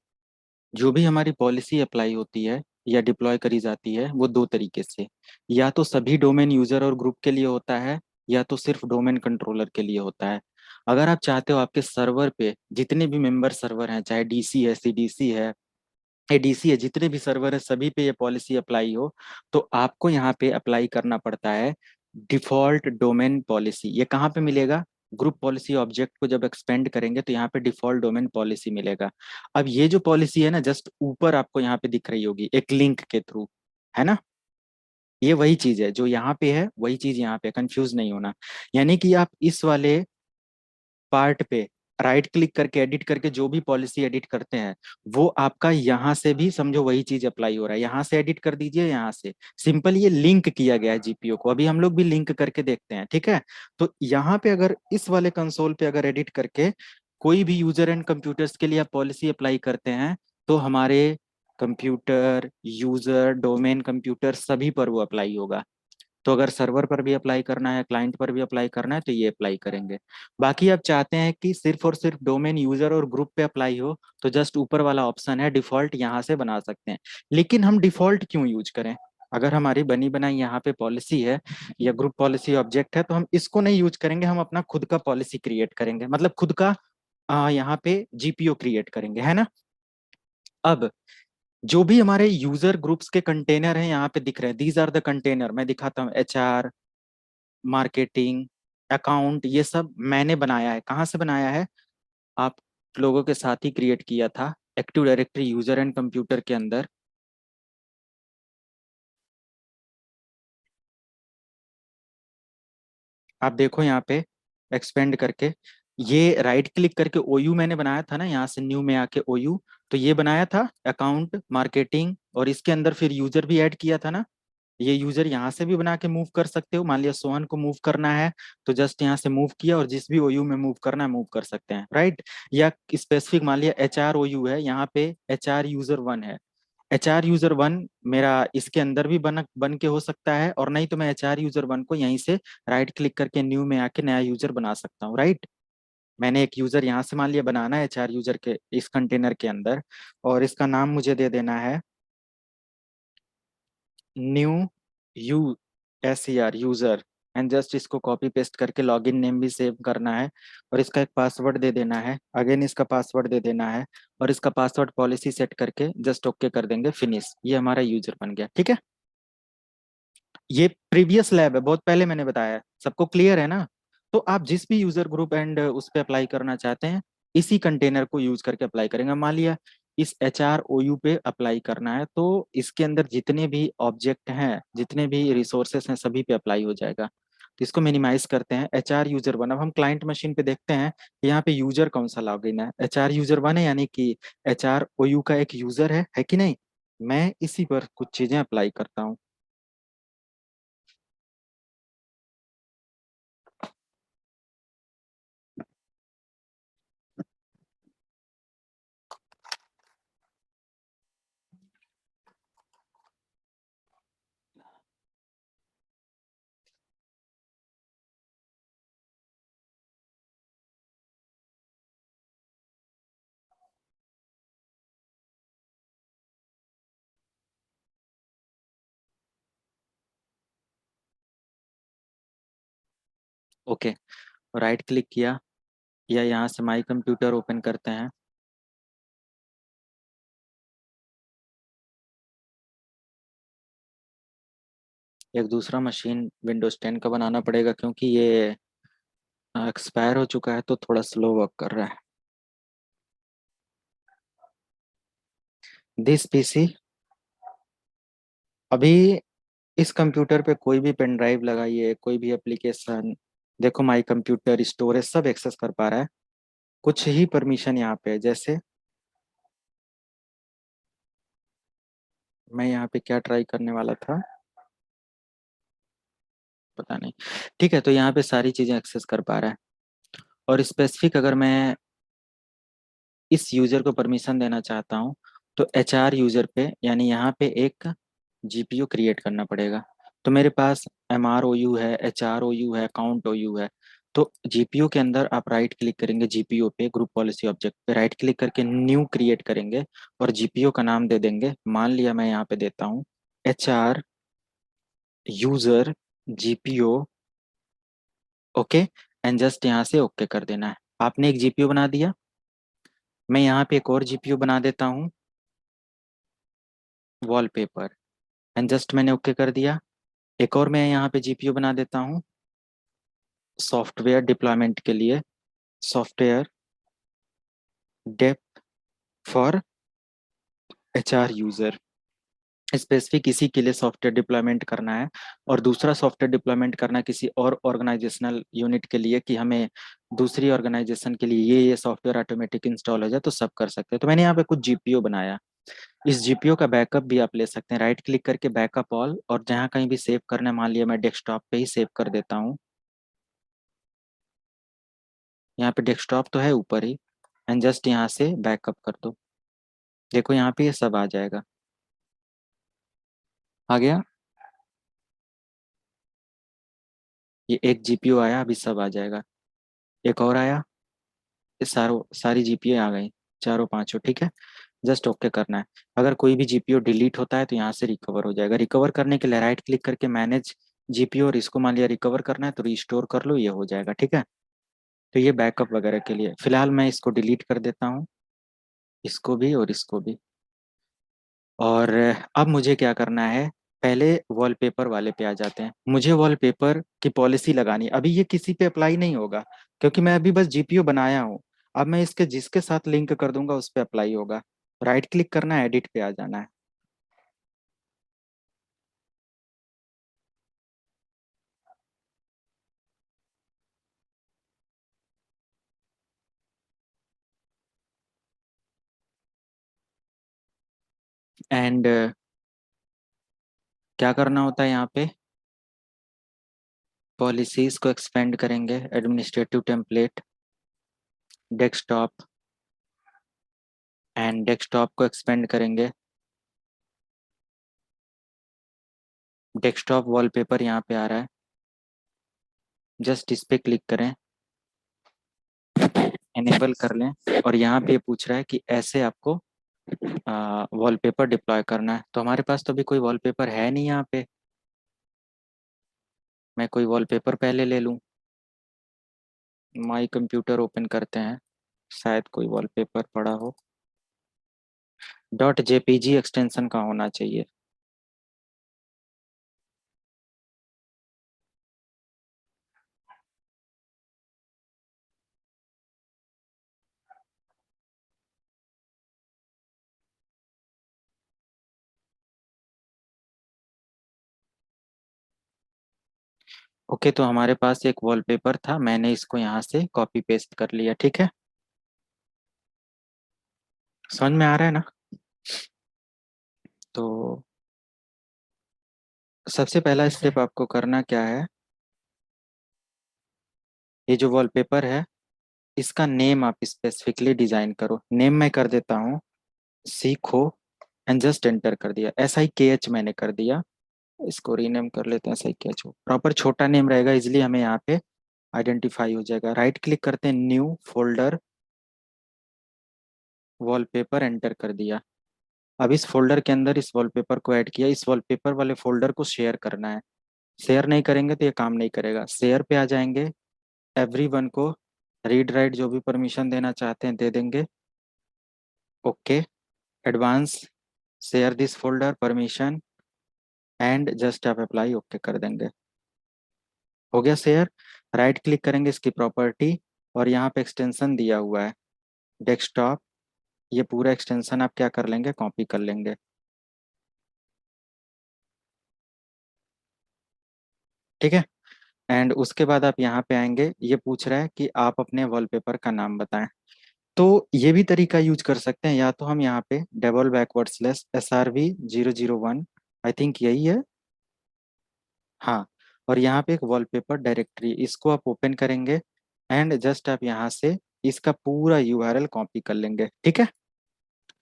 Speaker 1: जो भी हमारी पॉलिसी अप्लाई होती है या डिप्लॉय करी जाती है वो दो तरीके से, या तो सभी डोमेन यूजर और ग्रुप के लिए होता है, या तो सिर्फ डोमेन कंट्रोलर के लिए होता है। अगर आप चाहते हो आपके सर्वर पे जितने भी मेंबर सर्वर हैं, चाहे डीसी है, सीडीसी है, एडीसी है, जितने भी सर्वर है, सभी पे ये पॉलिसी अप्लाई हो, तो आपको यहाँ पे अप्लाई करना पड़ता है डिफॉल्ट डोमेन पॉलिसी। ये कहाँ पे मिलेगा? ग्रुप पॉलिसी ऑब्जेक्ट को जब एक्सपेंड करेंगे तो यहाँ पे डिफॉल्ट डोमेन पॉलिसी मिलेगा। अब ये जो पॉलिसी है ना, जस्ट ऊपर आपको यहाँ पे दिख रही होगी एक लिंक के थ्रू, है ना? ये वही चीज है जो यहाँ पे है, वही चीज यहाँ पे, कंफ्यूज नहीं होना। यानी कि आप इस वाले पार्ट पे राइट क्लिक करके एडिट करके जो भी पॉलिसी एडिट करते हैं, वो आपका यहाँ से भी समझो वही चीज अप्लाई हो रहा है। यहाँ से एडिट कर दीजिए, यहाँ से सिंपल ये लिंक किया गया है जीपीओ को। अभी हम लोग भी लिंक करके देखते हैं, ठीक है? तो यहाँ पे अगर इस वाले कंसोल पे अगर एडिट करके कोई भी यूजर एंड कंप्यूटर्स के लिए आप पॉलिसी अप्लाई करते हैं, तो हमारे कंप्यूटर यूजर डोमेन कंप्यूटर सभी पर वो अप्लाई होगा। तो अगर सर्वर पर भी अप्लाई करना है, क्लाइंट पर भी अप्लाई करना है, तो ये अप्लाई करेंगे। बाकी आप चाहते हैं कि सिर्फ और सिर्फ डोमेन यूजर और ग्रुप पे अप्लाई हो, तो जस्ट ऊपर वाला ऑप्शन है डिफॉल्ट, यहाँ से बना सकते हैं। लेकिन हम डिफॉल्ट क्यों यूज करें? अगर हमारी बनी बनाई यहाँ पे पॉलिसी है या ग्रुप पॉलिसी ऑब्जेक्ट है, तो हम इसको नहीं यूज करेंगे, हम अपना खुद का पॉलिसी क्रिएट करेंगे, मतलब खुद का यहाँ पे जीपीओ क्रिएट करेंगे, है ना? अब जो भी हमारे यूजर ग्रुप्स के कंटेनर हैं यहाँ पे दिख रहे हैं, दीज आर द कंटेनर। मैं दिखाता हूँ, एचआर, मार्केटिंग, अकाउंट, ये सब मैंने बनाया है। कहाँ से बनाया है? आप लोगों के साथ ही क्रिएट किया था active directory user and computer के अंदर। आप देखो यहाँ पे एक्सपेंड करके, ये राइट क्लिक करके ओयू मैंने बनाया था ना, यहाँ से न्यू में आके ओयू, तो ये बनाया था अकाउंट मार्केटिंग, और इसके अंदर फिर यूजर भी ऐड किया था ना। ये यूजर यहाँ से भी बना के मूव कर सकते हो। मान लिया सोहन को मूव करना है, तो जस्ट यहाँ से मूव किया, और जिस भी ओयू में मूव करना है मूव कर सकते हैं, राइट? या स्पेसिफिक मान लिया एच आर ओयू है, यहाँ पे एच आर यूजर वन है। एच आर यूजर वन मेरा इसके अंदर भी बन के हो सकता है, और नहीं तो मैं एच आर यूजर वन को यहीं से राइट क्लिक करके न्यू में आके नया यूजर बना सकता हूँ, राइट? मैंने एक यूजर यहाँ से मान लिया बनाना है एच आर यूजर के इस कंटेनर के अंदर, और इसका नाम मुझे दे देना है new U S E R user, and just इसको कॉपी पेस्ट करके लॉगिन नेम भी सेव करना है, और इसका एक पासवर्ड दे देना है, अगेन इसका पासवर्ड दे देना है, और इसका पासवर्ड पॉलिसी सेट करके जस्ट ओके कर देंगे, फिनिश। ये हमारा यूजर बन गया, ठीक है? ये प्रीवियस लैब है, बहुत पहले मैंने बताया है, सबको क्लियर है ना? तो आप जिस भी यूजर ग्रुप एंड उस पर अप्लाई करना चाहते हैं, इसी कंटेनर को यूज करके अप्लाई करेंगे। मान लिया इस एच आर ओ यू पे अप्लाई करना है, तो इसके अंदर जितने भी ऑब्जेक्ट हैं, जितने भी रिसोर्सेस हैं, सभी पे अप्लाई हो जाएगा। तो इसको मिनिमाइज करते हैं, एच आर यूजर वन। अब हम क्लाइंट मशीन पे देखते हैं कि यहाँ पे यूजर कौन सा लॉगिन है, एच आर यूजर वन है, यानी कि एच आर ओ यू का एक यूजर है कि नहीं? मैं इसी पर कुछ चीजें अप्लाई करता हूँ। ओके, राइट क्लिक किया, या यहाँ से माई कंप्यूटर ओपन करते हैं। एक दूसरा मशीन विंडोज 10 का बनाना पड़ेगा, क्योंकि ये एक्सपायर हो चुका है, तो थोड़ा स्लो वर्क कर रहा है। दिस पीसी, अभी इस कंप्यूटर पे कोई भी पेन ड्राइव लगाइए, कोई भी एप्लीकेशन, देखो माई कंप्यूटर स्टोरेज सब एक्सेस कर पा रहा है। कुछ ही परमिशन यहाँ पे है, जैसे मैं यहाँ पे क्या ट्राई करने वाला था, पता नहीं। ठीक है, तो यहाँ पे सारी चीजें एक्सेस कर पा रहा है। और स्पेसिफिक अगर मैं इस यूजर को परमिशन देना चाहता हूँ तो HR यूजर पे यानी यहाँ पे एक GPU क्रिएट करना पड़ेगा। तो मेरे पास MROU है, HROU है, COUNT-OU है। तो GPU के अंदर आप राइट क्लिक करेंगे, GPU पे ग्रुप पॉलिसी ऑब्जेक्ट पे राइट क्लिक करके न्यू क्रिएट करेंगे और GPU का नाम दे देंगे। मान लिया मैं यहाँ पे देता हूँ HR user GPU, okay, and just यहाँ से ओके कर देना है। आपने एक GPU बना दिया, मैं यहाँ पे एक और GPU बना देता हूँ, वॉलपेपर, एंड जस्ट मैंने ओके कर दिया। एक और मैं यहाँ पे GPU बना देता हूँ सॉफ्टवेयर डिप्लॉयमेंट के लिए, software dep for HR user, specific इसी के लिए सॉफ्टवेयर डिप्लॉयमेंट करना है। और दूसरा सॉफ्टवेयर डिप्लॉयमेंट करना किसी और ऑर्गेनाइजेशनल यूनिट के लिए कि हमें दूसरी ऑर्गेनाइजेशन के लिए ये सॉफ्टवेयर ऑटोमेटिक इंस्टॉल हो जाए तो सब कर सकते हैं। तो मैंने यहाँ पे कुछ GPU बनाया। इस GPU का बैकअप भी आप ले सकते हैं, राइट क्लिक करके बैकअप ऑल, और जहाँ कहीं भी सेव करना है, मान लिया मैं डेस्कटॉप पे ही सेव कर देता हूँ। यहाँ पे डेस्कटॉप तो है ऊपर ही, एंड जस्ट यहाँ से बैकअप कर दो। देखो यहाँ पे ये सब आ जाएगा, आ गया। ये एक GPU आया, अभी सब आ जाएगा। एक और आया, ये सारी GPU आ गई, चारों पांचों, ठीक है। जस्ट ओके करना है। अगर कोई भी GPU डिलीट होता है तो यहाँ से रिकवर हो जाएगा। रिकवर करने के लिए राइट क्लिक करके मैनेज GPU, और इसको मान लिया रिकवर करना है तो रिस्टोर कर लो, ये हो जाएगा, ठीक है। तो ये बैकअप वगैरह के लिए। फिलहाल मैं इसको डिलीट कर देता हूँ, इसको भी और इसको भी। और अब मुझे क्या करना है, पहले वॉलपेपर वाले पे आ जाते हैं। मुझे वॉलपेपर की पॉलिसी लगानी है। अभी ये किसी पे अप्लाई नहीं होगा क्योंकि मैं अभी बस GPU बनाया हूँ। अब मैं इसके जिसके साथ लिंक कर दूंगा उस पर अप्लाई होगा। राइट क्लिक करना है, एडिट पे आ जाना है। एंड क्या करना होता है यहाँ पे, पॉलिसीज को एक्सपेंड करेंगे, administrative template, desktop, and desktop को एक्सपेंड करेंगे। डेस्कटॉप वॉलपेपर यहाँ पे आ रहा है, जस्ट इस पे क्लिक करें, एनेबल कर लें, और यहाँ पे पूछ रहा है कि ऐसे आपको वॉलपेपर डिप्लॉय करना है। तो हमारे पास तो अभी कोई वॉलपेपर है नहीं यहाँ पे। मैं कोई वॉलपेपर पहले ले लूँ, माई कंप्यूटर ओपन करते हैं, शायद कोई वॉलपेपर पड़ा हो। .jpg एक्सटेंशन का होना चाहिए। ओके, तो हमारे पास एक वॉलपेपर था, मैंने इसको यहाँ से कॉपी पेस्ट कर लिया, ठीक है। समझ में आ रहा है ना। तो सबसे पहला स्टेप आपको करना क्या है, ये जो वॉलपेपर है इसका नेम आप स्पेसिफिकली डिजाइन करो। नेम मैं कर देता हूँ सीखो, एंड जस्ट एंटर कर दिया। SIKH मैंने कर दिया। इसको रीनेम कर लेते हैं, SIKH प्रॉपर छोटा नेम रहेगा, इसलिए हमें यहाँ पे आइडेंटिफाई हो जाएगा। राइट क्लिक करते हैं, न्यू फोल्डर, वॉलपेपर, एंटर कर दिया। अब इस फोल्डर के अंदर इस वॉलपेपर को ऐड किया। इस वॉलपेपर वाले फोल्डर को शेयर करना है। शेयर नहीं करेंगे तो ये काम नहीं करेगा। शेयर पे आ जाएंगे, एवरीवन को रीड राइट जो भी परमिशन देना चाहते हैं दे देंगे। Okay, advance share this folder permission, and just आप अप्लाई ओके कर देंगे। हो गया शेयर। राइट क्लिक करेंगे इसकी प्रॉपर्टी, और यहाँ पे एक्सटेंशन दिया हुआ है डेस्कटॉप, ये पूरा एक्सटेंशन आप क्या कर लेंगे, कॉपी कर लेंगे, ठीक है। एंड उसके बाद आप यहाँ पे आएंगे, ये पूछ रहा है कि आप अपने वॉलपेपर का नाम बताएं। तो ये भी तरीका यूज कर सकते हैं, या तो हम यहाँ पे double backward slash SRV001, I think यही है, हाँ। और यहाँ पे एक वॉलपेपर डायरेक्टरी, इसको आप ओपन करेंगे, एंड जस्ट आप यहाँ से इसका पूरा यूआरएल कॉपी कर लेंगे, ठीक है।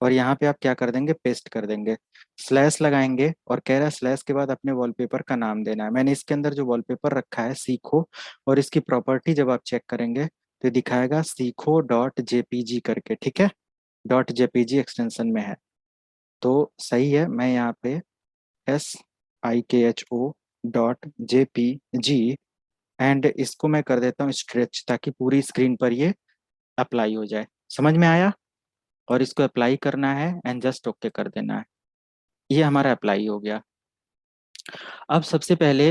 Speaker 1: और यहाँ पे आप क्या कर देंगे, पेस्ट कर देंगे, स्लैश लगाएंगे और कह रहा है स्लैश के बाद अपने वॉलपेपर का नाम देना है। मैंने इसके अंदर जो वॉलपेपर रखा है सीखो, और इसकी प्रॉपर्टी जब आप चेक करेंगे तो दिखाएगा सीखो डॉट जेपीजी करके, ठीक है, डॉट जेपीजी एक्सटेंशन में है। तो सही है, मैं यहाँ पे SIKHO डॉट JPG एंड इसको मैं कर देता हूँ स्ट्रेच, ताकि पूरी स्क्रीन पर ये अप्लाई हो जाए। समझ में आया? और इसको अप्लाई करना है एंड जस्ट ओके कर देना है। ये हमारा अप्लाई हो गया। अब सबसे पहले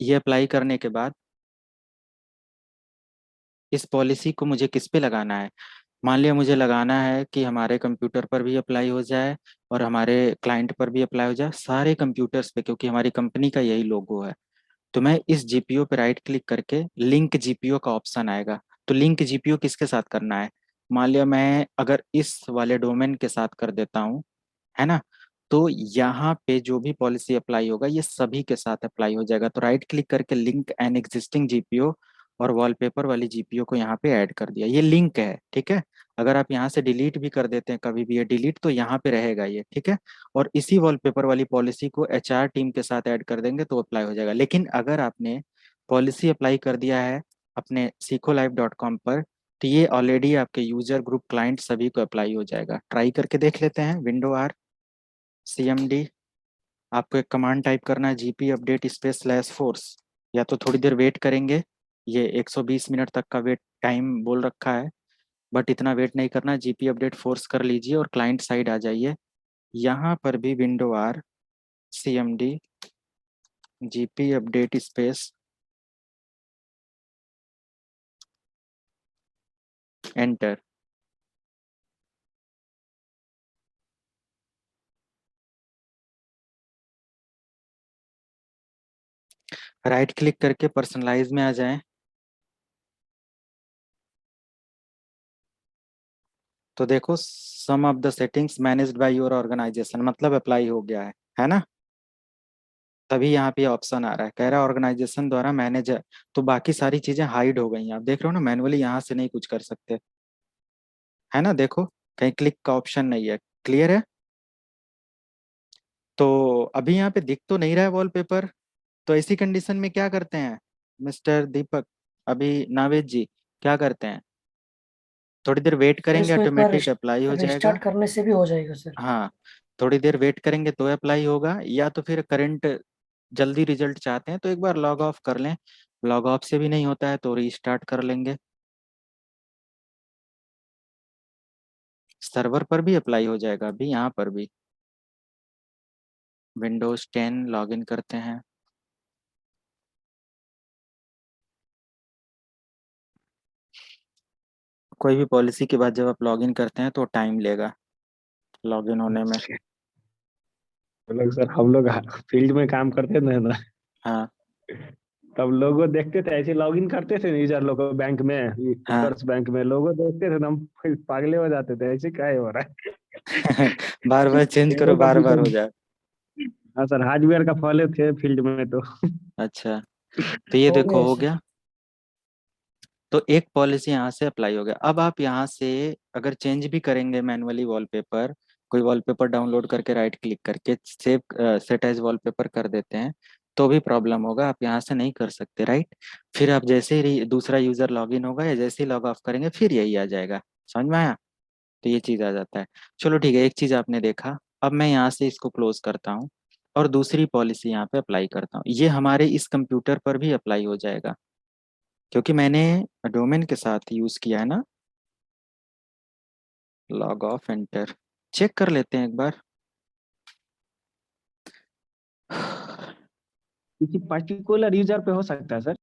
Speaker 1: ये अप्लाई करने के बाद इस पॉलिसी को मुझे किस पे लगाना है। मान लिया मुझे लगाना है कि हमारे कंप्यूटर पर भी अप्लाई हो जाए और हमारे क्लाइंट पर भी अप्लाई हो जाए, सारे कंप्यूटर्स पे, क्योंकि हमारी कंपनी का यही लोगो है। तो मैं इस जीपीओ पे राइट क्लिक करके लिंक जीपीओ का ऑप्शन आएगा। तो लिंक जीपीओ किसके साथ करना है, मान लिया मैं अगर इस वाले डोमेन के साथ कर देता हूँ, है ना, तो यहाँ पे जो भी पॉलिसी अप्लाई होगा ये सभी के साथ अप्लाई हो जाएगा। तो राइट क्लिक करके लिंक एन एग्जिस्टिंग जीपीओ और वॉलपेपर वाली जीपीओ को यहाँ पे ऐड कर दिया। ये लिंक है, ठीक है। अगर आप यहाँ से डिलीट भी कर देते हैं कभी भी ये डिलीट, तो यहाँ पे रहेगा ये, ठीक है। और इसी वॉलपेपर वाली पॉलिसी को एचआर टीम के साथ ऐड कर देंगे तो अप्लाई हो जाएगा। लेकिन अगर आपने पॉलिसी अप्लाई कर दिया है अपने सीखोलाइव.com पर, तो ये ऑलरेडी आपके यूजर ग्रुप क्लाइंट सभी को अप्लाई हो जाएगा। ट्राई करके देख लेते हैं। विंडो आर CMD, आपको एक कमांड टाइप करना है GP update space slash force, या तो थोड़ी देर वेट करेंगे। ये 120 मिनट तक का वेट टाइम बोल रखा है, बट इतना वेट नहीं करना। GP अपडेट फोर्स कर लीजिए और क्लाइंट साइड आ जाइए। यहाँ पर भी window R CMD GP update space enter. Right click करके पर्सनलाइज में आ जाएं। तो देखो some of the settings managed by your organization, मतलब अप्लाई हो गया है ना। तभी यहाँ पे ऑप्शन आ रहा है, कह रहा है ऑर्गेनाइजेशन द्वारा मैनेज है। तो बाकी सारी चीजें हाइड हो गई हैं, आप देख रहे हो ना, मैनुअली यहाँ से नहीं कुछ कर सकते, है ना। देखो कहीं क्लिक का ऑप्शन नहीं है। क्लियर है? तो अभी यहाँ पे दिख तो नहीं रहा है वॉलपेपर। तो ऐसी कंडीशन में क्या करते हैं मिस्टर दीपक, अभी नावेद जी, क्या करते हैं, थोड़ी देर वेट
Speaker 5: सर
Speaker 1: करेंगे,
Speaker 5: इसको एक बार
Speaker 1: ऑटोमेटिक अप्लाई हो जाएगा।
Speaker 5: रिस्टार्ट करने से भी हो जाएगा सर?
Speaker 1: हाँ, थोड़ी देर वेट करेंगे तो अप्लाई होगा, या तो फिर करंट जल्दी रिजल्ट चाहते हैं तो एक बार लॉग ऑफ कर लें। लॉग ऑफ से भी नहीं होता है तो रीस्टार्ट कर लेंगे। सर्वर पर भी अप्लाई हो जाएगा अभी, यहाँ पर भी। विंडोज 10 लॉगिन करते हैं। कोई भी पॉलिसी के बाद जब आप लॉगिन करते हैं तो टाइम लेगा लॉगिन होने में।
Speaker 2: हम लोग फील्ड में काम करते थे ना,
Speaker 1: हाँ
Speaker 2: तब लोगो देखते थे ऐसे लॉगिन करते थे यूजर लोग बैंक में,
Speaker 1: हाँ।
Speaker 2: उत्कर्ष बैंक में लोगो देखते थे ना, हम फिर पागले हो जाते थे, ऐसे क्या हो रहा है।
Speaker 1: बार बार चेंज करो,
Speaker 2: चेहरे पर
Speaker 1: बार
Speaker 2: भी
Speaker 1: बार हो जाए।
Speaker 2: हाँ सर, हार्डवेयर का फॉले थे फील्ड में तो।
Speaker 1: अच्छा, तो ये
Speaker 5: हो
Speaker 1: देखो
Speaker 5: गया
Speaker 1: हो
Speaker 5: सर।
Speaker 1: गया। तो एक पॉलिसी यहाँ से अप्लाई हो गया। अब आप यहाँ से अगर चेंज भी करेंगे मैनुअली वॉलपेपर, कोई वॉलपेपर डाउनलोड करके राइट क्लिक करके सेव सेट एज वॉलपेपर कर देते हैं, तो भी प्रॉब्लम होगा। आप यहाँ से नहीं कर सकते, राइट। फिर आप जैसे ही दूसरा यूजर लॉगिन होगा या जैसे ही लॉग ऑफ करेंगे फिर यही आ जाएगा। समझ में आया? तो ये चीज़ आ जाता है। चलो ठीक है, एक चीज़ आपने देखा। अब मैं यहाँ से इसको क्लोज करता हूँ और दूसरी पॉलिसी यहाँ पे अप्लाई करता हूँ। ये हमारे इस कंप्यूटर पर भी अप्लाई हो जाएगा क्योंकि मैंने डोमेन के साथ यूज किया है ना। लॉग ऑफ एंटर, चेक कर लेते हैं एक बार।
Speaker 2: किसी पर्टिकुलर यूजर पे हो सकता है सर?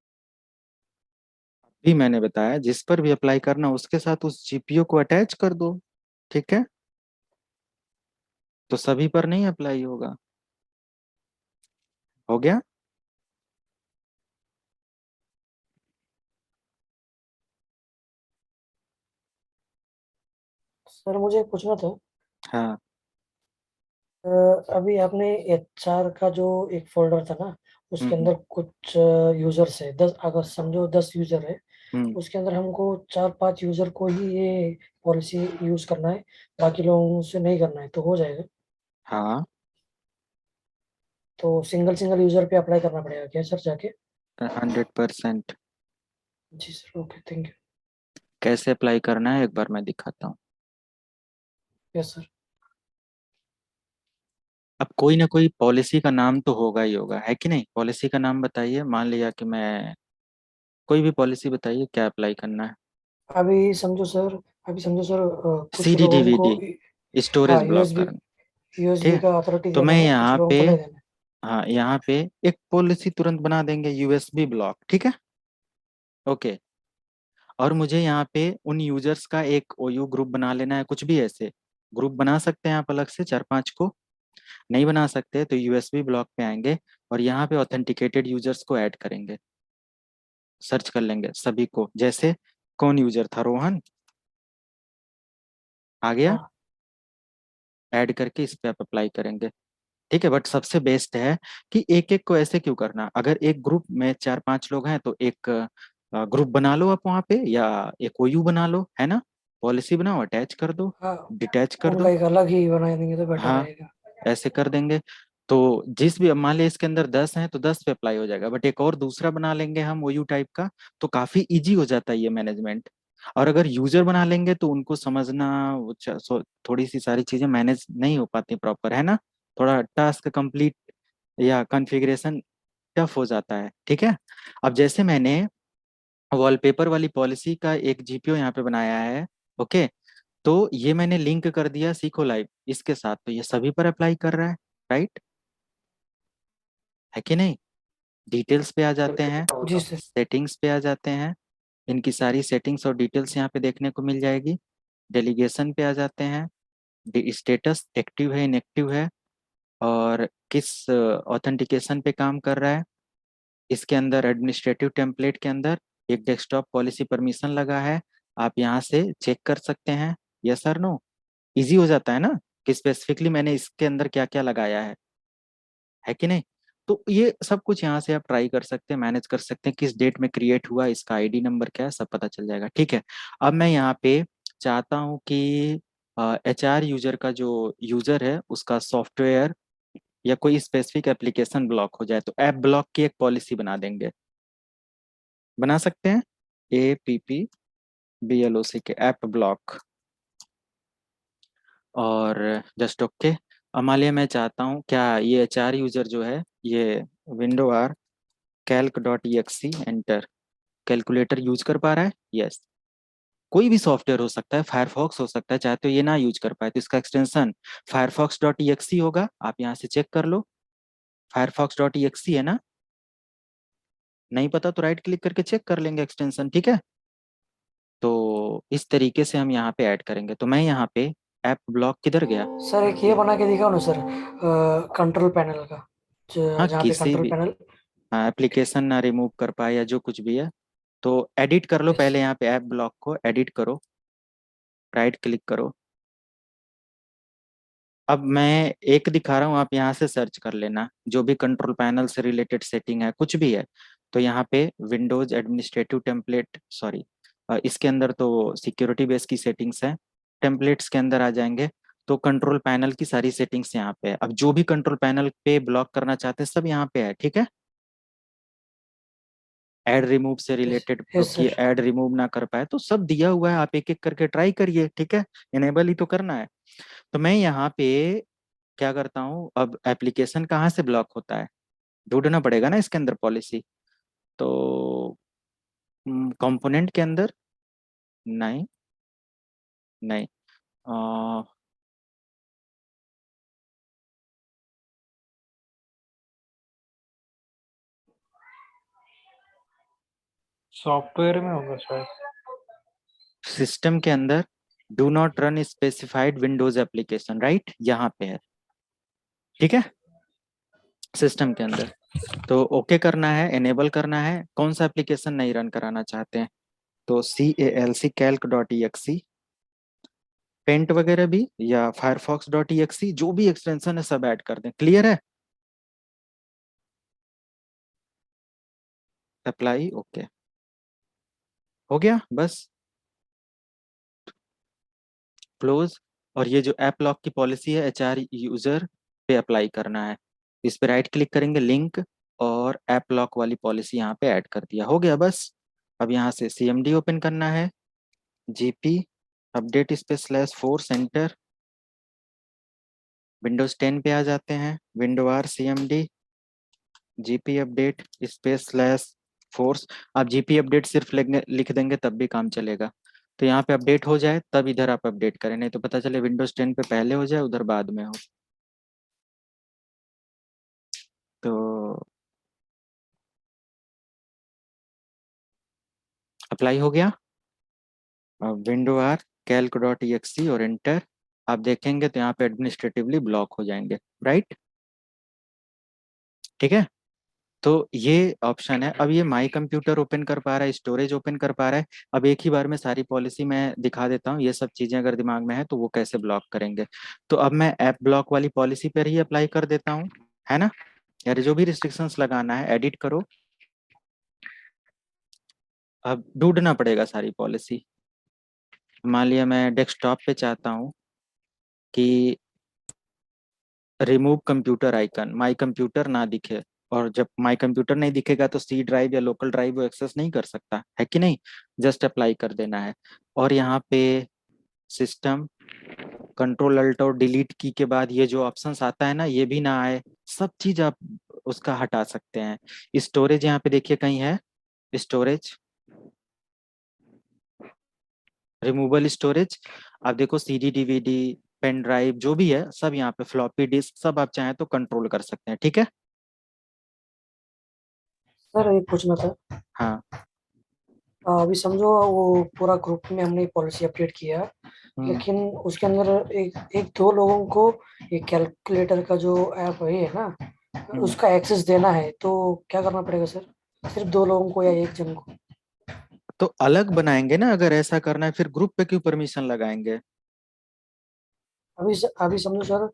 Speaker 1: भी मैंने बताया जिस पर भी अप्लाई करना उसके साथ उस जीपीयू को अटैच कर दो, ठीक है, तो सभी पर नहीं अप्लाई होगा। हो गया।
Speaker 5: सर मुझे पूछना था,
Speaker 1: हाँ।
Speaker 5: अ, अभी आपने एचआर का जो एक फोल्डर था ना, उसके
Speaker 1: हम्म
Speaker 5: अंदर कुछ यूजर्स है, 10, अगर समझो 10 यूजर है, उसके अंदर हमको 4-5 यूजर को ही ये पॉलिसी यूज करना है, बाकी लोगों से नहीं करना है, तो हो जाएगा?
Speaker 1: हाँ,
Speaker 5: तो सिंगल सिंगल यूजर पे अप्लाई करना पड़ेगा क्या सर जाके?
Speaker 1: 100%।
Speaker 5: जी सर, ओके, थैंक यू।
Speaker 1: कैसे अप्लाई करना है एक बार मैं दिखाता हूँ।
Speaker 5: Yes sir.
Speaker 1: अब कोई ना कोई पॉलिसी का नाम तो होगा ही होगा, है कि नहीं? पॉलिसी का नाम बताइए, मान लिया कि मैं कोई भी पॉलिसी बताइए, क्या अप्लाई करना है।
Speaker 5: अभी समझो सर, कुछ
Speaker 1: सी डी डी
Speaker 5: लोगों
Speaker 1: वी
Speaker 5: को,
Speaker 1: डी स्टोरेज
Speaker 5: हाँ,
Speaker 1: ब्लॉक
Speaker 5: यूएसबी
Speaker 1: करना। ठीक
Speaker 5: यूएसबी
Speaker 1: है,
Speaker 5: का अथॉरिटी
Speaker 1: तो
Speaker 5: देना
Speaker 1: मैं
Speaker 5: है, कुछ
Speaker 1: यहाँ
Speaker 5: लोगों
Speaker 1: पे,
Speaker 5: को नहीं देना है।
Speaker 1: हाँ यहाँ पे एक पॉलिसी तुरंत बना देंगे, यूएसबी ब्लॉक, ठीक है। ओके, और मुझे यहाँ पे उन यूजर्स का एक ओयू ग्रुप बना लेना है, कुछ भी ऐसे ग्रुप बना सकते हैं आप अलग से 4-5 को। नहीं बना सकते तो यूएसबी ब्लॉक पे आएंगे और यहाँ पे ऑथेंटिकेटेड यूजर्स को ऐड करेंगे, सर्च कर लेंगे सभी को। जैसे कौन यूजर था, रोहन, आ गया,
Speaker 5: हाँ
Speaker 1: ऐड करके इस पे आप अप्लाई करेंगे। ठीक है, बट सबसे बेस्ट है कि एक एक को ऐसे क्यों करना। अगर एक ग्रुप में 4-5 लोग हैं तो एक ग्रुप बना लो आप वहाँ पे, या एक ओयू बना लो, है ना। पॉलिसी बनाओ, अटैच कर दो,
Speaker 5: हाँ,
Speaker 1: डिटैच कर
Speaker 5: उनका
Speaker 1: दो।
Speaker 5: एक अलग ही बना देंगे तो बेटर
Speaker 1: हाँ,
Speaker 5: रहेगा।
Speaker 1: ऐसे कर देंगे। तो जिस भी, अब मान लिया इसके अंदर 10 हैं तो 10 पे अप्लाई हो जाएगा, बट एक और दूसरा बना लेंगे हम ओयू टाइप का, तो काफी इजी हो जाता है ये मैनेजमेंट। और अगर यूजर बना लेंगे तो उनको समझना, थोड़ी सी सारी चीजें मैनेज नहीं हो पाती प्रॉपर, है ना। थोड़ा टास्क कंप्लीट या कॉन्फ़िगरेशन टफ हो जाता है, ठीक है। अब जैसे मैंने वॉलपेपर वाली पॉलिसी का एक जीपीओ यहाँ पे बनाया है, ओके, तो ये मैंने लिंक कर दिया सीखो लाइव इसके साथ, तो ये सभी पर अप्लाई कर रहा है, राइट, है कि नहीं। डिटेल्स पे आ जाते हैं,
Speaker 5: जी सर।
Speaker 1: सेटिंग्स पे आ जाते हैं, इनकी सारी सेटिंग्स और डिटेल्स यहाँ पे देखने को मिल जाएगी। डेलीगेशन पे आ जाते हैं, स्टेटस एक्टिव है इनएक्टिव है, और किस ऑथेंटिकेशन पे काम कर रहा है। इसके अंदर एडमिनिस्ट्रेटिव टेम्पलेट के अंदर एक डेस्कटॉप पॉलिसी परमिशन लगा है, आप यहाँ से चेक कर सकते हैं, यस और नो। इजी हो जाता है ना कि स्पेसिफिकली मैंने इसके अंदर क्या क्या लगाया है कि नहीं। तो ये सब कुछ यहाँ से आप ट्राई कर सकते हैं, मैनेज कर सकते हैं, किस डेट में क्रिएट हुआ, इसका आईडी नंबर क्या है, सब पता चल जाएगा, ठीक है। अब मैं यहाँ पे चाहता हूँ कि HR यूजर का जो यूजर है उसका सॉफ्टवेयर या कोई स्पेसिफिक एप्लीकेशन ब्लॉक हो जाए, तो ऐप ब्लॉक की एक पॉलिसी बना देंगे, बना सकते हैं। APPBLOC के ऐप ब्लॉक, और जस्ट ओके। अब मान लिया मैं चाहता हूँ, क्या ये HR यूजर जो है ये window R calc.exe enter calculator use कर पा रहा है, यस। कोई भी सॉफ्टवेयर हो सकता है, फायरफॉक्स हो सकता है, चाहे तो ये ना यूज कर पाए तो इसका एक्सटेंशन firefox.exe होगा, आप यहाँ से चेक कर लो। firefox.exe है ना, नहीं पता तो राइट क्लिक करके चेक कर लेंगे एक्सटेंशन, ठीक है। तो इस तरीके से हम यहाँ पे ऐड करेंगे, तो मैं यहाँ पे ऐप ब्लॉक किधर गया।
Speaker 5: सर एक ये बना के दिखाओ ना सर, कंट्रोल पैनल का,
Speaker 1: हाँ,
Speaker 5: जहाँ पे
Speaker 1: किसी
Speaker 5: कंट्रोल
Speaker 1: भी
Speaker 5: पैनल।
Speaker 1: एप्लीकेशन ना रिमूव कर पाए या जो कुछ भी है, तो एडिट कर लो
Speaker 5: यस।
Speaker 1: पहले, यहाँ पे ऐप ब्लॉक को एडिट करो, राइट क्लिक करो। अब मैं एक दिखा रहा हूँ, आप यहाँ से सर्च कर लेना जो भी कंट्रोल पैनल से रिलेटेड सेटिंग है, कुछ भी है। तो यहाँ पे विंडोज एडमिनिस्ट्रेटिव टेम्पलेट, सॉरी, इसके अंदर तो सिक्योरिटी बेस की सेटिंग्स है, टेम्पलेट्स के अंदर आ जाएंगे, तो कंट्रोल पैनल की सारी सेटिंग्स यहाँ पे है। अब जो भी कंट्रोल पैनल पे ब्लॉक करना चाहते हैं सब यहाँ पे है, ठीक है। ऐड रिमूव से
Speaker 5: यस।
Speaker 1: रिलेटेड,
Speaker 5: यस
Speaker 1: कि
Speaker 5: सर।
Speaker 1: ऐड रिमूव ना कर पाए तो सब दिया हुआ है, आप एक एक करके ट्राई करिए, ठीक है। इनेबल ही तो करना है। तो मैं यहाँ पे क्या करता हूँ, अब एप्लीकेशन कहाँ से ब्लॉक होता है ढूंढना पड़ेगा ना इसके अंदर पॉलिसी। तो कंपोनेंट के अंदर, नहीं, नहीं,
Speaker 3: सॉफ्टवेयर में होगा शायद।
Speaker 1: सिस्टम के अंदर do not run specified Windows application, right, यहाँ पे है, ठीक है। सिस्टम के अंदर तो ओके करना है, एनेबल करना है, कौन सा एप्लीकेशन नहीं रन कराना चाहते हैं, तो calc.exe, पेंट वगैरह भी, या firefox.exe, जो भी एक्सटेंशन है सब ऐड कर दें, क्लियर है। Apply, okay. हो गया बस क्लोज। और ये जो ऐप लॉक की पॉलिसी है HR यूजर पे अप्लाई करना है। इस पे राइट क्लिक करेंगे, लिंक, और ऐप लॉक वाली पॉलिसी यहाँ पे ऐड कर दिया, हो गया बस। अब यहाँ से CMD ओपन करना है, GP update space /4 centre, Windows 10 पे आ जाते हैं, window R CMD GP update space /4। आप GP अपडेट सिर्फ लिख देंगे तब भी काम चलेगा। तो यहाँ पे अपडेट हो जाए तब इधर आप अपडेट करें, नहीं तो पता चले विंडोज 10 पे पहले हो जाए उधर बाद में हो। तो अप्लाई हो गया। विंडो आर calc.exe और एंटर। आप देखेंगे तो यहाँ पे एडमिनिस्ट्रेटिवली ब्लॉक हो जाएंगे, राइट? ठीक है, तो ये ऑप्शन है। अब ये माई कंप्यूटर ओपन कर पा रहा है, स्टोरेज ओपन कर पा रहा है। अब एक ही बार में सारी पॉलिसी मैं दिखा देता हूँ, ये सब चीजें अगर दिमाग में है तो वो कैसे ब्लॉक करेंगे। तो अब मैं ऐप ब्लॉक वाली पॉलिसी पर ही अप्लाई कर देता हूँ, है ना? यार जो भी रिस्ट्रिक्शंस लगाना है एडिट करो। अब ढूंढना पड़ेगा सारी पॉलिसी। मान लिया मैं डेस्कटॉप पे चाहता हूँ कि remove computer icon, my computer ना दिखे, और जब माई कंप्यूटर नहीं दिखेगा तो C ड्राइव या लोकल ड्राइव वो एक्सेस नहीं कर सकता है कि नहीं। जस्ट अप्लाई कर देना है, और यहाँ पे सिस्टम कंट्रोल अल्ट और डिलीट की के बाद ये जो ऑप्शंस आता है ना, ये भी ना आए, सब चीज आप उसका हटा सकते हैं। स्टोरेज यहाँ पे देखिए कहीं है, स्टोरेज, रिमूवल स्टोरेज। आप देखो CD DVD पेन ड्राइव जो भी है सब यहाँ पे, फ्लॉपी डिस्क सब आप चाहें तो कंट्रोल कर सकते हैं, ठीक है।
Speaker 5: सर एक पूछना था।
Speaker 1: हाँ।
Speaker 5: अभी समझो वो पूरा ग्रुप में हमने पॉलिसी अपडेट किया, लेकिन उसके अंदर एक एक दो लोगों को ये कैलकुलेटर का जो ऐप है ना, उसका एक्सेस देना है, तो क्या करना पड़ेगा सर? सिर्फ दो लोगों को या एक जन को?
Speaker 1: तो अलग बनाएंगे ना, अगर ऐसा करना है फिर ग्रुप पे क्यों परमिशन लगाएंगे।
Speaker 5: अभी समझो सर,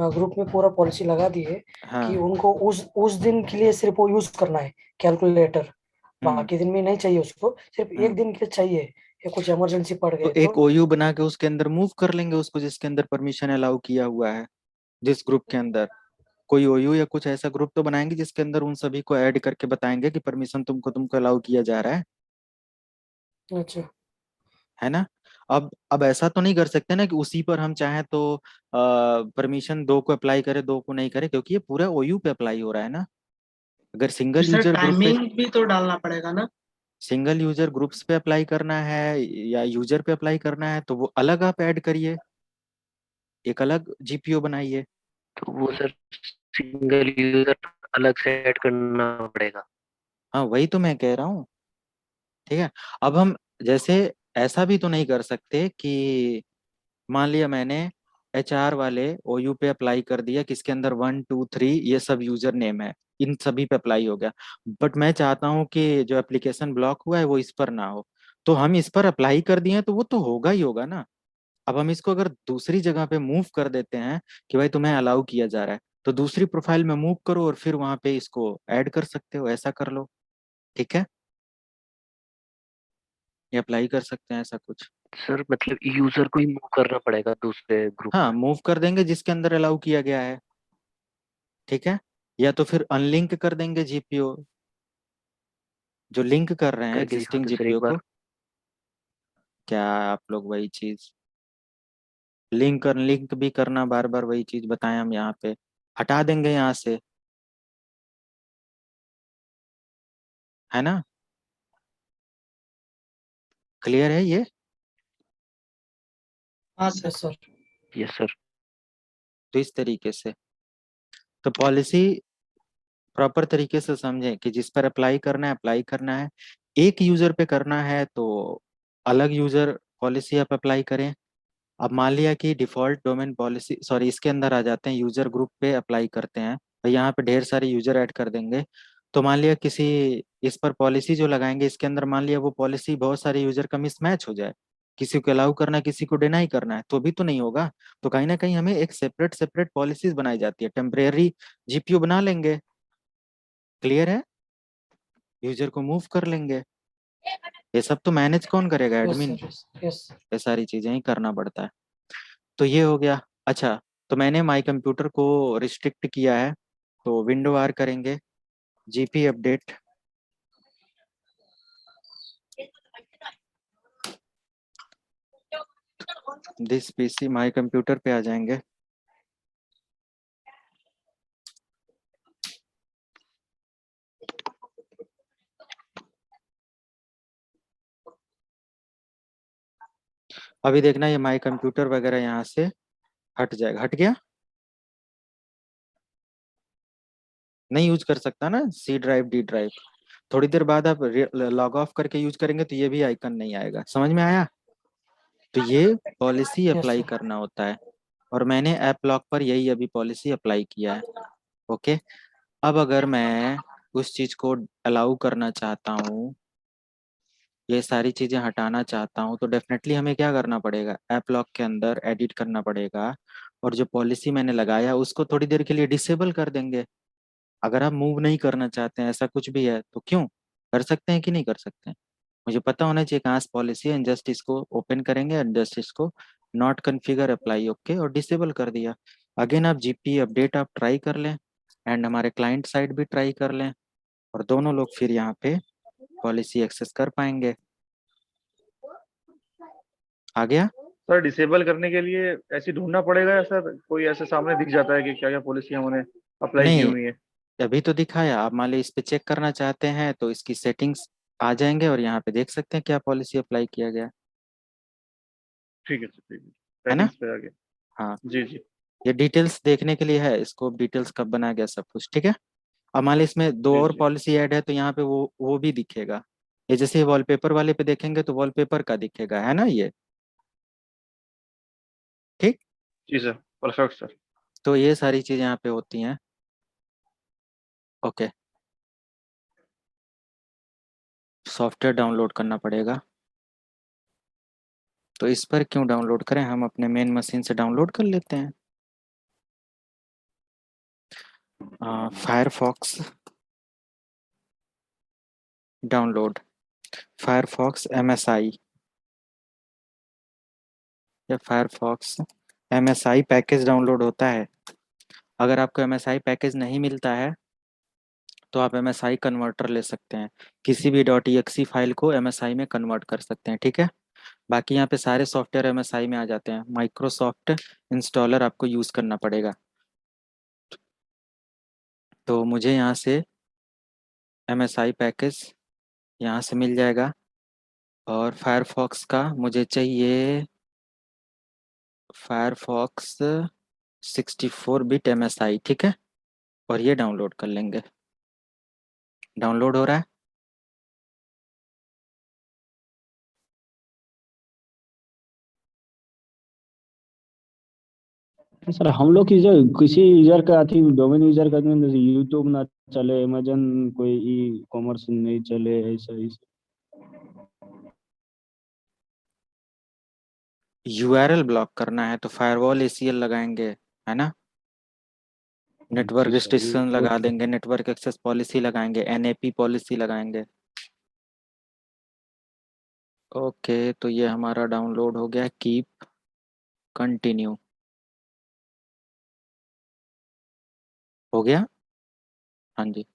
Speaker 5: ग्रुप में पूरा पॉलिसी लगा दी है कि
Speaker 1: हाँ।
Speaker 5: उनको उस दिन के लिए सिर्फ वो यूज करना है कैलकुलेटर,
Speaker 1: हम्म।
Speaker 5: बाकी दिन में नहीं चाहिए उसको, सिर्फ एक
Speaker 1: हम्म।
Speaker 5: दिन के लिए चाहिए, या कुछ इमरजेंसी पड़
Speaker 1: तो
Speaker 5: गए
Speaker 1: एक
Speaker 5: तो?
Speaker 1: OU बना के उसके अंदर मूव कर लेंगे उसको, जिसके अंदर परमिशन अलाउ किया हुआ है। जिस ग्रुप के अंदर कोई OU या कुछ ऐसा ग्रुप तो बनाएंगे जिसके अंदर उन सभी को ऐड करके बताएंगे कि परमिशन तुमको तुमको अलाउ किया जा रहा
Speaker 5: अच्छा।
Speaker 1: है ना। अब ऐसा तो नहीं कर सकते ना कि उसी पर हम चाहें तो परमिशन दो को अप्लाई करें दो को नहीं करें, क्योंकि ये पूरा OU पे अप्लाई हो रहा है ना। अगर
Speaker 3: फिर
Speaker 1: सिंगल
Speaker 3: सर
Speaker 1: यूजर ग्रुप पे,
Speaker 3: टाइमिंग भी तो डालना पड़ेगा ना।
Speaker 1: सिंगल यूजर ग्रुप्स पे अप्लाई करना है या यूजर पे अप्लाई करना है तो वो अलग आप ऐड करिए, एक अलग GPO बनाइए।
Speaker 4: तो वो सर सिंगल यूजर अलग से ऐड करना पड़ेगा।
Speaker 1: हाँ वही तो मैं कह रहा हूँ, ठीक है। अब हम जैसे ऐसा भी तो नहीं कर सकते कि मान लिया मैंने HR वाले OU पे अप्लाई कर दिया, किसके अंदर 1 2 3 ये सब यूजर नेम है, इन सभी पे अप्लाई हो गया, बट मैं चाहता हूँ कि जो एप्लीकेशन ब्लॉक हुआ है वो इस पर ना हो। तो हम इस पर अप्लाई कर दिए हैं तो वो तो होगा ही होगा ना। अब हम इसको अगर दूसरी जगह पे मूव कर देते हैं कि भाई तुम्हें अलाउ किया जा रहा है, तो दूसरी प्रोफाइल में मूव करो और फिर वहां पे इसको ऐड कर सकते हो, ऐसा कर लो, ठीक है। ये अप्लाई कर सकते हैं ऐसा कुछ।
Speaker 4: सर मतलब यूजर को ही मूव करना पड़ेगा दूसरे ग्रुप
Speaker 1: हाँ
Speaker 4: में।
Speaker 1: मूव कर देंगे जिसके अंदर अलाउ किया गया है, ठीक है। या तो फिर अनलिंक कर देंगे GPO, जो लिंक कर रहे हैं
Speaker 4: करके दिखा
Speaker 1: एग्जिस्टिंग
Speaker 4: दो सर एक
Speaker 1: GPO
Speaker 4: बार।
Speaker 1: को। क्या आप लोग वही चीज लिंक अनलिंक भी करना, बार बार वही चीज बताएं हम यहाँ पे, हटा देंगे यहाँ से, है ना। क्लियर है ये।
Speaker 3: हाँ sir.
Speaker 5: Yes sir.
Speaker 4: Yes sir.
Speaker 1: तो इस तरीके से तो पॉलिसी प्रॉपर तरीके से समझें कि जिस पर अप्लाई करना है अप्लाई करना है। एक यूजर पे करना है तो अलग यूजर पॉलिसी आप अप्लाई करें। अब मान लिया कि डिफॉल्ट डोमेन पॉलिसी, सॉरी इसके अंदर आ जाते हैं, यूजर ग्रुप पे अप्लाई करते हैं और यहाँ पे ढेर सारे यूजर ऐड कर देंगे। तो मान लिया किसी, इस पर पॉलिसी जो लगाएंगे इसके अंदर मान लिया वो पॉलिसी बहुत सारे यूजर का मिसमैच हो जाए, किसी को अलाउ करना है किसी को डिनाई करना है, तो भी तो नहीं होगा। तो कहीं ना कहीं हमें एक सेपरेट सेपरेट पॉलिसीज बनाई जाती है, टेम्परेरी GPO बना लेंगे, क्लियर है, यूजर को मूव कर लेंगे। ये सब तो मैनेज कौन करेगा?
Speaker 5: Yes
Speaker 1: admin.
Speaker 5: Sir, yes yes.
Speaker 1: ये सारी चीजें ही करना पड़ता है। तो ये हो गया। अच्छा, तो मैंने माई कंप्यूटर को रिस्ट्रिक्ट किया है, तो विंडो आर करेंगे, GP update, this PC my computer पे आ जाएंगे। अभी देखना ये माई कंप्यूटर वगैरह यहाँ से हट जाएगा। हट गया? नहीं यूज कर सकता ना सी ड्राइव डी ड्राइव। थोड़ी देर बाद आप लॉग ऑफ करके यूज करेंगे तो ये भी आइकन नहीं आएगा। समझ में आया? तो ये पॉलिसी
Speaker 5: यस
Speaker 1: अप्लाई
Speaker 5: सर।
Speaker 1: करना होता है, और मैंने ऐप लॉक पर यही अभी पॉलिसी अप्लाई किया है। ओके। अब अगर मैं उस चीज को अलाउ करना चाहता हूँ, ये सारी चीजें हटाना चाहता हूँ, तो डेफिनेटली हमें क्या करना पड़ेगा? ऐप लॉक के अंदर एडिट करना पड़ेगा, और जो पॉलिसी मैंने लगाया उसको थोड़ी देर के लिए डिसेबल कर देंगे। अगर आप मूव नहीं करना चाहते हैं, ऐसा कुछ भी है, तो क्यों? कर सकते हैं कि नहीं कर सकते हैं? मुझे पता होना चाहिए कहाँ से पॉलिसी है। जस्ट इसको ओपन करेंगे और जस्ट इसको नॉट कॉन्फ़िगर अप्लाई ओके और डिसेबल कर दिया। अगेन आप जीपी अपडेट आप ट्राई कर लें, एंड हमारे क्लाइंट साइड भी ट्राई कर लें, और दोनों लोग फिर यहाँ पे पॉलिसी एक्सेस कर पाएंगे। आ गया?
Speaker 6: सर डिसेबल करने के लिए ऐसे ढूंढना पड़ेगा या सर कोई ऐसे सामने दिख जाता है कि क्या क्या पॉलिसी हमने अप्लाई की
Speaker 1: नहीं,
Speaker 6: हुई है?
Speaker 1: अभी तो दिखाया। आप मान लीजिए इस पे चेक करना चाहते हैं तो इसकी सेटिंग्स आ जाएंगे, और यहाँ पे देख सकते हैं क्या पॉलिसी अप्लाई किया गया
Speaker 6: ठीक है सर, ठीक है।
Speaker 1: है ना?
Speaker 6: सेटिंग्स पे आ गए।
Speaker 1: हाँ,
Speaker 6: जी जी।
Speaker 1: ये डिटेल्स देखने के लिए है, स्कोप डिटेल्स कब बनाया गया, सब कुछ ठीक है। अब मान लीजिए इसमें दो
Speaker 6: जी
Speaker 1: और
Speaker 6: जी।
Speaker 1: पॉलिसी ऐड है, तो यहाँ पे वो भी दिखेगा। ये जैसे वॉलपेपर वाले पे देखेंगे तो वॉलपेपर का दिखेगा, है ना ये? ठीक।
Speaker 6: जी सर, परफेक्ट सर।
Speaker 1: तो ये सारी चीजें यहाँ पे होती हैं। ओके। सॉफ्टवेयर डाउनलोड करना पड़ेगा, तो इस पर क्यों डाउनलोड करें, हम अपने मेन मशीन से डाउनलोड कर लेते हैं। फायरफॉक्स डाउनलोड, फायरफॉक्स MSI या फायरफॉक्स MSI पैकेज डाउनलोड होता है। अगर आपको MSI पैकेज नहीं मिलता है तो आप MSI कन्वर्टर ले सकते हैं, किसी भी .exe फाइल को MSI में कन्वर्ट कर सकते हैं, ठीक है। बाकी यहाँ पे सारे सॉफ्टवेयर MSI में आ जाते हैं। माइक्रोसॉफ्ट इंस्टॉलर आपको यूज़ करना पड़ेगा। तो मुझे यहाँ से MSI पैकेज यहाँ से मिल जाएगा, और फायरफॉक्स का मुझे चाहिए फायरफॉक्स 64 बिट MSI, ठीक है। और ये डाउनलोड कर लेंगे। डाउनलोड हो रहा है।
Speaker 7: सर हम लोग की जो किसी यूजर का थी डोमेन यूजर का जैसे यूट्यूब ना चले, अमेजन कोई ई कॉमर्स नहीं चले, ऐसा ऐसा।
Speaker 1: URL ब्लॉक करना है तो फायरवॉल ACL लगाएंगे, है ना। नेटवर्क
Speaker 7: जी सर, ये
Speaker 1: रिस्ट्रिक्शन
Speaker 7: वो
Speaker 1: लगा
Speaker 7: तो।
Speaker 1: देंगे, नेटवर्क एक्सेस पॉलिसी लगाएंगे, NAP पॉलिसी लगाएंगे। ओके, तो ये हमारा डाउनलोड हो गया। कीप कंटिन्यू हो गया। हाँ जी।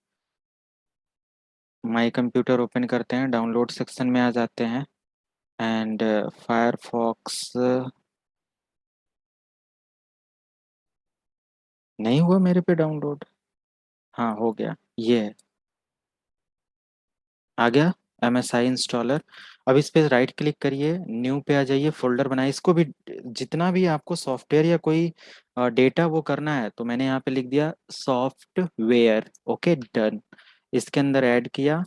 Speaker 1: माई कंप्यूटर ओपन करते हैं, डाउनलोड सेक्शन में आ जाते हैं, एंड फायरफॉक्स नहीं हुआ मेरे पे डाउनलोड। हाँ हो गया, ये है, आ गया MSI इंस्टॉलर। अब इस पे राइट क्लिक करिए, न्यू पे आ जाइए, फोल्डर बनाइए। इसको भी जितना भी आपको सॉफ्टवेयर या कोई डेटा वो करना है, तो मैंने यहाँ पे लिख दिया सॉफ्टवेयर। Okay done. इसके अंदर ऐड किया,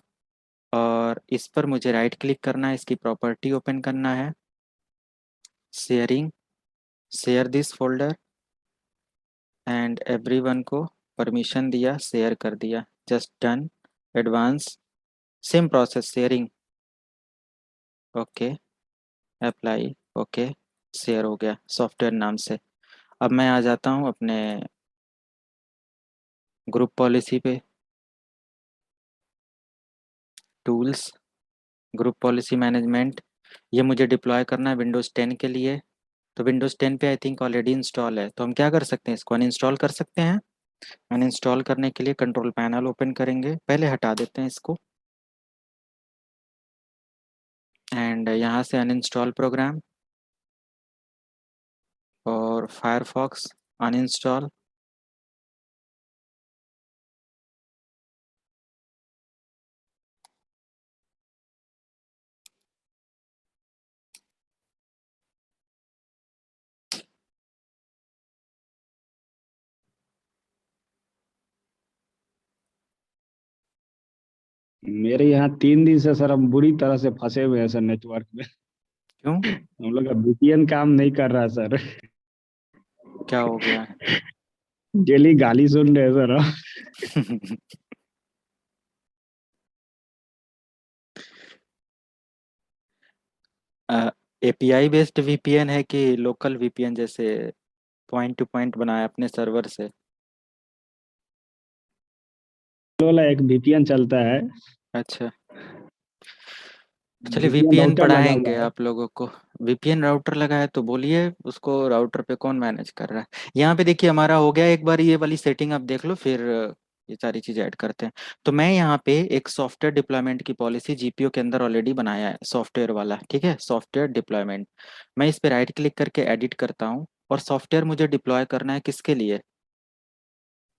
Speaker 1: और इस पर मुझे राइट क्लिक करना है, इसकी प्रॉपर्टी ओपन करना है, sharing, share this folder, and everyone को परमिशन दिया, शेयर कर दिया, just done. Advance, same process, sharing, okay, apply, okay, share हो गया सॉफ्टवेयर नाम से। अब मैं आ जाता हूँ अपने ग्रुप पॉलिसी पे, टूल्स, ग्रुप पॉलिसी मैनेजमेंट, ये मुझे डिप्लॉय करना है विंडोज़ 10 के लिए। तो विंडोज़ 10 पे आई थिंक ऑलरेडी इंस्टॉल है, तो हम क्या कर सकते हैं, इसको अनइंस्टॉल कर सकते हैं। अनइंस्टॉल करने के लिए कंट्रोल पैनल ओपन करेंगे, पहले हटा देते हैं इसको, एंड यहाँ से अनइंस्टॉल प्रोग्राम और फायरफॉक्स अनइंस्टॉल।
Speaker 7: मेरे यहाँ 3 दिन से सर हम बुरी तरह से फंसे हुए हैं सर नेटवर्क में।
Speaker 1: क्यों,
Speaker 7: हम लोग का VPN काम नहीं कर रहा सर।
Speaker 1: क्या हो गया
Speaker 7: डेली गाली सुन रहे हैं सर हम।
Speaker 1: है? एपीआई बेस्ड वीपीएन है कि लोकल वीपीएन, जैसे पॉइंट टू पॉइंट बनाया अपने सर्वर से?
Speaker 7: वाला एक VPN चलता है,
Speaker 1: अच्छा, चलिए
Speaker 7: VPN
Speaker 1: वीपीएन
Speaker 7: राउटर लगा
Speaker 1: पढ़ाएंगे
Speaker 7: हुआ है।
Speaker 1: आप लोगों को। वीपीएन राउटर लगा है तो बोलिए उसको, राउटर पे कौन मैनेज कर रहा है? यहाँ पे देखिए हमारा हो गया, एक बार ये वाली सेटिंग आप देख लो, फिर ये सारी चीजें ऐड करते हैं। तो मैं यहाँ पे एक सॉफ्टवेयर डिप्लॉयमेंट की पॉलिसी जीपीयू के अंदर ऑलरेडी बनाया है, सॉफ्टवेयर वाला, ठीक है, सॉफ्टवेयर डिप्लॉयमेंट। मैं इस पे राइट क्लिक करके एडिट करता हूँ, और सॉफ्टवेयर मुझे डिप्लॉय करना है किसके लिए,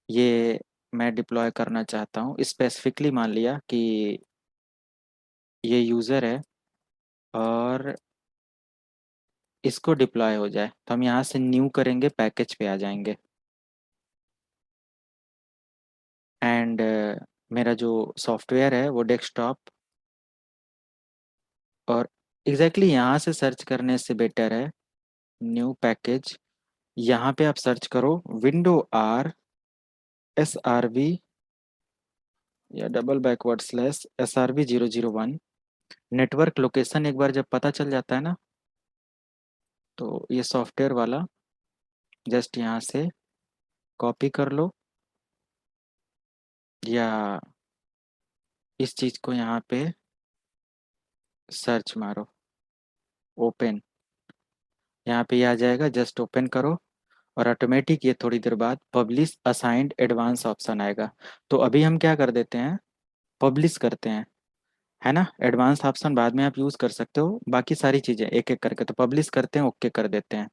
Speaker 1: ये मैं डिप्लॉय करना चाहता हूँ स्पेसिफिकली, मान लिया कि ये यूज़र है और इसको डिप्लॉय हो जाए, तो हम यहाँ से न्यू करेंगे, पैकेज पे आ जाएंगे, एंड मेरा जो सॉफ्टवेयर है वो डेस्कटॉप, और एग्जैक्टली यहाँ से सर्च करने से बेटर है न्यू पैकेज। यहाँ पे आप सर्च करो विंडो आर SRV या double backward slash SRV 001। Network location एक बार जब पता चल जाता है ना, तो ये सॉफ्टवेयर वाला जस्ट यहाँ से कॉपी कर लो, या इस चीज़ को यहाँ पे सर्च मारो, ओपन, यहाँ पे ये आ जाएगा, जस्ट ओपन करो, और ऑटोमेटिक ये थोड़ी देर बाद पब्लिश असाइंड एडवांस ऑप्शन आएगा। तो अभी हम क्या कर देते हैं, पब्लिश करते हैं, है ना। एडवांस ऑप्शन बाद में आप यूज़ कर सकते हो, बाकी सारी चीज़ें एक एक करके, तो पब्लिश करते हैं, ओके कर देते हैं।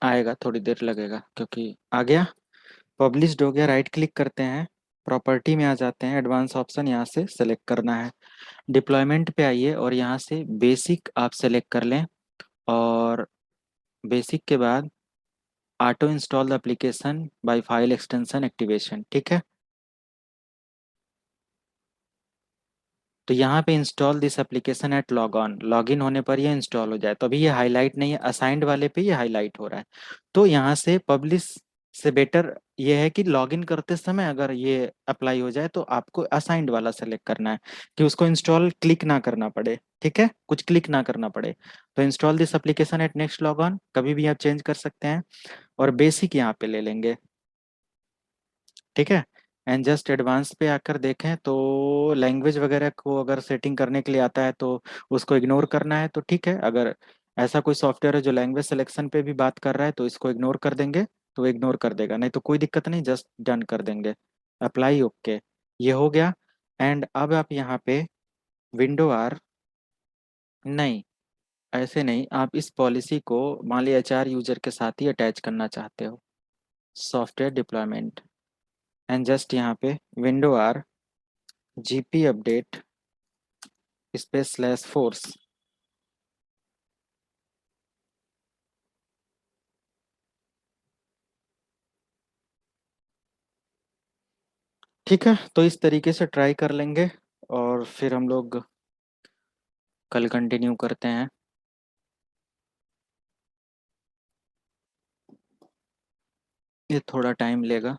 Speaker 1: आएगा, थोड़ी देर लगेगा, क्योंकि आ गया, पब्लिश्ड हो गया। राइट क्लिक करते हैं, प्रॉपर्टी में आ जाते हैं, एडवांस ऑप्शन यहाँ से सेलेक्ट करना है, डिप्लॉयमेंट पे आइए और यहाँ से बेसिक आप सेलेक्ट कर लें, और बेसिक के बाद auto install the application by file extension activation, ठीक है। तो यहाँ पे install this application at log on, log in होने पर ये इंस्टॉल हो जाए, तो अभी ये हाईलाइट नहीं है, असाइंड वाले पे ये हाईलाइट हो रहा है। तो यहाँ से पब्लिश से बेटर ये है कि लॉगिन करते समय अगर ये अप्लाई हो जाए तो आपको असाइंड वाला सेलेक्ट करना है, कि उसको इंस्टॉल क्लिक ना करना पड़े, ठीक है, कुछ क्लिक ना करना पड़े। तो install this application at next log on, कभी भी आप चेंज कर सकते हैं, और बेसिक यहाँ पे ले लेंगे, ठीक है। एंड जस्ट एडवांस पे आकर देखें तो लैंग्वेज वगैरह को अगर सेटिंग करने के लिए आता है तो उसको इग्नोर करना है, तो ठीक है। अगर ऐसा कोई सॉफ्टवेयर है जो लैंग्वेज सिलेक्शन पे भी बात कर रहा है तो इसको इग्नोर कर देंगे, तो इग्नोर कर देगा, नहीं तो कोई दिक्कत नहीं, जस्ट डन कर देंगे, अप्लाई, ओके, ये हो गया। एंड अब आप यहाँ पे विंडो आर, नहीं, ऐसे नहीं, आप इस पॉलिसी को मान लिया HR यूजर के साथ ही अटैच करना चाहते हो, सॉफ्टवेयर डिप्लॉयमेंट, एंड जस्ट यहाँ पे window R GP update space slash force, ठीक है। तो इस तरीके से ट्राई कर लेंगे, और फिर हम लोग कल कंटिन्यू करते हैं। ये थोड़ा टाइम लेगा।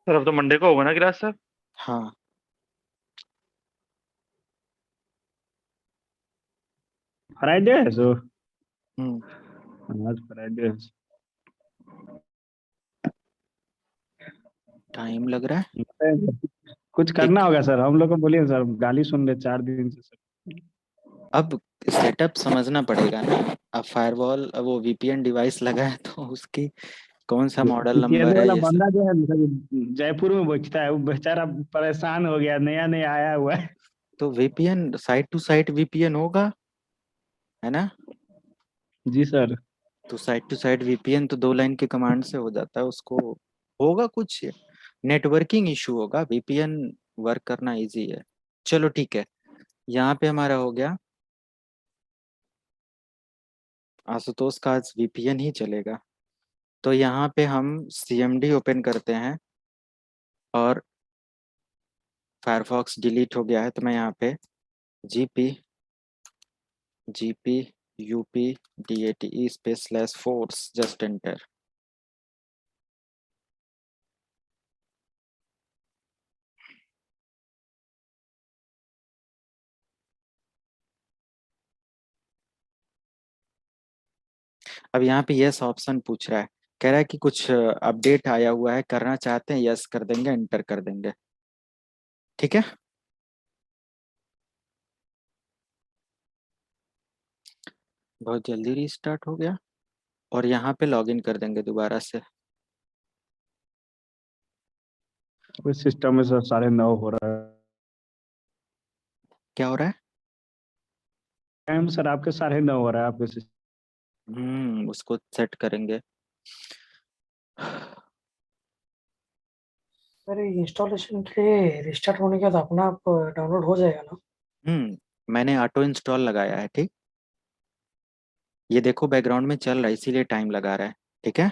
Speaker 6: सर अब तो मंडे को होगा ना क्लास सर?
Speaker 1: हाँ,
Speaker 7: फ्राइडे है सो।
Speaker 1: हम्म,
Speaker 7: आज फ्राइडे है।
Speaker 1: टाइम लग रहा है।
Speaker 7: कुछ करना
Speaker 1: एक
Speaker 7: होगा सर, हम लोग को बोलिए सर, गाली सुन रहे 4 दिन से सर।
Speaker 1: अब सेटअप समझना पड़ेगा ना। अब फायरवॉल, अब वो वीपीएन डिवाइस लगा है तो उसकी कौन सा मॉडल
Speaker 7: VPN
Speaker 1: नंबर है
Speaker 7: वाला
Speaker 1: ये सब।
Speaker 7: बंदा जो है सर, जयपुर में बेचता है, वो बेचारा परेशान हो गया, नया नया आया हुआ है।
Speaker 1: तो VPN site to site VPN होगा, है ना।
Speaker 7: जी सर।
Speaker 1: तो साइट टू साइट वीपीएन तो 2 लाइन के कमांड से हो जाता है उसको। होगा कुछ नेटवर्किंग इशू होगा, वीपीएन वर्क करना इजी है। चलो ठीक है, यहाँ पे हमारा हो गया। आशुतोष का आज वीपीएन ही चलेगा। तो यहाँ पे हम सीएमडी ओपन करते हैं और फायरफॉक्स डिलीट हो गया है, तो मैं यहाँ पे GP UP DATE /force just enter. अब यहाँ पे यस ऑप्शन पूछ रहा है, कह रहा है कि कुछ अपडेट आया हुआ है, करना चाहते हैं, यस कर देंगे, एंटर कर देंगे। ठीक है, बहुत जल्दी रीस्टार्ट हो गया। और यहाँ पे लॉगिन कर देंगे दोबारा से।
Speaker 7: उस सिस्टम में सर 9:30 हो रहा है।
Speaker 1: क्या हो रहा है?
Speaker 7: टाइम सर आपके 9:30 हो रहा है आपके सिस्टम।
Speaker 1: उसको सेट करेंगे।
Speaker 5: सर इंस्टॉलेशन के लिए रिस्टार्ट होने के बाद अपना आप डाउनलोड हो जाएगा ना?
Speaker 1: मैंने ऑटो इंस्टॉल लगाया है, ठीक। ये देखो बैकग्राउंड में चल रहा है, इसीलिए टाइम लगा रहा है। ठीक है,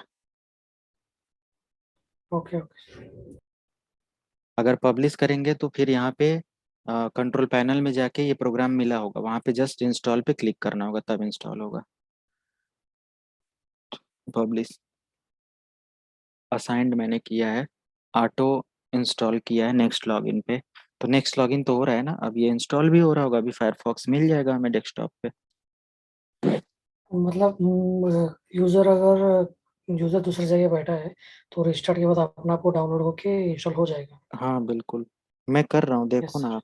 Speaker 5: ओके ओके।
Speaker 1: अगर पब्लिश करेंगे तो फिर यहाँ पे कंट्रोल पैनल में जाके ये प्रोग्राम मिला होगा, वहाँ पे जस्ट इंस्टॉल पे क्लिक करना होगा, तब इंस्टॉल होगा। पब्लिश असाइंड मैंने किया है, ऑटो इंस्टॉल किया है नेक्स्ट लॉगिन पे। तो नेक्स्ट लॉगिन तो हो रहा है ना, अब ये इंस्टॉल भी हो रहा होगा, अभी फायरफॉक्स मिल जाएगा हमें डेस्कटॉप पे।
Speaker 5: मतलब यूजर अगर यूजर दूसरी जगह बैठा है तो रिस्टार्ट के बाद अपना आपको डाउनलोड होके इंस्टॉल हो जाएगा।
Speaker 1: हाँ बिल्कुल, मैं कर रहा हूँ, देखो
Speaker 5: यस
Speaker 1: ना
Speaker 5: सर।
Speaker 1: आप।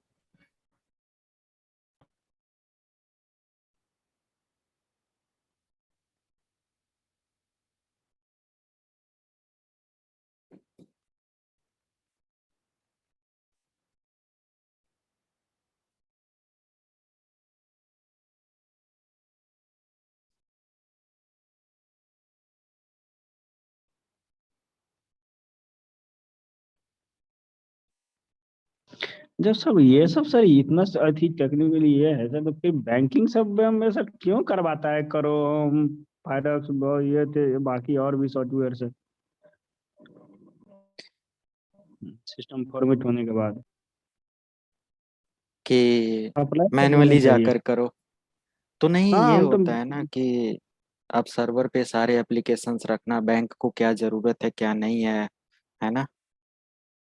Speaker 7: जब सब ये सब सर इतना अथी टेक्निकली ये है सर, तो फिर बैंकिंग सब में सर क्यों करवाता है करो फायरक्स ये थे बाकी और भी सॉफ्टवेयर से सिस्टम फॉर्मेट होने के बाद
Speaker 1: कि
Speaker 7: अप्लाई कर देना
Speaker 1: मैनुअली
Speaker 7: चाहिए।
Speaker 1: जाकर करो। तो नहीं,
Speaker 7: हाँ
Speaker 1: ये
Speaker 7: हम तो
Speaker 1: होता है ना कि अब सर्वर पे सारे एप्लीकेशंस रखना, बैंक को क्या जरूरत है क्या नहीं है ना।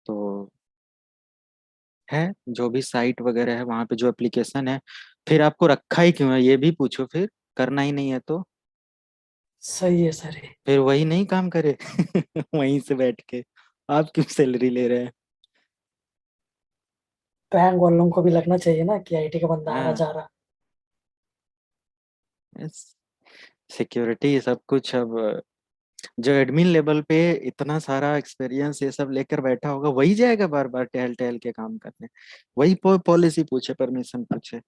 Speaker 1: तो है, जो भी साइट वगैरह है वहाँ पे जो एप्लीकेशन है, फिर आपको रखा ही क्यों है ये भी पूछो, फिर करना ही नहीं है तो
Speaker 5: सही है सर ये।
Speaker 1: फिर वही नहीं काम करे वहीं से बैठ के आप क्यों सैलरी ले रहे हैं।
Speaker 5: बैंक वालों को भी लगना चाहिए ना कि आईटी का बंदा आ रहा
Speaker 1: हाँ,
Speaker 5: जा रहा।
Speaker 1: सिक्योरिटी सब कुछ। अब जो एडमिन लेवल पे इतना सारा एक्सपीरियंस ये सब लेकर बैठा होगा, वही जाएगा बार बार टहल टहल के काम करने, वही पॉलिसी पूछे, परमिशन पूछे।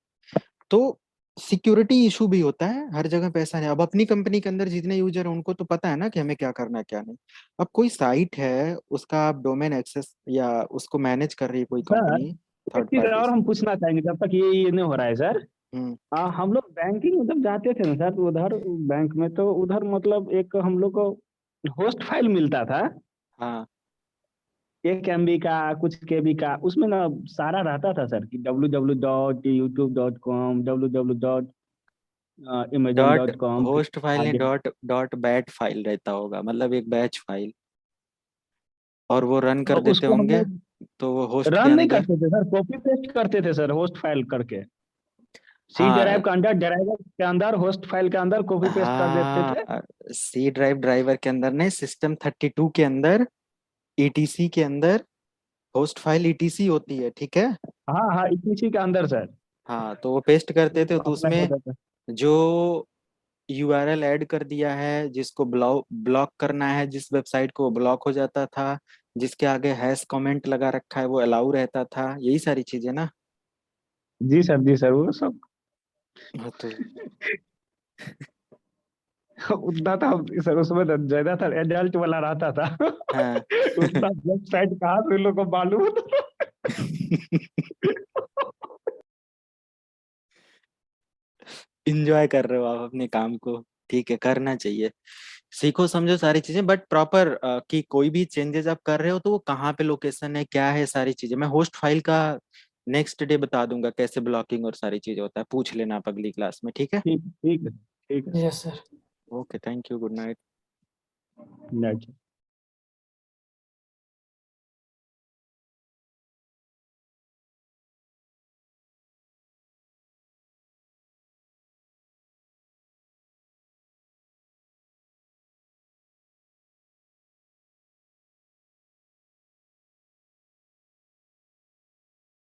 Speaker 1: तो सिक्योरिटी इशू भी होता है हर जगह पे, ऐसा नहीं। अब अपनी कंपनी के अंदर जितने यूजर हैं उनको तो पता है ना कि हमें क्या करना है क्या नहीं। अब कोई साइट है, उसका आप डोमेन एक्सेस या उसको मैनेज कर रही है कोई
Speaker 7: सर
Speaker 1: कंपनी।
Speaker 7: एक
Speaker 1: थर्ड
Speaker 7: चीज
Speaker 1: पार्टी।
Speaker 7: और हम पूछना चाहेंगे जब तक ये नहीं हो रहा है सर। हम लोग बैंकिंग में जब जाते थे ना सर, तो उधर बैंक में तो उधर मतलब एक हम लोग को होस्ट फाइल मिलता था,
Speaker 1: हाँ
Speaker 7: 1 MB का, कुछ KB का, उसमें ना सारा रहता था सर कि www.youtube.com,
Speaker 1: डॉट
Speaker 7: www.amazon.com, फिर
Speaker 1: होस्ट फाइल नहीं,
Speaker 7: आगे।
Speaker 1: डॉट डॉट बैट फाइल रहता होगा, मतलब एक बैच फाइल, और वो रन कर
Speaker 7: तो
Speaker 1: देते
Speaker 7: उसको हम
Speaker 1: होंगे,
Speaker 7: लोग
Speaker 1: तो वो होस्ट के
Speaker 7: रन नहीं
Speaker 1: अंदर।
Speaker 7: करते थे सर, कॉपी पेस्ट करते थे सर होस्ट फाइल करके। सी ड्राइव
Speaker 1: हाँ
Speaker 7: का अंदर, ड्राइवर के अंदर, होस्ट फाइल के अंदर कॉपी पेस्ट कर देते थे।
Speaker 1: हाँ, सी ड्राइव ड्राइवर के अंदर नहीं, सिस्टम 32 के अंदर, ईटीसी के अंदर होस्ट फाइल ईटीसी होती है, ठीक है।
Speaker 7: हाँ हाँ, इसी के अंदर सर।
Speaker 1: हाँ तो वो पेस्ट करते थे,
Speaker 7: वो
Speaker 1: तो
Speaker 7: अप्लाई
Speaker 1: उसमें
Speaker 7: होता था।
Speaker 1: जो यूआरएल ऐड कर दिया है, जिसको ब्लॉक ब्लॉक करना है, जिस वेबसाइट को, वो ब्लॉक हो जाता था, जिसके आगे हैश कमेंट लगा रखा है वो अलाउ रहता था, यही सारी चीजें ना।
Speaker 7: जी सर, जी सर, वो सब
Speaker 1: हाँ, तो
Speaker 7: उतना था सर, उसमें तो ज्यादातर एडल्ट वाला रहता था।
Speaker 1: हाँ
Speaker 7: उतना वेबसाइट कहाँ से इन लोग को मालूम होता।
Speaker 1: इंजॉय कर रहे हो आप अपने काम को, ठीक है, करना चाहिए, सीखो समझो सारी चीजें, बट प्रॉपर कि कोई भी चेंजेस आप कर रहे हो तो वो कहाँ पे लोकेशन है, क्या है, सारी चीजें मैं होस्ट फाइल का नेक्स्ट डे बता दूंगा, कैसे ब्लॉकिंग और सारी चीजें होता है, पूछ लेना आप अगली क्लास में, ठीक है।
Speaker 7: ठीक, ठीक है, ठीक है।
Speaker 5: Yes sir.
Speaker 1: Okay, thank you, good night.
Speaker 7: Right.